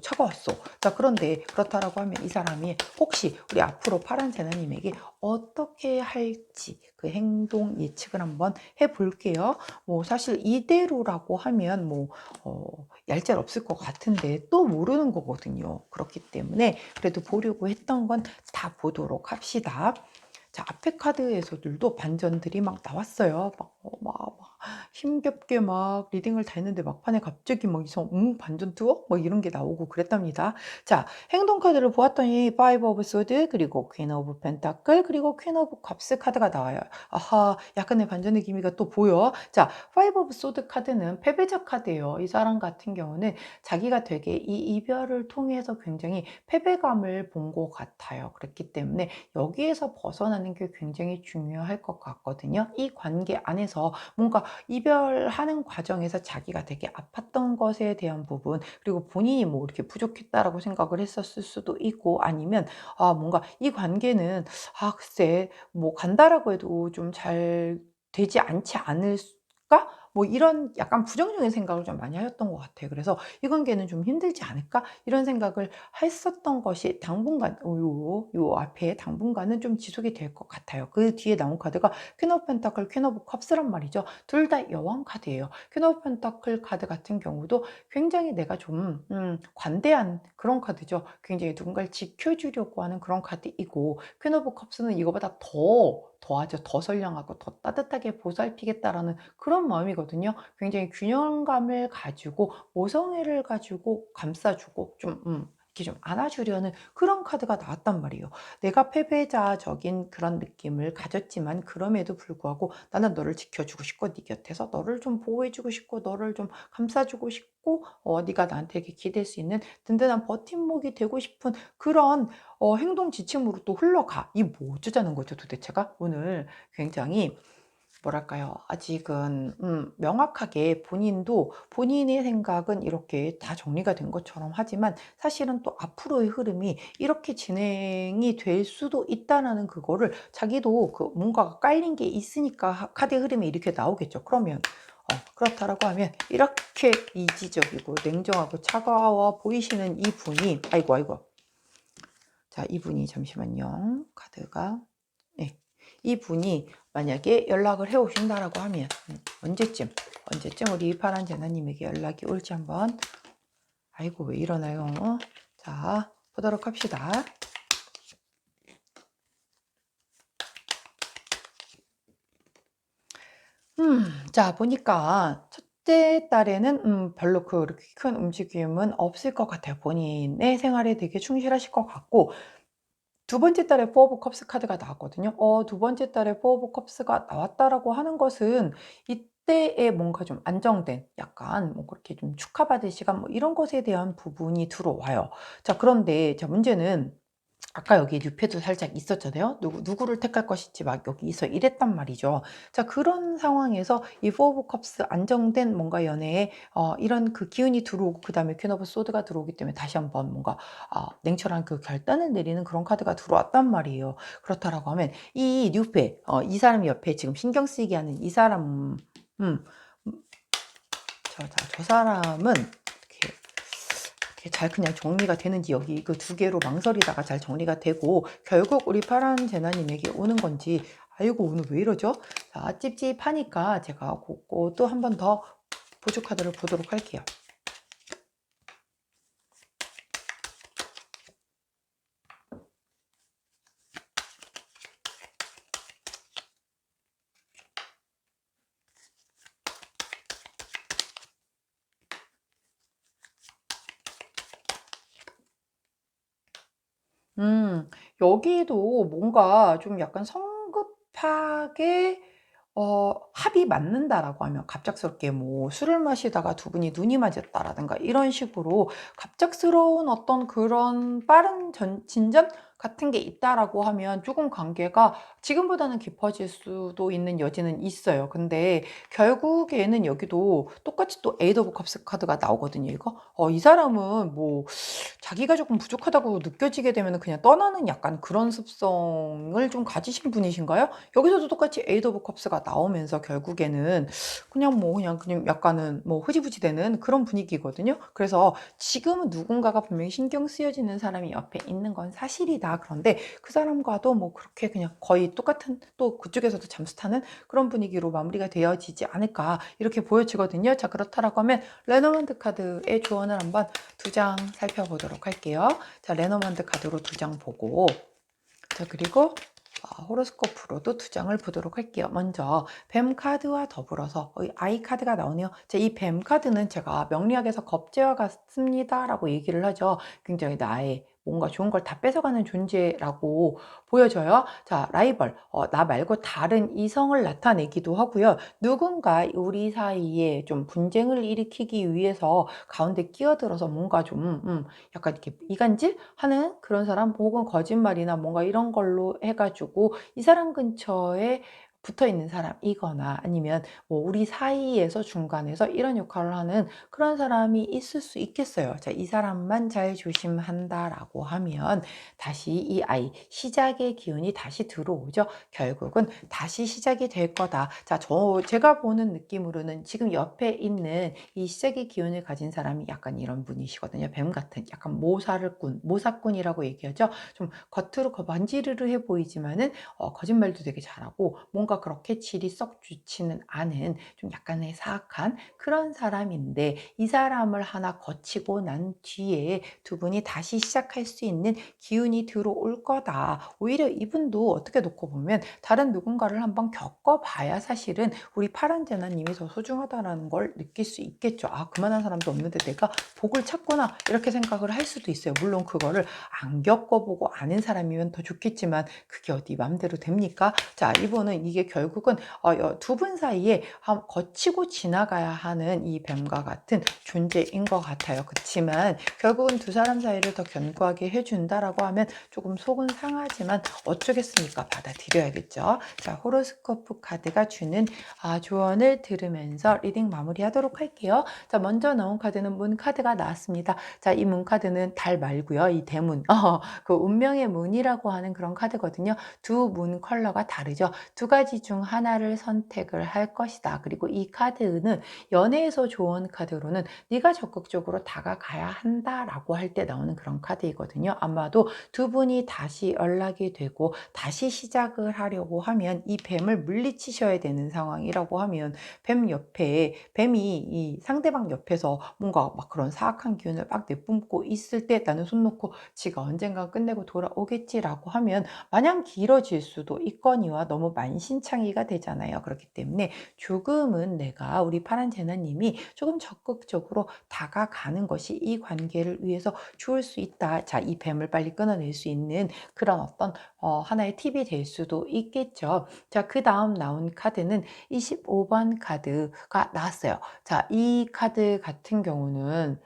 차가웠어. 자, 그런데 그렇다라고 하면 이 사람이 혹시 우리 앞으로 파란 제나님에게 어떻게 할지 그 행동 예측을 한번 해 볼게요. 뭐 사실 이대로라고 하면 뭐 얄짤없을 것 같은데 또 모르는 거거든요. 그렇기 때문에 그래도 보려고 했던 건 다 보도록 합시다. 자, 앞에 카드에서들도 반전들이 막 나왔어요. 막 힘겹게 막 리딩을 다 했는데 막판에 갑자기 막 이상 반전 투어? 뭐 이런 게 나오고 그랬답니다. 자, 행동 카드를 보았더니 파이브 오브 소드 그리고 퀸 오브 펜타클 그리고 퀸 오브 컵스 카드가 나와요. 아하, 약간의 반전의 기미가 또 보여. 자, 파이브 오브 소드 카드는 패배자 카드예요. 이 사람 같은 경우는 자기가 되게 이 이별을 통해서 굉장히 패배감을 본 것 같아요. 그렇기 때문에 여기에서 벗어나는 게 굉장히 중요할 것 같거든요. 이 관계 안에서 뭔가 이별하는 과정에서 자기가 되게 아팠던 것에 대한 부분, 그리고 본인이 뭐 이렇게 부족했다라고 생각을 했었을 수도 있고, 아니면 뭔가 이 관계는 글쎄 뭐 간다라고 해도 좀 잘 되지 않지 않을까? 뭐 이런 약간 부정적인 생각을 좀 많이 하였던 것 같아요. 그래서 이 관계는 좀 힘들지 않을까? 이런 생각을 했었던 것이 당분간 요 앞에 당분간은 좀 지속이 될 것 같아요. 그 뒤에 나온 카드가 퀸 오브 펜타클, 퀸 오브 컵스란 말이죠. 둘 다 여왕 카드예요. 퀸 오브 펜타클 카드 같은 경우도 굉장히 내가 좀 관대한 그런 카드죠. 굉장히 누군가를 지켜주려고 하는 그런 카드이고, 퀸 오브 컵스는 이거보다 더하죠. 더 선량하고 더 따뜻하게 보살피겠다라는 그런 마음이거든요. 굉장히 균형감을 가지고 모성애를 가지고 감싸주고 좀 이렇게 좀 안아주려는 그런 카드가 나왔단 말이에요. 내가 패배자적인 그런 느낌을 가졌지만 그럼에도 불구하고 나는 너를 지켜주고 싶고 네 곁에서 너를 좀 보호해주고 싶고 너를 좀 감싸주고 싶고 네가 나한테 이렇게 기댈 수 있는 든든한 버팀목이 되고 싶은 그런 행동 지침으로 또 흘러가. 이 뭐 어쩌자는 거죠 도대체가? 오늘 굉장히 뭐랄까요? 아직은 명확하게 본인도 본인의 생각은 이렇게 다 정리가 된 것처럼 하지만 사실은 또 앞으로의 흐름이 이렇게 진행이 될 수도 있다라는 그거를 자기도 그 뭔가가 깔린 게 있으니까 카드의 흐름이 이렇게 나오겠죠. 그러면 그렇다라고 하면 이렇게 이지적이고 냉정하고 차가워 보이시는 이분이 아이고 자, 이분이 잠시만요. 카드가 네. 이분이 만약에 연락을 해 오신다라고 하면 언제쯤 우리 파란 제나님에게 연락이 올지 한번 아이고 왜 이러나요? 자, 보도록 합시다. 자, 보니까 첫째 딸에는 별로 그렇게 큰 움직임은 없을 것 같아요. 본인의 생활에 되게 충실하실 것 같고, 두 번째 달에 포 오브 컵스 카드가 나왔거든요. 두 번째 달에 포 오브 컵스가 나왔다라고 하는 것은 이때에 뭔가 좀 안정된 약간 뭐 그렇게 좀 축하받을 시간 뭐 이런 것에 대한 부분이 들어와요. 자, 그런데 자 문제는 아까 여기 뉴페도 살짝 있었잖아요. 누구를 택할 것인지 막 여기서 이랬단 말이죠. 자, 그런 상황에서 이 포 오브 컵스 안정된 뭔가 연애에 이런 그 기운이 들어오고 그다음에 퀸 오브 소드가 들어오기 때문에 다시 한번 뭔가 냉철한 그 결단을 내리는 그런 카드가 들어왔단 말이에요. 그렇다라고 하면 이 뉴페 이 사람 옆에 지금 신경 쓰이게 하는 이 사람 음, 저 사람은 이렇게 잘 그냥 정리가 되는지 여기 그 두 개로 망설이다가 잘 정리가 되고 결국 우리 파란 제나님에게 오는 건지 아이고 오늘 왜 이러죠? 자, 찝찝하니까 제가 그것도 한 번 더 보조 카드를 보도록 할게요. 음. 여기도 뭔가 좀 약간 성급하게 합이 맞는다라고 하면 갑작스럽게 뭐 술을 마시다가 두 분이 눈이 맞았다라든가 이런 식으로 갑작스러운 어떤 그런 빠른 진전 같은 게 있다라고 하면 조금 관계가 지금보다는 깊어질 수도 있는 여지는 있어요. 근데 결국에는 여기도 똑같이 또 에이드 오브 컵스 카드가 나오거든요, 이거. 이 사람은 뭐 자기가 조금 부족하다고 느껴지게 되면 그냥 떠나는 약간 그런 습성을 좀 가지신 분이신가요? 여기서도 똑같이 에이드 오브 컵스가 나오면서 결국에는 그냥 약간은 뭐 흐지부지 되는 그런 분위기거든요. 그래서 지금은 누군가가 분명히 신경 쓰여지는 사람이 옆에 있는 건 사실이다. 그런데 그 사람과도 뭐 그렇게 그냥 거의 똑같은 또 그쪽에서도 잠수 타는 그런 분위기로 마무리가 되어지지 않을까 이렇게 보여지거든요. 자, 그렇다라고 하면 레너먼드 카드의 조언을 한번 두 장 살펴보도록 할게요. 자, 레너먼드 카드로 두 장 보고 자, 그리고 호로스코프로도 두 장을 보도록 할게요. 먼저 뱀 카드와 더불어서 아이 카드가 나오네요. 이 뱀 카드는 제가 명리학에서 겁재와 같습니다라고 얘기를 하죠. 굉장히 나의 뭔가 좋은 걸 다 뺏어가는 존재라고 보여져요. 자, 라이벌, 나 말고 다른 이성을 나타내기도 하고요. 누군가 우리 사이에 좀 분쟁을 일으키기 위해서 가운데 끼어들어서 뭔가 좀 약간 이렇게 이간질하는 그런 사람, 혹은 거짓말이나 뭔가 이런 걸로 해가지고 이 사람 근처에 붙어 있는 사람이거나, 아니면 뭐 우리 사이에서 중간에서 이런 역할을 하는 그런 사람이 있을 수 있겠어요. 자, 이 사람만 잘 조심한다라고 하면 다시 이 아이 시작의 기운이 다시 들어오죠. 결국은 다시 시작이 될 거다. 자, 제가 보는 느낌으로는 지금 옆에 있는 이 시작의 기운을 가진 사람이 약간 이런 분이시거든요. 뱀 같은 약간 모사꾼이라고 얘기하죠. 좀 겉으로 반지르르해 보이지만은 거짓말도 되게 잘하고, 뭔가 그렇게 질이 썩 좋지는 않은 좀 약간의 사악한 그런 사람인데, 이 사람을 하나 거치고 난 뒤에 두 분이 다시 시작할 수 있는 기운이 들어올 거다. 오히려 이분도 어떻게 놓고 보면 다른 누군가를 한번 겪어봐야 사실은 우리 파란 제나님이 더 소중하다라는 걸 느낄 수 있겠죠. 아, 그만한 사람도 없는데 내가 복을 찾구나, 이렇게 생각을 할 수도 있어요. 물론 그거를 안 겪어보고 아는 사람이면 더 좋겠지만 그게 어디 맘대로 됩니까? 자, 이분은 이게 결국은 두 분 사이에 거치고 지나가야 하는 이 뱀과 같은 존재인 것 같아요. 그렇지만 결국은 두 사람 사이를 더 견고하게 해준다라고 하면 조금 속은 상하지만 어쩌겠습니까? 받아들여야겠죠. 자, 호로스코프 카드가 주는 조언을 들으면서 리딩 마무리하도록 할게요. 자, 먼저 나온 카드는 문 카드가 나왔습니다. 자, 이 문 카드는 달 말고요. 이 대문, 그 운명의 문이라고 하는 그런 카드거든요. 두 문 컬러가 다르죠. 두 가지 중 하나를 선택을 할 것이다. 그리고 이 카드는 연애에서 좋은 카드로는 네가 적극적으로 다가가야 한다라고 할 때 나오는 그런 카드이거든요. 아마도 두 분이 다시 연락이 되고 다시 시작을 하려고 하면 이 뱀을 물리치셔야 되는 상황이라고 하면, 뱀 옆에 뱀이 이 상대방 옆에서 뭔가 막 그런 사악한 기운을 막 내뿜고 있을 때 나는 손 놓고 지가 언젠가 끝내고 돌아오겠지라고 하면 마냥 길어질 수도 있거니와 너무 만신창이가 되잖아요. 그렇기 때문에 조금은 내가 우리 파란 제나님이 조금 적극적으로 다가가는 것이 이 관계를 위해서 좋을 수 있다. 자, 이 뱀을 빨리 끊어낼 수 있는 그런 어떤 하나의 팁이 될 수도 있겠죠. 자, 그 다음 나온 카드는 25번 카드가 나왔어요. 자, 이 카드 같은 경우는,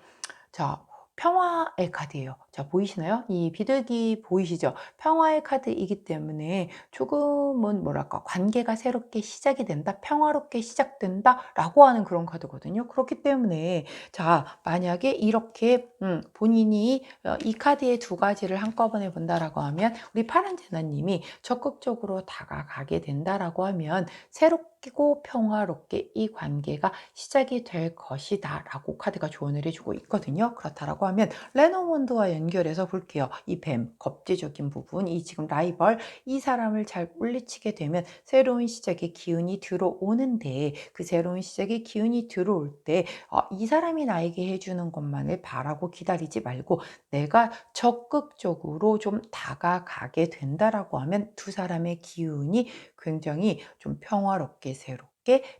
자, 평화의 카드예요. 자, 보이시나요? 이 비둘기 보이시죠? 평화의 카드이기 때문에 조금은 뭐랄까, 관계가 새롭게 시작이 된다, 평화롭게 시작된다라고 하는 그런 카드거든요. 그렇기 때문에 자, 만약에 이렇게 본인이 이 카드의 두 가지를 한꺼번에 본다라고 하면, 우리 파란 제나님이 적극적으로 다가가게 된다라고 하면 새롭고 평화롭게 이 관계가 시작이 될 것이다 라고 카드가 조언을 해주고 있거든요. 그렇다라고 하면 레노몬드와 연결해서 볼게요. 이 뱀, 겁재적인 부분, 이 지금 라이벌, 이 사람을 잘 물리치게 되면 새로운 시작의 기운이 들어오는데, 그 새로운 시작의 기운이 들어올 때 이 사람이 나에게 해주는 것만을 바라고 기다리지 말고 내가 적극적으로 좀 다가가게 된다라고 하면 두 사람의 기운이 굉장히 좀 평화롭게 새롭게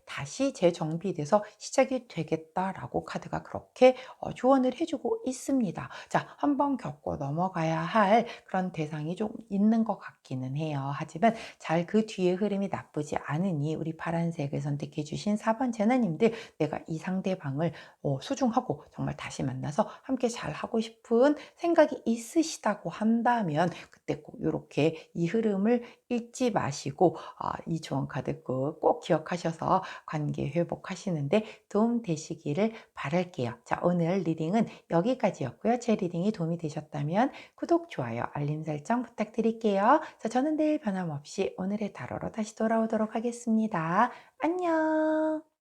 다시 재정비돼서 시작이 되겠다라고 카드가 그렇게 조언을 해주고 있습니다. 자, 한번 겪고 넘어가야 할 그런 대상이 좀 있는 것 같기는 해요. 하지만 잘 그 뒤에 흐름이 나쁘지 않으니 우리 파란색을 선택해 주신 4번 제나님들, 내가 이 상대방을 소중하고 정말 다시 만나서 함께 잘 하고 싶은 생각이 있으시다고 한다면 그때 꼭 이렇게 이 흐름을 잊지 마시고 이 조언 카드 꼭 기억하셔서 관계 회복하시는데 도움 되시기를 바랄게요. 자, 오늘 리딩은 여기까지였고요. 제 리딩이 도움이 되셨다면 구독, 좋아요, 알림 설정 부탁드릴게요. 자, 저는 내일 변함없이 오늘의 타로로 다시 돌아오도록 하겠습니다. 안녕.